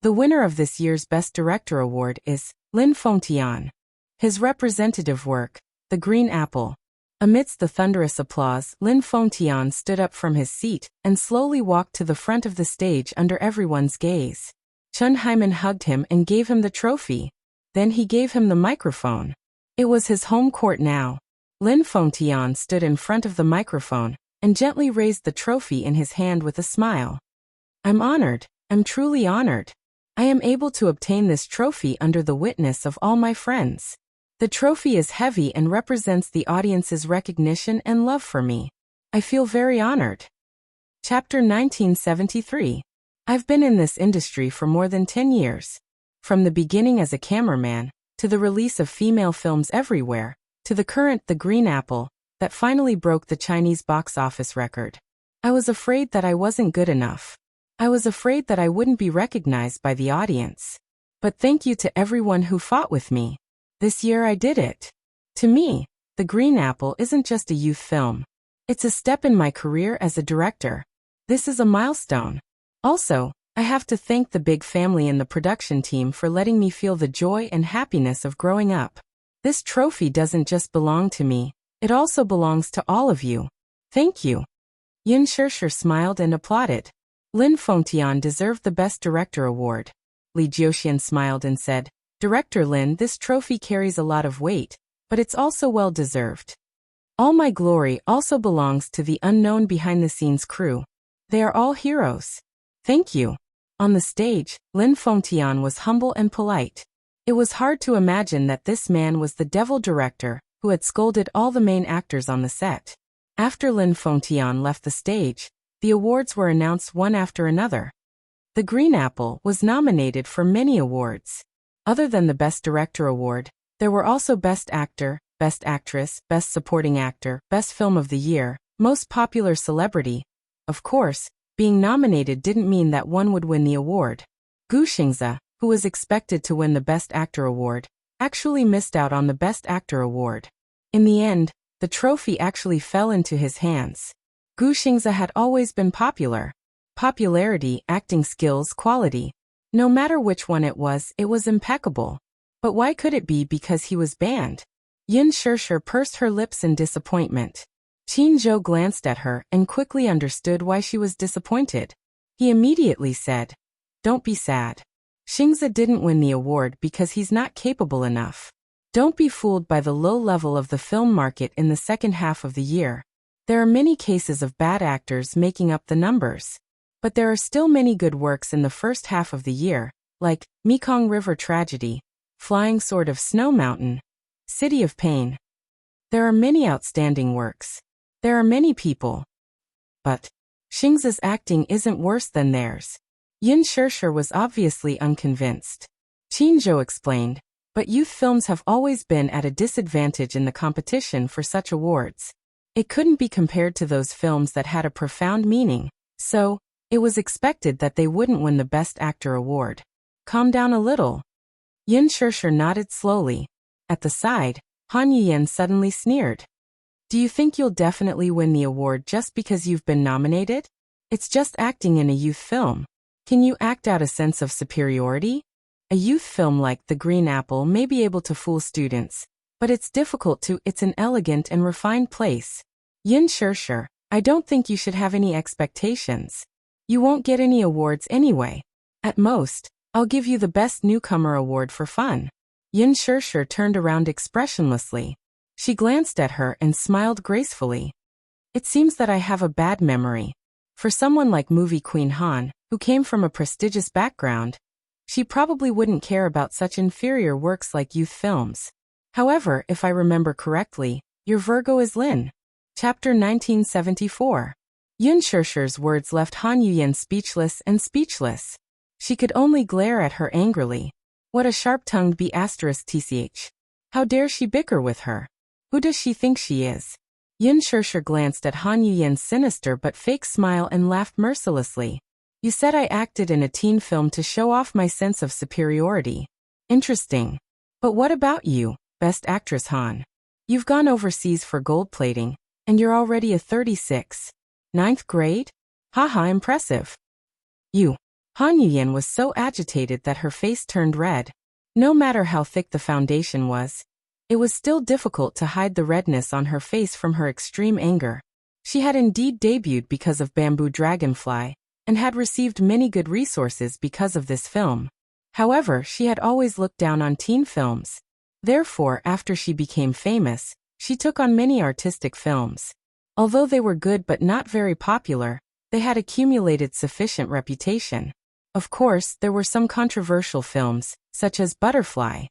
Speaker 1: The winner of this year's Best Director Award is Lin Fengtian. His representative work, The Green Apple. Amidst the thunderous applause, Lin Fengtian stood up from his seat and slowly walked to the front of the stage under everyone's gaze. Chun Haimin hugged him and gave him the trophy. Then he gave him the microphone. It was his home court now. Lin Fengtian stood in front of the microphone and gently raised the trophy in his hand with a smile. I'm honored. I'm truly honored. I am able to obtain this trophy under the witness of all my friends. The trophy is heavy and represents the audience's recognition and love for me. I feel very honored. Chapter 1973. I've been in this industry for more than 10 years. From the beginning as a cameraman, to the release of female films everywhere, to the current The Green Apple, that finally broke the Chinese box office record. I was afraid that I wasn't good enough. I was afraid that I wouldn't be recognized by the audience. But thank you to everyone who fought with me. This year I did it. To me, The Green Apple isn't just a youth film. It's a step in my career as a director. This is a milestone. Also, I have to thank the big family and the production team for letting me feel the joy and happiness of growing up. This trophy doesn't just belong to me, it also belongs to all of you. Thank you. Yin Shishir smiled and applauded. Lin Fengtian deserved the Best Director Award. Li Jiuxian smiled and said, Director Lin, this trophy carries a lot of weight, but it's also well deserved. All my glory also belongs to the unknown behind-the-scenes crew. They are all heroes. Thank you. On the stage, Lin Fengtian was humble and polite. It was hard to imagine that this man was the devil director who had scolded all the main actors on the set. After Lin Fengtian left the stage, the awards were announced one after another. The Green Apple was nominated for many awards. Other than the Best Director Award, there were also Best Actor, Best Actress, Best Supporting Actor, Best Film of the Year, Most Popular Celebrity. Of course, being nominated didn't mean that one would win the award. Gu Xingze, who was expected to win the Best Actor Award, actually missed out on the Best Actor Award. In the end, the trophy actually fell into his hands. Gu Xingze had always been popular. Popularity, acting skills, quality. No matter which one it was impeccable. But why could it be because he was banned? Yin Shishir pursed her lips in disappointment. Qinzhou glanced at her and quickly understood why she was disappointed. He immediately said, Don't be sad. Xingze didn't win the award because he's not capable enough. Don't be fooled by the low level of the film market in the second half of the year. There are many cases of bad actors making up the numbers. But there are still many good works in the first half of the year, like Mekong River Tragedy, Flying Sword of Snow Mountain, City of Pain. There are many outstanding works. There are many people. But Xing's acting isn't worse than theirs. Yin Shishir was obviously unconvinced. Qinzhou explained, but youth films have always been at a disadvantage in the competition for such awards. It couldn't be compared to those films that had a profound meaning, so it was expected that they wouldn't win the Best Actor award. Calm down a little. Yin Shishir nodded slowly. At the side, Han Yuyan suddenly sneered. Do you think you'll definitely win the award just because you've been nominated? It's just acting in a youth film. Can you act out a sense of superiority? A youth film like The Green Apple may be able to fool students, but it's difficult to. It's an elegant and refined place. Yin Shishir, I don't think you should have any expectations. You won't get any awards anyway. At most, I'll give you the Best Newcomer award for fun. Yin Shishir turned around expressionlessly. She glanced at her and smiled gracefully. It seems that I have a bad memory. For someone like movie queen Han, who came from a prestigious background, she probably wouldn't care about such inferior works like youth films. However, if I remember correctly, your Virgo is Lin. Chapter 1974. Yin Shishir's words left Han Yuyan speechless. She could only glare at her angrily. What a sharp-tongued B***tch. How dare she bicker with her? Who does she think she is? Yin Shishir glanced at Han Yuyan's sinister but fake smile and laughed mercilessly. You said I acted in a teen film to show off my sense of superiority. Interesting. But what about you, Best Actress Han? You've gone overseas for gold plating, and you're already a 36. Ninth grade? Haha, impressive. You. Han Yuyan was so agitated that her face turned red. No matter how thick the foundation was, it was still difficult to hide the redness on her face from her extreme anger. She had indeed debuted because of Bamboo Dragonfly, and had received many good resources because of this film. However, she had always looked down on teen films. Therefore, after she became famous, she took on many artistic films. Although they were good but not very popular, they had accumulated sufficient reputation. Of course, there were some controversial films, such as Butterfly.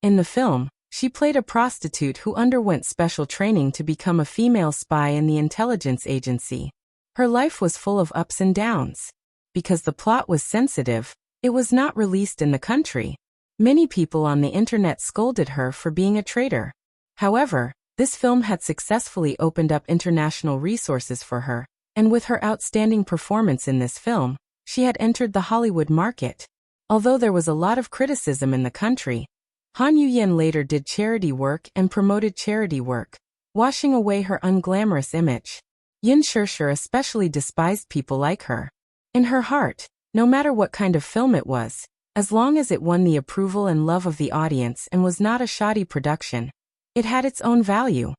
Speaker 1: In the film, she played a prostitute who underwent special training to become a female spy in the intelligence agency. Her life was full of ups and downs. Because the plot was sensitive, it was not released in the country. Many people on the internet scolded her for being a traitor. However, this film had successfully opened up international resources for her, and with her outstanding performance in this film, she had entered the Hollywood market. Although there was a lot of criticism in the country, Han Yuyan later did charity work and promoted charity work, washing away her unglamorous image. Yin Shishir especially despised people like her. In her heart, no matter what kind of film it was, as long as it won the approval and love of the audience and was not a shoddy production, it had its own value.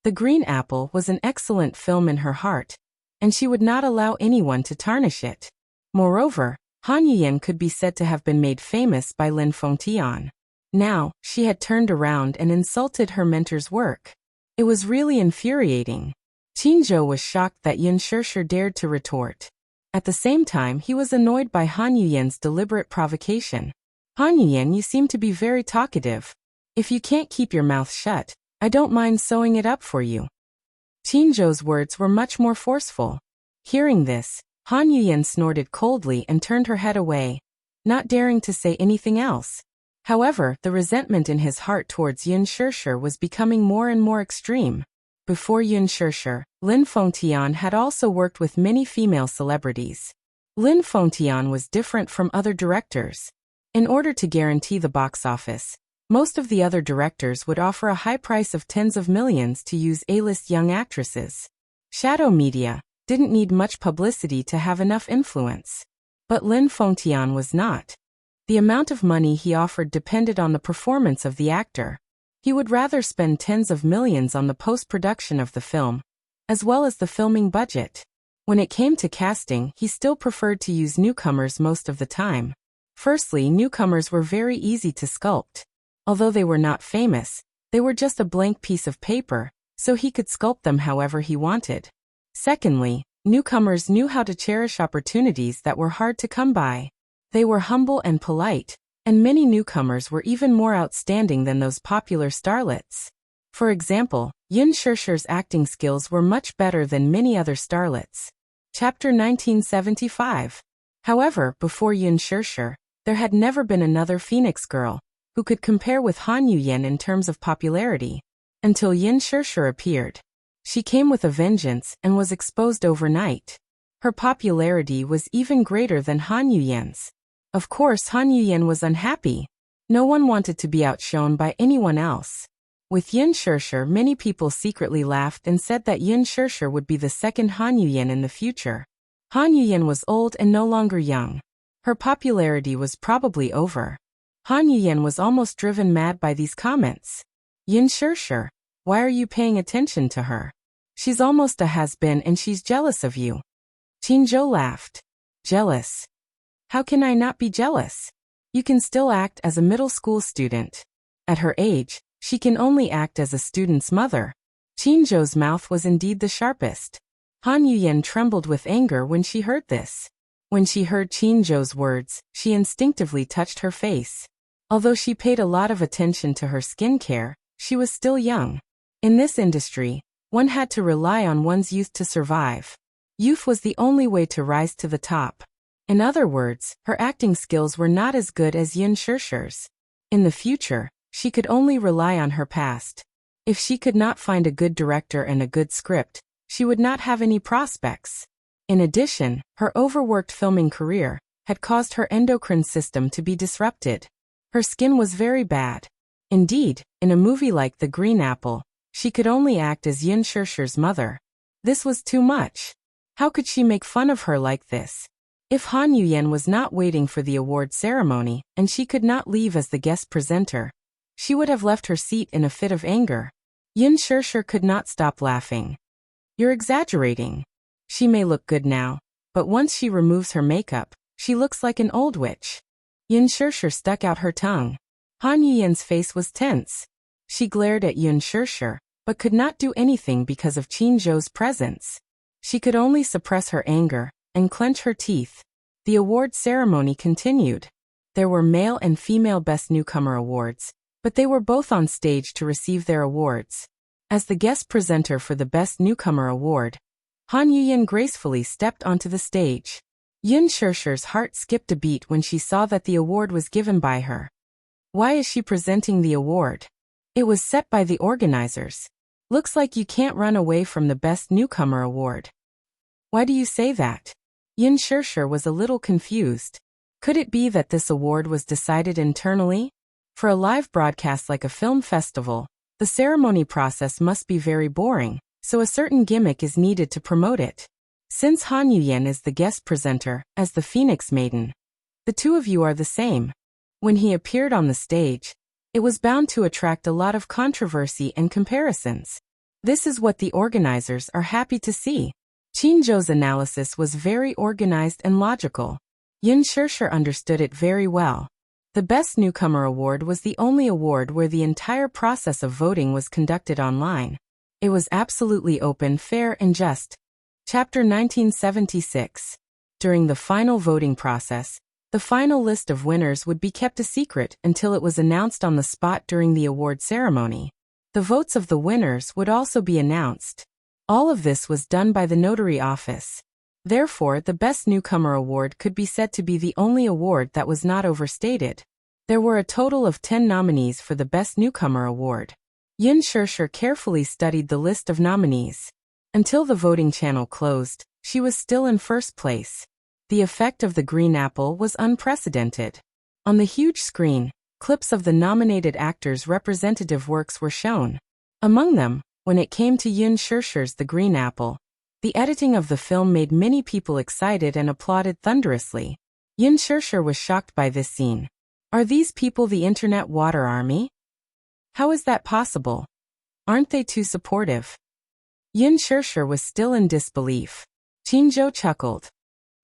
Speaker 1: The Green Apple was an excellent film in her heart, and she would not allow anyone to tarnish it. Moreover, Han Yuyan could be said to have been made famous by Lin Fengtian. Now, she had turned around and insulted her mentor's work. It was really infuriating. Qinzhou was shocked that Yin Shishir dared to retort. At the same time, he was annoyed by Han Yuyan's deliberate provocation. Han Yuyan, you seem to be very talkative. If you can't keep your mouth shut, I don't mind sewing it up for you. Qinzhou's words were much more forceful. Hearing this, Han Yuyan snorted coldly and turned her head away, not daring to say anything else. However, the resentment in his heart towards Yin Shishir was becoming more and more extreme. Before Yin Shishir, Lin Fengtian had also worked with many female celebrities. Lin Fengtian was different from other directors. In order to guarantee the box office, most of the other directors would offer a high price of tens of millions to use A-list young actresses. Shadow media didn't need much publicity to have enough influence. But Lin Fengtian was not. The amount of money he offered depended on the performance of the actor. He would rather spend tens of millions on the post-production of the film, as well as the filming budget. When it came to casting, he still preferred to use newcomers most of the time. Firstly, newcomers were very easy to sculpt. Although they were not famous, they were just a blank piece of paper, so he could sculpt them however he wanted. Secondly, newcomers knew how to cherish opportunities that were hard to come by. They were humble and polite, and many newcomers were even more outstanding than those popular starlets. For example, Yin Shirshir's acting skills were much better than many other starlets. Chapter 1975. However, before Yin Shirshir, there had never been another Phoenix girl who could compare with Han Yuyen in terms of popularity, until Yin Shirshir appeared. She came with a vengeance and was exposed overnight. Her popularity was even greater than Han Yuyen's. Of course, Han Yuyen was unhappy. No one wanted to be outshone by anyone else. With Yin Shirshir, many people secretly laughed and said that Yin Shirshir would be the second Han Yuyen in the future. Han Yuyen was old and no longer young. Her popularity was probably over. Han Yuyen was almost driven mad by these comments. Yin Shirshir, why are you paying attention to her? She's almost a has-been and she's jealous of you. Qinzhou laughed. Jealous? How can I not be jealous? You can still act as a middle school student. At her age, she can only act as a student's mother. Qinzhou's mouth was indeed the sharpest. Han Yuyen trembled with anger when she heard this. When she heard Qinzhou's words, she instinctively touched her face. Although she paid a lot of attention to her skincare, she was still young. In this industry, one had to rely on one's youth to survive. Youth was the only way to rise to the top. In other words, her acting skills were not as good as Yin Shirshir's. In the future, she could only rely on her past. If she could not find a good director and a good script, she would not have any prospects. In addition, her overworked filming career had caused her endocrine system to be disrupted. Her skin was very bad. Indeed, in a movie like The Green Apple, she could only act as Yin Shirshir's mother. This was too much. How could she make fun of her like this? If Han Yuyen was not waiting for the award ceremony and she could not leave as the guest presenter, she would have left her seat in a fit of anger. Yin Shirshir could not stop laughing. You're exaggerating. She may look good now, but once she removes her makeup, she looks like an old witch. Yin Shirshir stuck out her tongue. Han Yuyen's face was tense. She glared at Yin Shirshir, but could not do anything because of Qinzhou's presence. She could only suppress her anger and clench her teeth. The award ceremony continued. There were male and female Best Newcomer awards, but they were both on stage to receive their awards. As the guest presenter for the Best Newcomer award, Han Yuyen gracefully stepped onto the stage. Yin Shirshir's heart skipped a beat when she saw that the award was given by her. Why is she presenting the award? It was set by the organizers. Looks like you can't run away from the Best Newcomer award. Why do you say that? Yin Shirshir was a little confused. Could it be that this award was decided internally? For a live broadcast like a film festival, the ceremony process must be very boring, so a certain gimmick is needed to promote it. Since Han Yuyen is the guest presenter, as the Phoenix Maiden, the two of you are the same. When he appeared on the stage, it was bound to attract a lot of controversy and comparisons. This is what the organizers are happy to see. Qinzhou's analysis was very organized and logical. Yin Shirshir understood it very well. The Best Newcomer Award was the only award where the entire process of voting was conducted online. It was absolutely open, fair, and just. Chapter 1976. During the final voting process, the final list of winners would be kept a secret until it was announced on the spot during the award ceremony. The votes of the winners would also be announced. All of this was done by the notary office. Therefore, the Best Newcomer Award could be said to be the only award that was not overstated. There were a total of 10 nominees for the Best Newcomer Award. Yin Shirshir carefully studied the list of nominees. Until the voting channel closed, she was still in first place. The effect of the green apple was unprecedented. On the huge screen, clips of the nominated actors' representative works were shown. Among them, when it came to Yin Shirshir's The Green Apple, the editing of the film made many people excited and applauded thunderously. Yin Shirshir was shocked by this scene. Are these people the Internet Water Army? How is that possible? Aren't they too supportive? Yin Shirshir was still in disbelief. Qinzhou chuckled.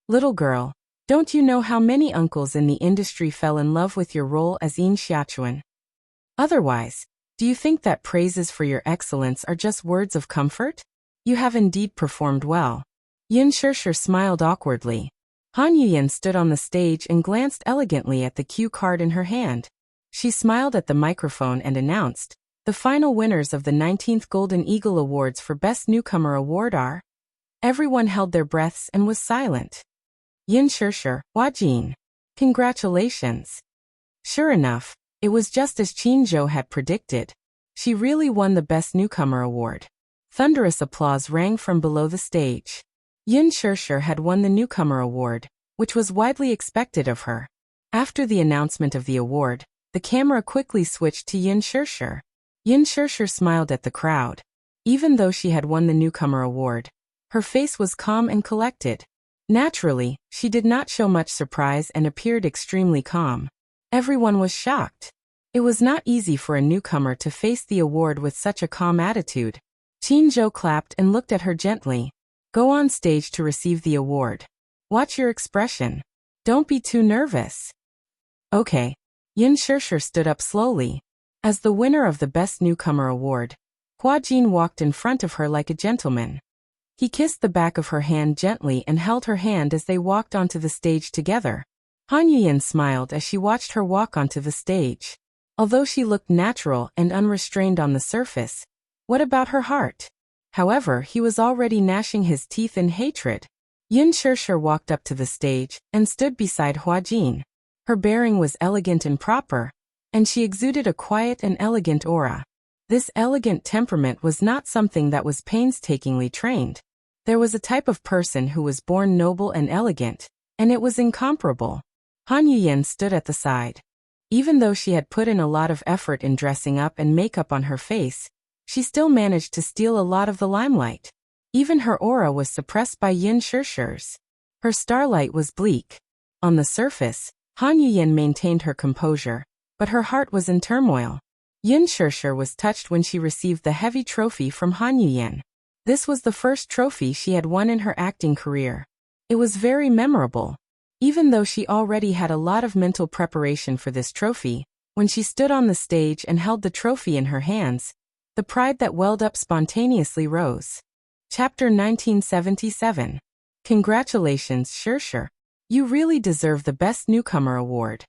Speaker 1: Little girl, don't you know how many uncles in the industry fell in love with your role as Yin Xiachuan? Otherwise, do you think that praises for your excellence are just words of comfort? You have indeed performed well. Yin Shirshir smiled awkwardly. Han Yuyan stood on the stage and glanced elegantly at the cue card in her hand. She smiled at the microphone and announced, "The final winners of the 19th Golden Eagle Awards for Best Newcomer Award are..." Everyone held their breaths and was silent. Yin Shishir, Hua Jin. Congratulations. Sure enough, it was just as Qin Zhou had predicted. She really won the Best Newcomer Award. Thunderous applause rang from below the stage. Yin Shishir had won the Newcomer Award, which was widely expected of her. After the announcement of the award, the camera quickly switched to Yin Shishir. Yin Shishir smiled at the crowd. Even though she had won the Newcomer Award, her face was calm and collected. Naturally, she did not show much surprise and appeared extremely calm. Everyone was shocked. It was not easy for a newcomer to face the award with such a calm attitude. Qin Zhou clapped and looked at her gently. Go on stage to receive the award. Watch your expression. Don't be too nervous. Okay. Yin Shishir stood up slowly. As the winner of the Best Newcomer Award, Hua Jin walked in front of her like a gentleman. He kissed the back of her hand gently and held her hand as they walked onto the stage together. Han Yuyan smiled as she watched her walk onto the stage. Although she looked natural and unrestrained on the surface, what about her heart? However, he was already gnashing his teeth in hatred. Yin Shishir walked up to the stage and stood beside Hua Jin. Her bearing was elegant and proper, and she exuded a quiet and elegant aura. This elegant temperament was not something that was painstakingly trained. There was a type of person who was born noble and elegant, and it was incomparable. Han Yuyan stood at the side. Even though she had put in a lot of effort in dressing up and makeup on her face, she still managed to steal a lot of the limelight. Even her aura was suppressed by Yin Shishir's. Her starlight was bleak. On the surface, Han Yuyan maintained her composure, but her heart was in turmoil. Yin Shishir was touched when she received the heavy trophy from Han Yuyan. This was the first trophy she had won in her acting career. It was very memorable. Even though she already had a lot of mental preparation for this trophy, when she stood on the stage and held the trophy in her hands, the pride that welled up spontaneously rose. Chapter 1977. Congratulations, Shishir. You really deserve the Best Newcomer Award.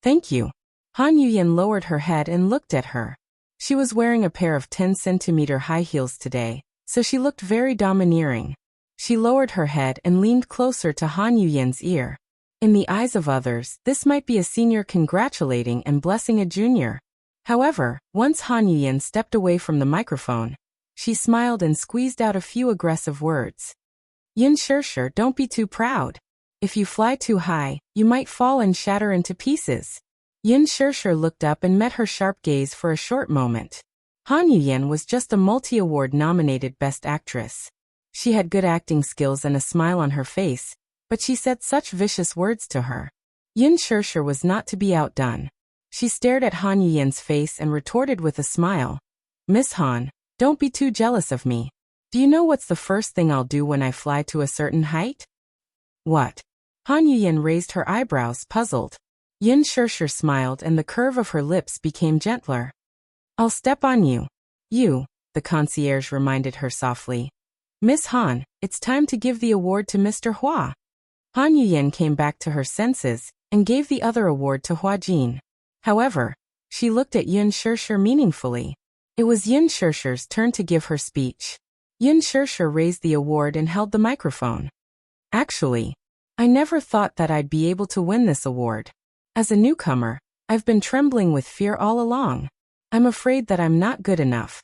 Speaker 1: Thank you. Han Yuyan lowered her head and looked at her. She was wearing a pair of 10-centimeter high heels today, so she looked very domineering. She lowered her head and leaned closer to Han Yuyan's ear. In the eyes of others, this might be a senior congratulating and blessing a junior. However, once Han Yuyan stepped away from the microphone, she smiled and squeezed out a few aggressive words. Yin Shishir, don't be too proud. If you fly too high, you might fall and shatter into pieces. Yin Shishir looked up and met her sharp gaze for a short moment. Han Yuyan was just a multi-award nominated Best Actress. She had good acting skills and a smile on her face, but she said such vicious words to her. Yin Shishir was not to be outdone. She stared at Han Yuyan's face and retorted with a smile. Miss Han, don't be too jealous of me. Do you know what's the first thing I'll do when I fly to a certain height? What? Han Yuyan raised her eyebrows, puzzled. Yin Shishir smiled and the curve of her lips became gentler. I'll step on you. You, the concierge reminded her softly. Miss Han, it's time to give the award to Mr. Hua. Han Yuyan came back to her senses and gave the other award to Hua Jin. However, she looked at Yin Shishir meaningfully. It was Yin Shishir's turn to give her speech. Yin Shishir raised the award and held the microphone. Actually, I never thought that I'd be able to win this award. As a newcomer, I've been trembling with fear all along. I'm afraid that I'm not good enough,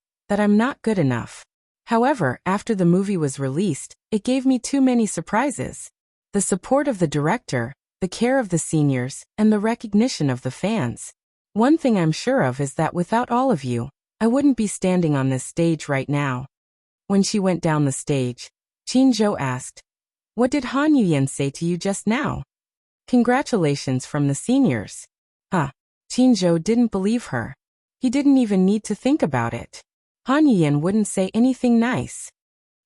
Speaker 1: However, after the movie was released, it gave me too many surprises. The support of the director, the care of the seniors, and the recognition of the fans. One thing I'm sure of is that without all of you, I wouldn't be standing on this stage right now. When she went down the stage, Qin Zhou asked, What did Han Yuyan say to you just now? Congratulations from the seniors. Qin Zhou didn't believe her. He didn't even need to think about it. Han Yuyan wouldn't say anything nice.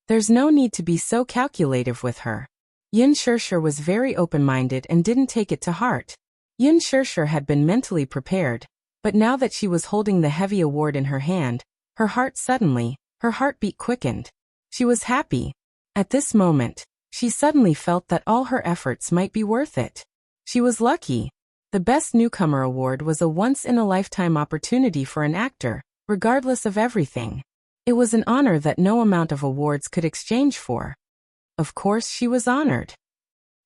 Speaker 1: There's no need to be so calculative with her. Yin Shishir was very open-minded and didn't take it to heart. Yin Shishir had been mentally prepared, but now that she was holding the heavy award in her hand, her heartbeat quickened. She was happy. At this moment, She suddenly felt that all her efforts might be worth it. She was lucky. The Best Newcomer Award was a once-in-a-lifetime opportunity for an actor, regardless of everything. It was an honor that no amount of awards could exchange for. Of course she was honored.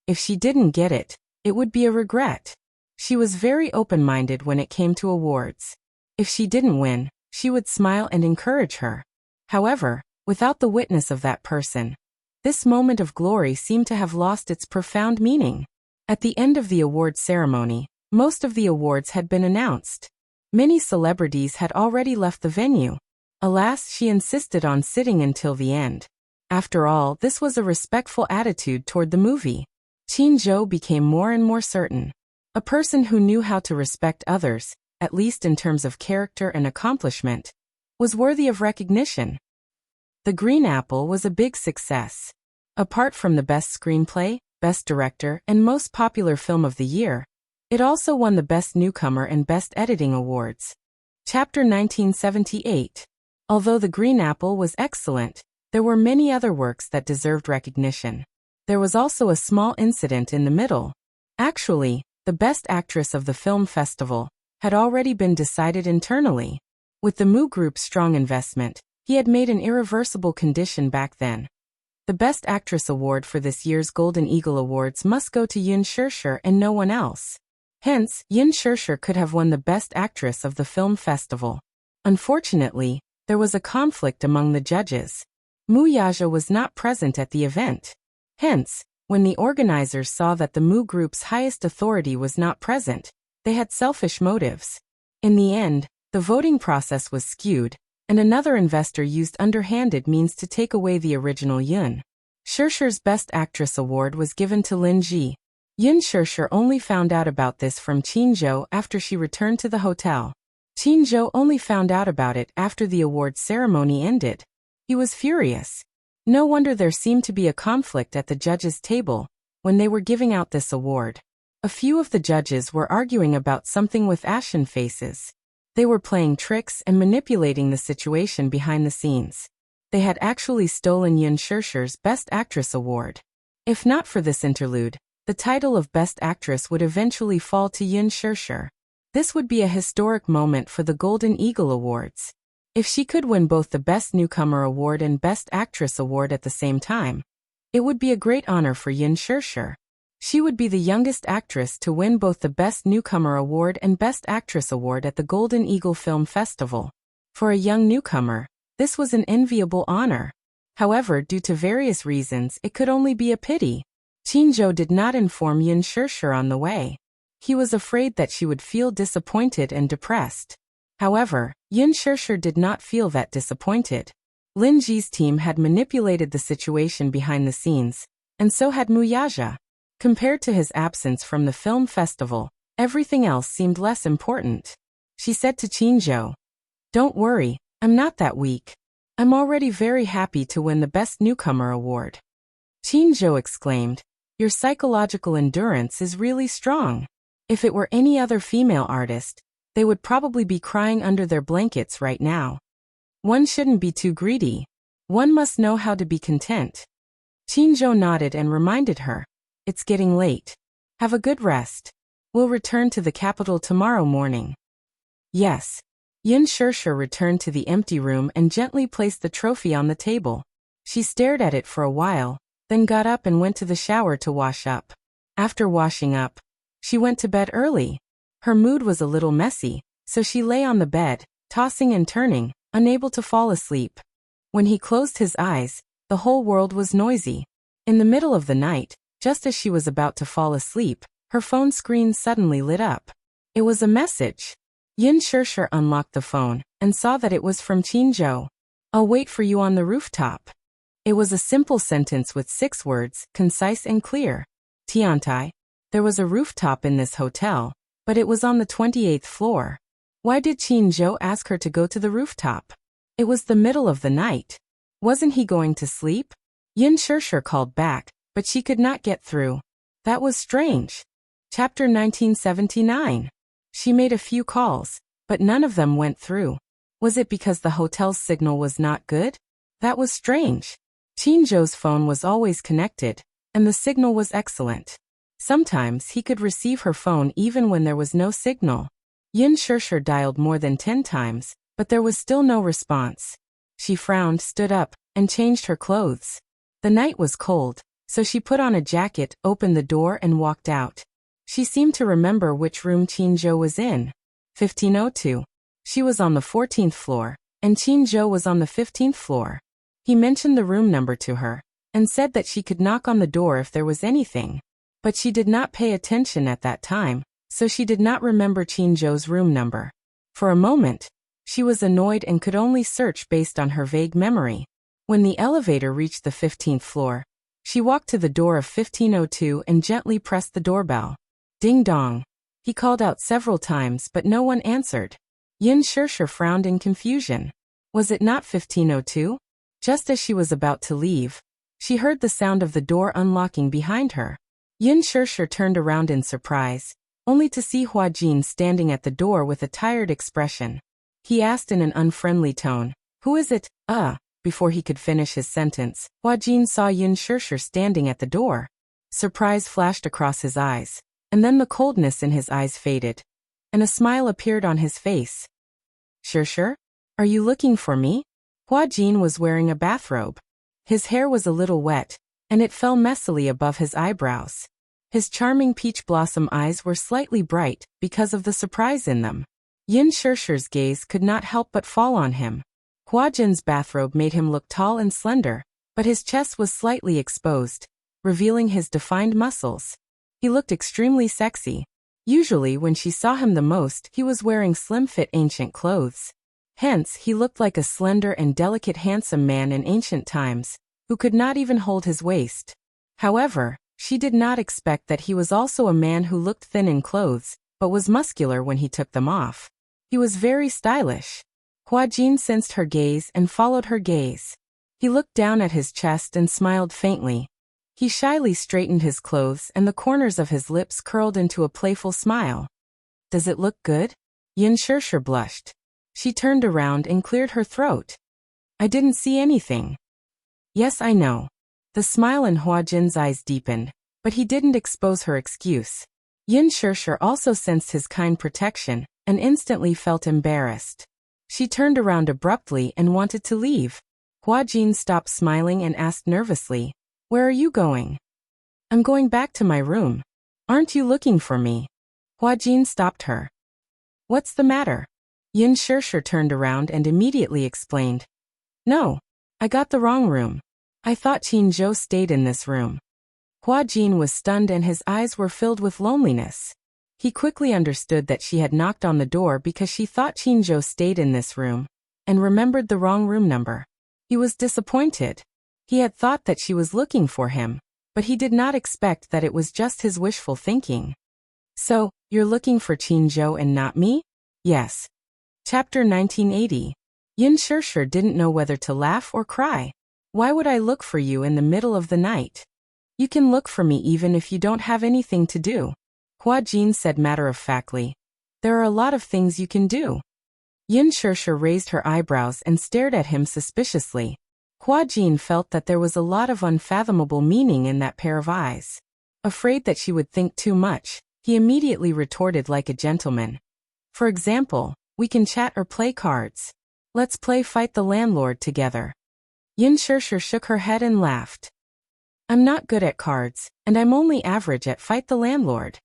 Speaker 1: If she didn't get it, it would be a regret. She was very open-minded when it came to awards. If she didn't win, she would smile and encourage her. However, without the witness of that person, this moment of glory seemed to have lost its profound meaning. At the end of the awards ceremony, most of the awards had been announced. Many celebrities had already left the venue. Alas, she insisted on sitting until the end. After all, this was a respectful attitude toward the movie. Chin-jo became more and more certain. A person who knew how to respect others, at least in terms of character and accomplishment, was worthy of recognition. The Green Apple was a big success. Apart from the Best Screenplay, Best Director, and Most Popular Film of the Year, it also won the Best Newcomer and Best Editing Awards. Chapter 1978. Although The Green Apple was excellent, there were many other works that deserved recognition. There was also a small incident in the middle. Actually, the Best Actress of the film festival had already been decided internally. With the Moo Group's strong investment, he had made an irreversible condition back then. The Best Actress award for this year's Golden Eagle Awards must go to Yoon Seo and no one else. Hence, Yoon Seo could have won the Best Actress of the film festival. Unfortunately, there was a conflict among the judges. Moo Yaja was not present at the event. Hence, when the organizers saw that the Moo Group's highest authority was not present, they had selfish motives. In the end, the voting process was skewed, and another investor used underhanded means to take away the original Yoon Seo's Best Actress award was given to Lin Ji. Yoon Seo only found out about this from Chin-jo after she returned to the hotel. Chin-jo only found out about it after the awards ceremony ended. He was furious. No wonder there seemed to be a conflict at the judges' table when they were giving out this award. A few of the judges were arguing about something with ashen faces. They were playing tricks and manipulating the situation behind the scenes. They had actually stolen Yoon Seo's Best Actress award. If not for this interlude, the title of Best Actress would eventually fall to Yoon Seo. This would be a historic moment for the Golden Eagle Awards. If she could win both the Best Newcomer Award and Best Actress Award at the same time, it would be a great honor for Yoon Seo. She would be the youngest actress to win both the Best Newcomer Award and Best Actress Award at the Golden Eagle Film Festival. For a young newcomer, this was an enviable honor. However, due to various reasons, it could only be a pity. Chin-jo did not inform Yoon Seo on the way. He was afraid that she would feel disappointed and depressed. However, Yoon Seo did not feel that disappointed. Lin Ji's team had manipulated the situation behind the scenes, and so had Moo Yaja. Compared to his absence from the film festival, everything else seemed less important. She said to Chin-jo, "Don't worry, I'm not that weak. I'm already very happy to win the Best Newcomer Award." Chin-jo exclaimed, "Your psychological endurance is really strong. If it were any other female artist, they would probably be crying under their blankets right now. One shouldn't be too greedy. One must know how to be content." Chin-jo nodded and reminded her, "It's getting late. Have a good rest. We'll return to the capital tomorrow morning." Yes. Yoon Seo returned to the empty room and gently placed the trophy on the table. She stared at it for a while, then got up and went to the shower to wash up. After washing up, she went to bed early. Her mood was a little messy, so she lay on the bed, tossing and turning, unable to fall asleep. When he closed his eyes, the whole world was noisy. In the middle of the night, just as she was about to fall asleep, her phone screen suddenly lit up. It was a message. Yoon Seo unlocked the phone and saw that it was from Chin-jo. "I'll wait for you on the rooftop." It was a simple sentence with 6 words, concise and clear. Tiantai. There was a rooftop in this hotel, but it was on the 28th floor. Why did Chin-jo ask her to go to the rooftop? It was the middle of the night. Wasn't he going to sleep? Yoon Seo called back, but she could not get through. That was strange. Chapter 1979. She made a few calls, but none of them went through. Was it because the hotel's signal was not good? That was strange. Chin-jo's phone was always connected, and the signal was excellent. Sometimes he could receive her phone even when there was no signal. Yin Shirshir dialed more than 10 times, but there was still no response. She frowned, stood up, and changed her clothes. The night was cold, so she put on a jacket, opened the door and walked out. She seemed to remember which room Qinzhou was in. 1502. She was on the 14th floor, and Qinzhou was on the 15th floor. He mentioned the room number to her, and said that she could knock on the door if there was anything. But she did not pay attention at that time, so she did not remember Qinzhou's room number. For a moment, she was annoyed and could only search based on her vague memory. When the elevator reached the 15th floor, she walked to the door of 1502 and gently pressed the doorbell. Ding dong. He called out several times but no one answered. Yin Shirshir frowned in confusion. Was it not 1502? Just as she was about to leave, she heard the sound of the door unlocking behind her. Yin Shirshir turned around in surprise, only to see Hua Jin standing at the door with a tired expression. He asked in an unfriendly tone, "Who is it?" Before he could finish his sentence, Hua Jin saw Yin Shirshir standing at the door. Surprise flashed across his eyes, and then the coldness in his eyes faded, and a smile appeared on his face. "Shirshir? Are you looking for me?" Hua Jin was wearing a bathrobe. His hair was a little wet, and it fell messily above his eyebrows. His charming peach blossom eyes were slightly bright because of the surprise in them. Yin Shirshir's gaze could not help but fall on him. Hua Jin's bathrobe made him look tall and slender, but his chest was slightly exposed, revealing his defined muscles. He looked extremely sexy. Usually when she saw him the most, he was wearing slim-fit ancient clothes. Hence, he looked like a slender and delicate handsome man in ancient times, who could not even hold his waist. However, she did not expect that he was also a man who looked thin in clothes, but was muscular when he took them off. He was very stylish. Hua Jin sensed her gaze and followed her gaze. He looked down at his chest and smiled faintly. He shyly straightened his clothes and the corners of his lips curled into a playful smile. "Does it look good?" Yin Shirshir blushed. She turned around and cleared her throat. "I didn't see anything." "Yes, I know." The smile in Hua Jin's eyes deepened, but he didn't expose her excuse. Yin Shirshir also sensed his kind protection and instantly felt embarrassed. She turned around abruptly and wanted to leave. Hua Jin stopped smiling and asked nervously, "Where are you going?" "I'm going back to my room." "Aren't you looking for me?" Hua Jin stopped her. "What's the matter?" Yin Shirshir turned around and immediately explained, "No, I got the wrong room. I thought Qinzhou stayed in this room." Hua Jin was stunned and his eyes were filled with loneliness. He quickly understood that she had knocked on the door because she thought Qinzhou stayed in this room, and remembered the wrong room number. He was disappointed. He had thought that she was looking for him, but he did not expect that it was just his wishful thinking. "So, you're looking for Qinzhou and not me?" "Yes." Chapter 1980. Yin Shirshir didn't know whether to laugh or cry. "Why would I look for you in the middle of the night? You can look for me even if you don't have anything to do," Hua Jin said matter-of-factly. "There are a lot of things you can do." Yin Shirshir raised her eyebrows and stared at him suspiciously. Hua Jin felt that there was a lot of unfathomable meaning in that pair of eyes. Afraid that she would think too much, he immediately retorted like a gentleman. "For example, we can chat or play cards. Let's play Fight the Landlord together." Yin Shirshir shook her head and laughed. "I'm not good at cards, and I'm only average at Fight the Landlord.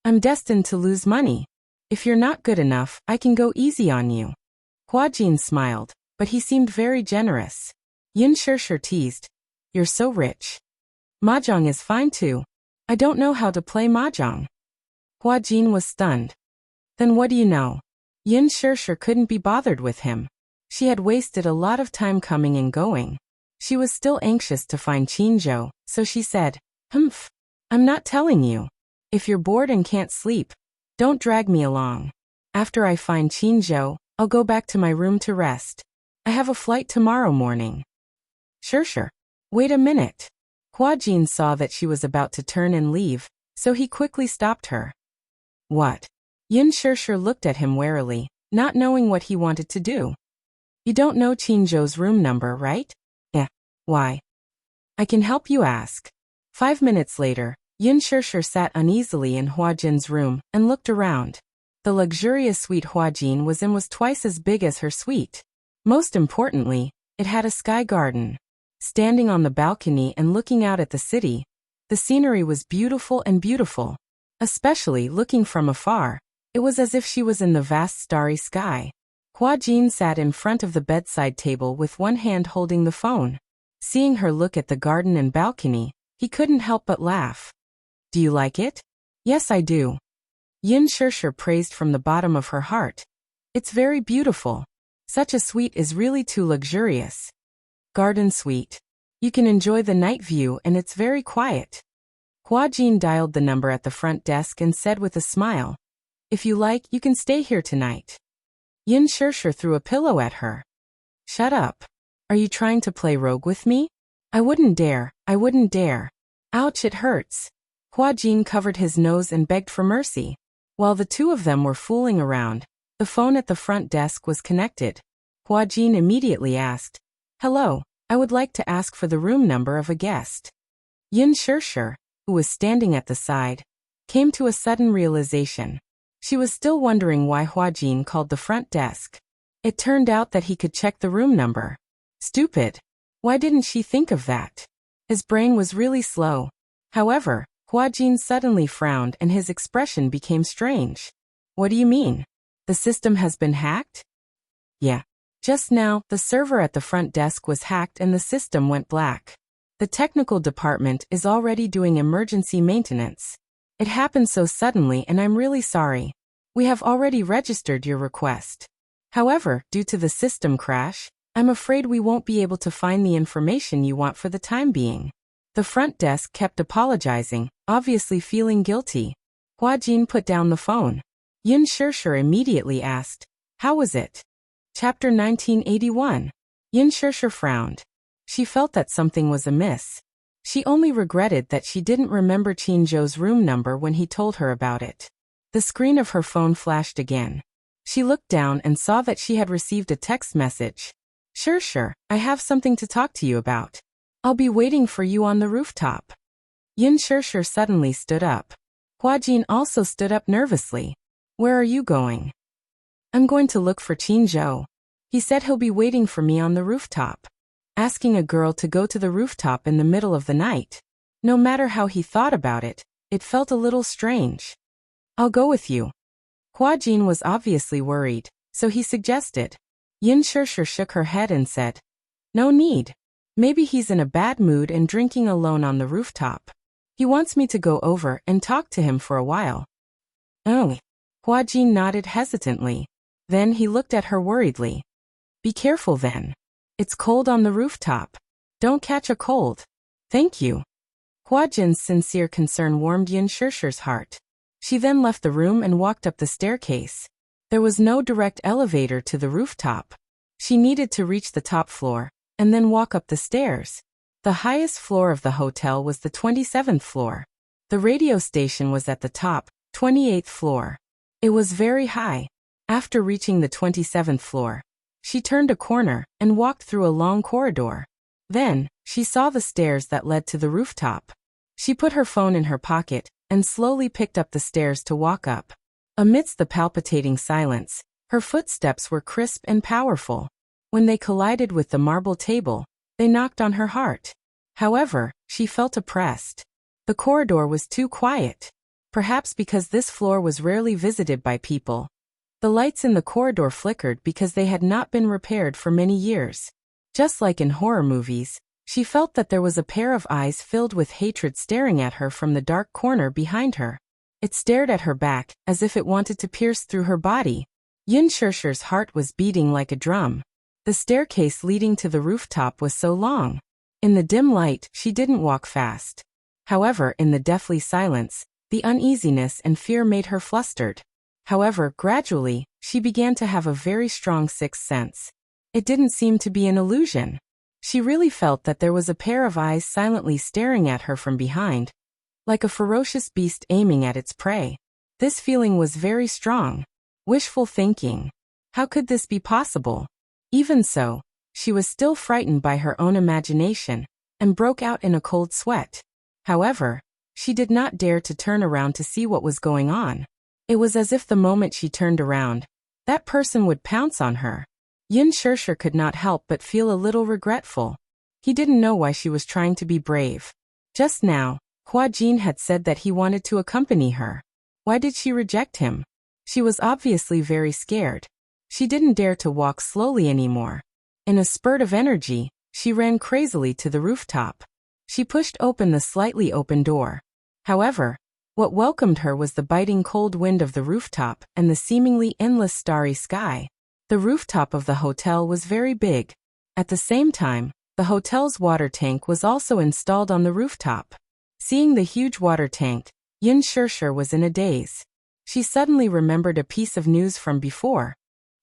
Speaker 1: I'm destined to lose money. If you're not good enough, I can go easy on you." Hua Jin smiled, but he seemed very generous. Yin Shirshir teased, "You're so rich. Mahjong is fine too. I don't know how to play Mahjong." Hua Jin was stunned. "Then what do you know?" Yin Shirshir couldn't be bothered with him. She had wasted a lot of time coming and going. She was still anxious to find Qinzhou, so she said, "Humph. I'm not telling you. If you're bored and can't sleep, don't drag me along. After I find Qinzhou, I'll go back to my room to rest. I have a flight tomorrow morning." "Shirshir. Wait a minute." Hua Jin saw that she was about to turn and leave, so he quickly stopped her. "What?" Yin Shirshir looked at him warily, not knowing what he wanted to do. "You don't know Qinzhou's room number, right?" "Eh. Why?" "I can help you ask. 5 minutes later, Yin Shishir sat uneasily in Hua Jin's room and looked around. The luxurious suite Hua Jin was in was twice as big as her suite. Most importantly, it had a sky garden. Standing on the balcony and looking out at the city, the scenery was beautiful and beautiful. Especially looking from afar, it was as if she was in the vast starry sky. Hua Jin sat in front of the bedside table with one hand holding the phone. Seeing her look at the garden and balcony, he couldn't help but laugh. Do you like it? Yes, I do. Yin Shishir praised from the bottom of her heart. It's very beautiful. Such a suite is really too luxurious. Garden suite. You can enjoy the night view and it's very quiet. Hua Jin dialed the number at the front desk and said with a smile, "If you like, you can stay here tonight." Yin Shishir threw a pillow at her. "Shut up. Are you trying to play rogue with me? I wouldn't dare, I wouldn't dare. Ouch, it hurts." Hua Jin covered his nose and begged for mercy. While the two of them were fooling around, the phone at the front desk was connected. Hua Jin immediately asked, "Hello, I would like to ask for the room number of a guest." Yin Shishir, who was standing at the side, came to a sudden realization. She was still wondering why Hua Jin called the front desk. It turned out that he could check the room number. Stupid. Why didn't she think of that? His brain was really slow. However, Hua Jin suddenly frowned and his expression became strange. What do you mean? The system has been hacked? Yeah. Just now, the server at the front desk was hacked and the system went black. The technical department is already doing emergency maintenance. It happened so suddenly and I'm really sorry. We have already registered your request. However, due to the system crash, I'm afraid we won't be able to find the information you want for the time being. The front desk kept apologizing, obviously feeling guilty. Hua Jin put down the phone. Yin Shishir immediately asked, "How was it?" Chapter 1981. Yin Shishir frowned. She felt that something was amiss. She only regretted that she didn't remember Qin Zhou's room number when he told her about it. The screen of her phone flashed again. She looked down and saw that she had received a text message. Shishir, I have something to talk to you about. I'll be waiting for you on the rooftop." Yin Shishir suddenly stood up. Hua Jin also stood up nervously. "Where are you going?" "I'm going to look for Qin Zhou. He said he'll be waiting for me on the rooftop." Asking a girl to go to the rooftop in the middle of the night. No matter how he thought about it, it felt a little strange. "I'll go with you." Hua Jin was obviously worried, so he suggested. Yin Shishir shook her head and said, "No need. Maybe he's in a bad mood and drinking alone on the rooftop. He wants me to go over and talk to him for a while." "Oh." Hua Jin nodded hesitantly. Then he looked at her worriedly. "Be careful then. It's cold on the rooftop. Don't catch a cold." "Thank you." Hua Jin's sincere concern warmed Yin Shishir's heart. She then left the room and walked up the staircase. There was no direct elevator to the rooftop. She needed to reach the top floor, and then walk up the stairs. The highest floor of the hotel was the 27th floor. The radio station was at the top, 28th floor. It was very high. After reaching the 27th floor, she turned a corner and walked through a long corridor. Then, she saw the stairs that led to the rooftop. She put her phone in her pocket and slowly picked up the stairs to walk up. Amidst the palpitating silence, her footsteps were crisp and powerful. When they collided with the marble table, they knocked on her heart. However, she felt oppressed. The corridor was too quiet. Perhaps because this floor was rarely visited by people. The lights in the corridor flickered because they had not been repaired for many years. Just like in horror movies, she felt that there was a pair of eyes filled with hatred staring at her from the dark corner behind her. It stared at her back, as if it wanted to pierce through her body. Yin Shishir's heart was beating like a drum. The staircase leading to the rooftop was so long. In the dim light, she didn't walk fast. However, in the deathly silence, the uneasiness and fear made her flustered. However, gradually, she began to have a very strong sixth sense. It didn't seem to be an illusion. She really felt that there was a pair of eyes silently staring at her from behind, like a ferocious beast aiming at its prey. This feeling was very strong. Wishful thinking. How could this be possible? Even so, she was still frightened by her own imagination, and broke out in a cold sweat. However, she did not dare to turn around to see what was going on. It was as if the moment she turned around, that person would pounce on her. Yin Shirshir could not help but feel a little regretful. He didn't know why she was trying to be brave. Just now, Hua Jin had said that he wanted to accompany her. Why did she reject him? She was obviously very scared. She didn't dare to walk slowly anymore. In a spurt of energy, she ran crazily to the rooftop. She pushed open the slightly open door. However, what welcomed her was the biting cold wind of the rooftop and the seemingly endless starry sky. The rooftop of the hotel was very big. At the same time, the hotel's water tank was also installed on the rooftop. Seeing the huge water tank, Yin Shirshir was in a daze. She suddenly remembered a piece of news from before.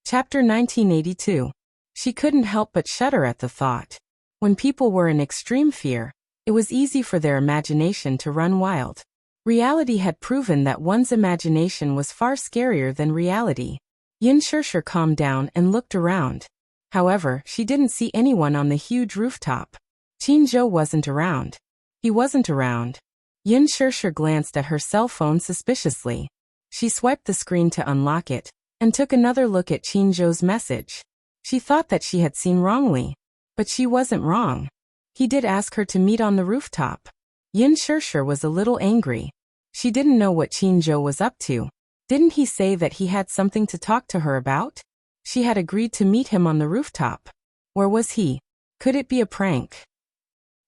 Speaker 1: Chapter 1982. She couldn't help but shudder at the thought. When people were in extreme fear, it was easy for their imagination to run wild. Reality had proven that one's imagination was far scarier than reality. Yin Shirshir calmed down and looked around. However, she didn't see anyone on the huge rooftop. Qin Zhou wasn't around. He wasn't around. Yin Shirshir glanced at her cell phone suspiciously. She swiped the screen to unlock it, and took another look at Qin Zhou's message. She thought that she had seen wrongly. But she wasn't wrong. He did ask her to meet on the rooftop. Yin Shirshir was a little angry. She didn't know what Qin Zhou was up to. Didn't he say that he had something to talk to her about? She had agreed to meet him on the rooftop. Where was he? Could it be a prank?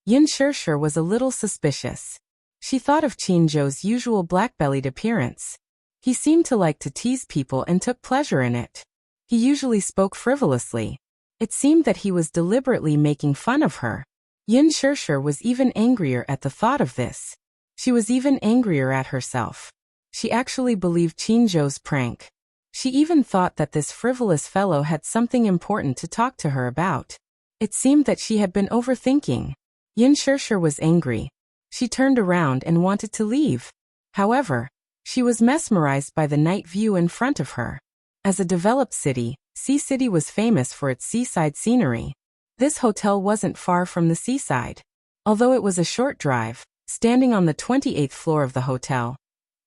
Speaker 1: Yin Shirshir was a little suspicious. She thought of Qin Zhou's usual black-bellied appearance. He seemed to like to tease people and took pleasure in it. He usually spoke frivolously. It seemed that he was deliberately making fun of her. Yin Shirshir was even angrier at the thought of this. She was even angrier at herself. She actually believed Qin Zhou's prank. She even thought that this frivolous fellow had something important to talk to her about. It seemed that she had been overthinking. Yin Shirshir was angry. She turned around and wanted to leave. However, she was mesmerized by the night view in front of her. As a developed city, Sea City was famous for its seaside scenery. This hotel wasn't far from the seaside. Although it was a short drive, standing on the 28th floor of the hotel,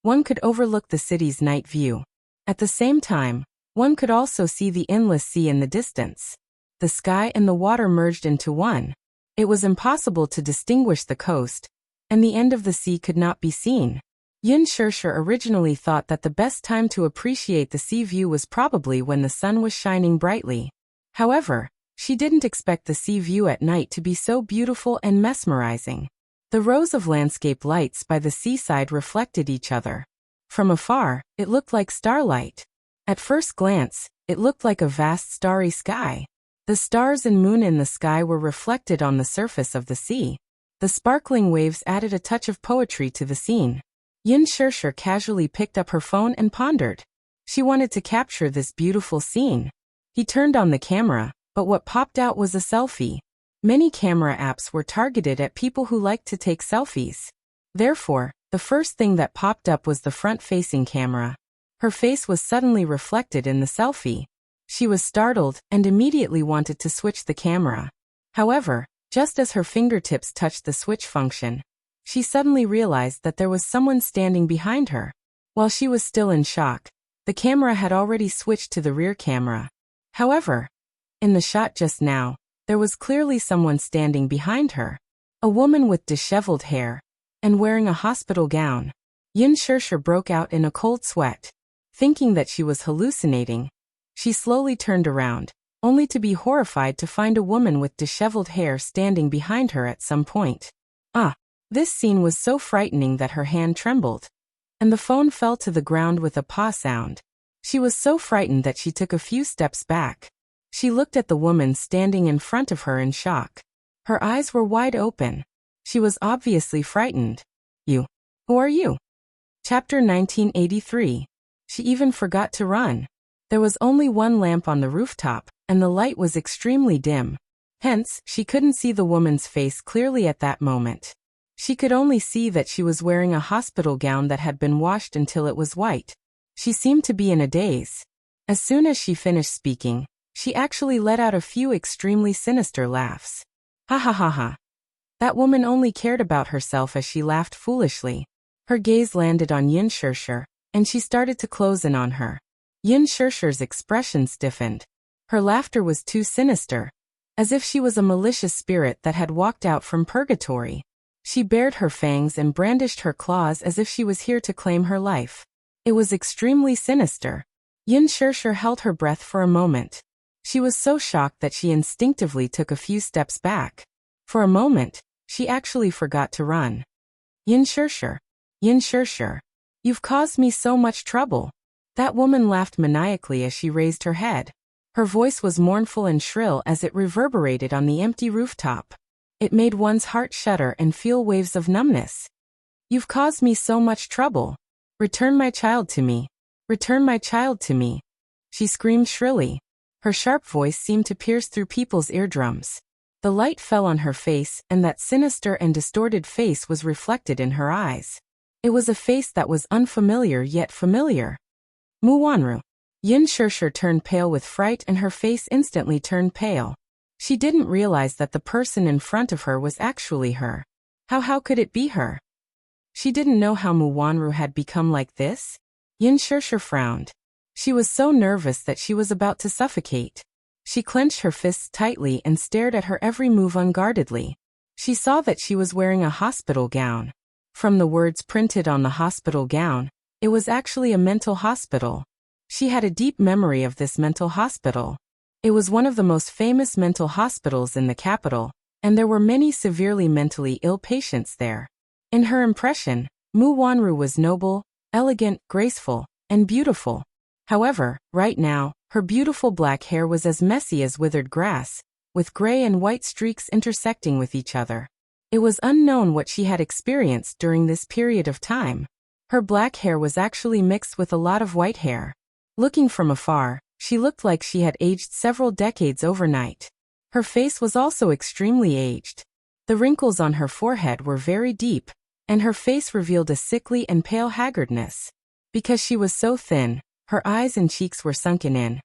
Speaker 1: one could overlook the city's night view. At the same time, one could also see the endless sea in the distance. The sky and the water merged into one. It was impossible to distinguish the coast, and the end of the sea could not be seen. Yin Shirshir originally thought that the best time to appreciate the sea view was probably when the sun was shining brightly. However, she didn't expect the sea view at night to be so beautiful and mesmerizing. The rows of landscape lights by the seaside reflected each other. From afar, it looked like starlight. At first glance, it looked like a vast starry sky. The stars and moon in the sky were reflected on the surface of the sea. The sparkling waves added a touch of poetry to the scene. Yin Shirshir casually picked up her phone and pondered. She wanted to capture this beautiful scene. He turned on the camera, but what popped out was a selfie. Many camera apps were targeted at people who liked to take selfies. Therefore, the first thing that popped up was the front-facing camera. Her face was suddenly reflected in the selfie. She was startled and immediately wanted to switch the camera. However, just as her fingertips touched the switch function, she suddenly realized that there was someone standing behind her. While she was still in shock, the camera had already switched to the rear camera. However, in the shot just now, there was clearly someone standing behind her. A woman with disheveled hair, and wearing a hospital gown. Yin Shirshir broke out in a cold sweat. Thinking that she was hallucinating, she slowly turned around, only to be horrified to find a woman with disheveled hair standing behind her at some point. This scene was so frightening that her hand trembled, and the phone fell to the ground with a paw sound. She was so frightened that she took a few steps back. She looked at the woman standing in front of her in shock. Her eyes were wide open. She was obviously frightened. You. Who are you? Chapter 1983. She even forgot to run. There was only one lamp on the rooftop, and the light was extremely dim. Hence, she couldn't see the woman's face clearly at that moment. She could only see that she was wearing a hospital gown that had been washed until it was white. She seemed to be in a daze. As soon as she finished speaking, she actually let out a few extremely sinister laughs. Ha ha ha ha. That woman only cared about herself as she laughed foolishly. Her gaze landed on Yin Shirshir, and she started to close in on her. Yin Shirshir's expression stiffened. Her laughter was too sinister, as if she was a malicious spirit that had walked out from purgatory. She bared her fangs and brandished her claws as if she was here to claim her life. It was extremely sinister. Yin Shirshir held her breath for a moment. She was so shocked that she instinctively took a few steps back. For a moment, she actually forgot to run. Yin Shirshir, you've caused me so much trouble. That woman laughed maniacally as she raised her head. Her voice was mournful and shrill as it reverberated on the empty rooftop. It made one's heart shudder and feel waves of numbness. You've caused me so much trouble. Return my child to me. Return my child to me. She screamed shrilly. Her sharp voice seemed to pierce through people's eardrums. The light fell on her face, and that sinister and distorted face was reflected in her eyes. It was a face that was unfamiliar yet familiar. Muwanru. Yin Shirshir turned pale with fright, and her face instantly turned pale. She didn't realize that the person in front of her was actually her. How could it be her? She didn't know how Muwanru had become like this. Yin Shirshir frowned. She was so nervous that she was about to suffocate. She clenched her fists tightly and stared at her every move unguardedly. She saw that she was wearing a hospital gown. From the words printed on the hospital gown, it was actually a mental hospital. She had a deep memory of this mental hospital. It was one of the most famous mental hospitals in the capital, and there were many severely mentally ill patients there. In her impression, Muwanru was noble, elegant, graceful, and beautiful. However, right now, her beautiful black hair was as messy as withered grass, with gray and white streaks intersecting with each other. It was unknown what she had experienced during this period of time. Her black hair was actually mixed with a lot of white hair. Looking from afar, she looked like she had aged several decades overnight. Her face was also extremely aged. The wrinkles on her forehead were very deep, and her face revealed a sickly and pale haggardness. Because she was so thin, her eyes and cheeks were sunken in,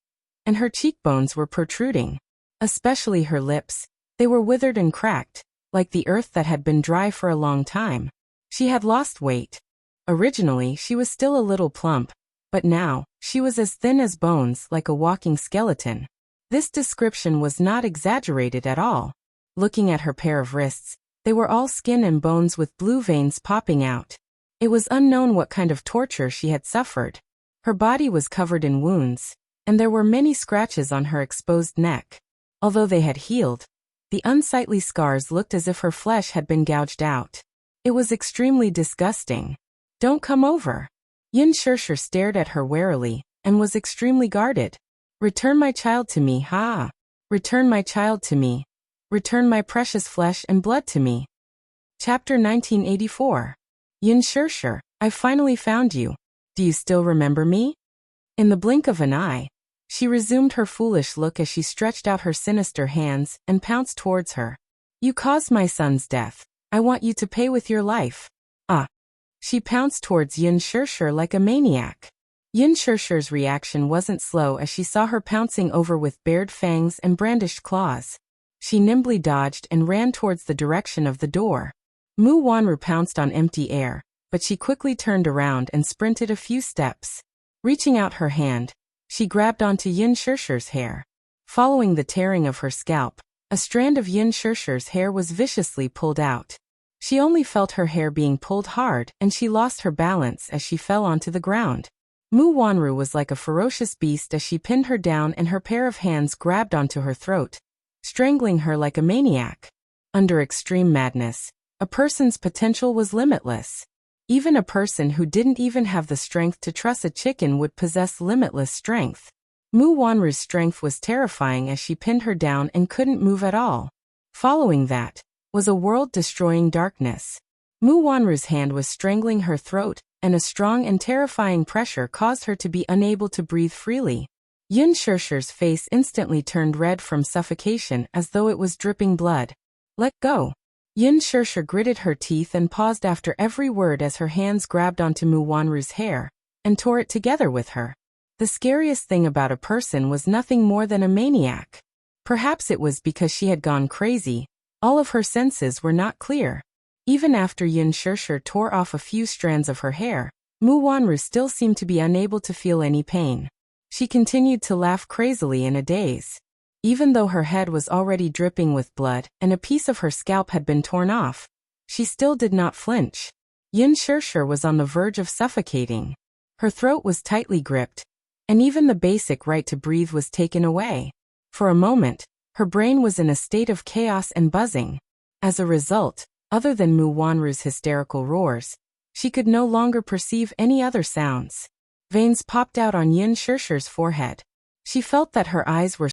Speaker 1: and her cheekbones were protruding. Especially her lips, they were withered and cracked, like the earth that had been dry for a long time. She had lost weight. Originally, she was still a little plump, but now, she was as thin as bones, like a walking skeleton. This description was not exaggerated at all. Looking at her pair of wrists, they were all skin and bones with blue veins popping out. It was unknown what kind of torture she had suffered. Her body was covered in wounds, and there were many scratches on her exposed neck. Although they had healed, the unsightly scars looked as if her flesh had been gouged out. It was extremely disgusting. Don't come over. Yin Shirshir stared at her warily, and was extremely guarded. Return my child to me, ha! Return my child to me. Return my precious flesh and blood to me. Chapter 1984. Yin Shirshir, I finally found you. Do you still remember me? In the blink of an eye, she resumed her foolish look as she stretched out her sinister hands and pounced towards her. You caused my son's death. I want you to pay with your life. Ah. She pounced towards Yin Shirshir like a maniac. Yin Shirshir's reaction wasn't slow as she saw her pouncing over with bared fangs and brandished claws. She nimbly dodged and ran towards the direction of the door. Muwanru pounced on empty air, but she quickly turned around and sprinted a few steps. Reaching out her hand, she grabbed onto Yin Shirshir's hair. Following the tearing of her scalp, a strand of Yin Shirshir's hair was viciously pulled out. She only felt her hair being pulled hard, and she lost her balance as she fell onto the ground. Muwanru was like a ferocious beast as she pinned her down, and her pair of hands grabbed onto her throat, strangling her like a maniac. Under extreme madness, a person's potential was limitless. Even a person who didn't even have the strength to truss a chicken would possess limitless strength. Muwanru's strength was terrifying as she pinned her down and couldn't move at all. Following that was a world-destroying darkness. Muwanru's hand was strangling her throat, and a strong and terrifying pressure caused her to be unable to breathe freely. Yin Shirshir's face instantly turned red from suffocation as though it was dripping blood. Let go. Yin Shirshir gritted her teeth and paused after every word as her hands grabbed onto Muwanru's hair and tore it together with her. The scariest thing about a person was nothing more than a maniac. Perhaps it was because she had gone crazy, All of her senses were not clear. Even after Yin Shirshir tore off a few strands of her hair, Mu Wanru still seemed to be unable to feel any pain. She continued to laugh crazily in a daze. Even though her head was already dripping with blood and a piece of her scalp had been torn off, she still did not flinch. Yin Shirshir was on the verge of suffocating. Her throat was tightly gripped, and even the basic right to breathe was taken away. For a moment, her brain was in a state of chaos and buzzing. As a result, other than Mu Wanru's hysterical roars, she could no longer perceive any other sounds. Veins popped out on Yin Shirshir's forehead. She felt that her eyes were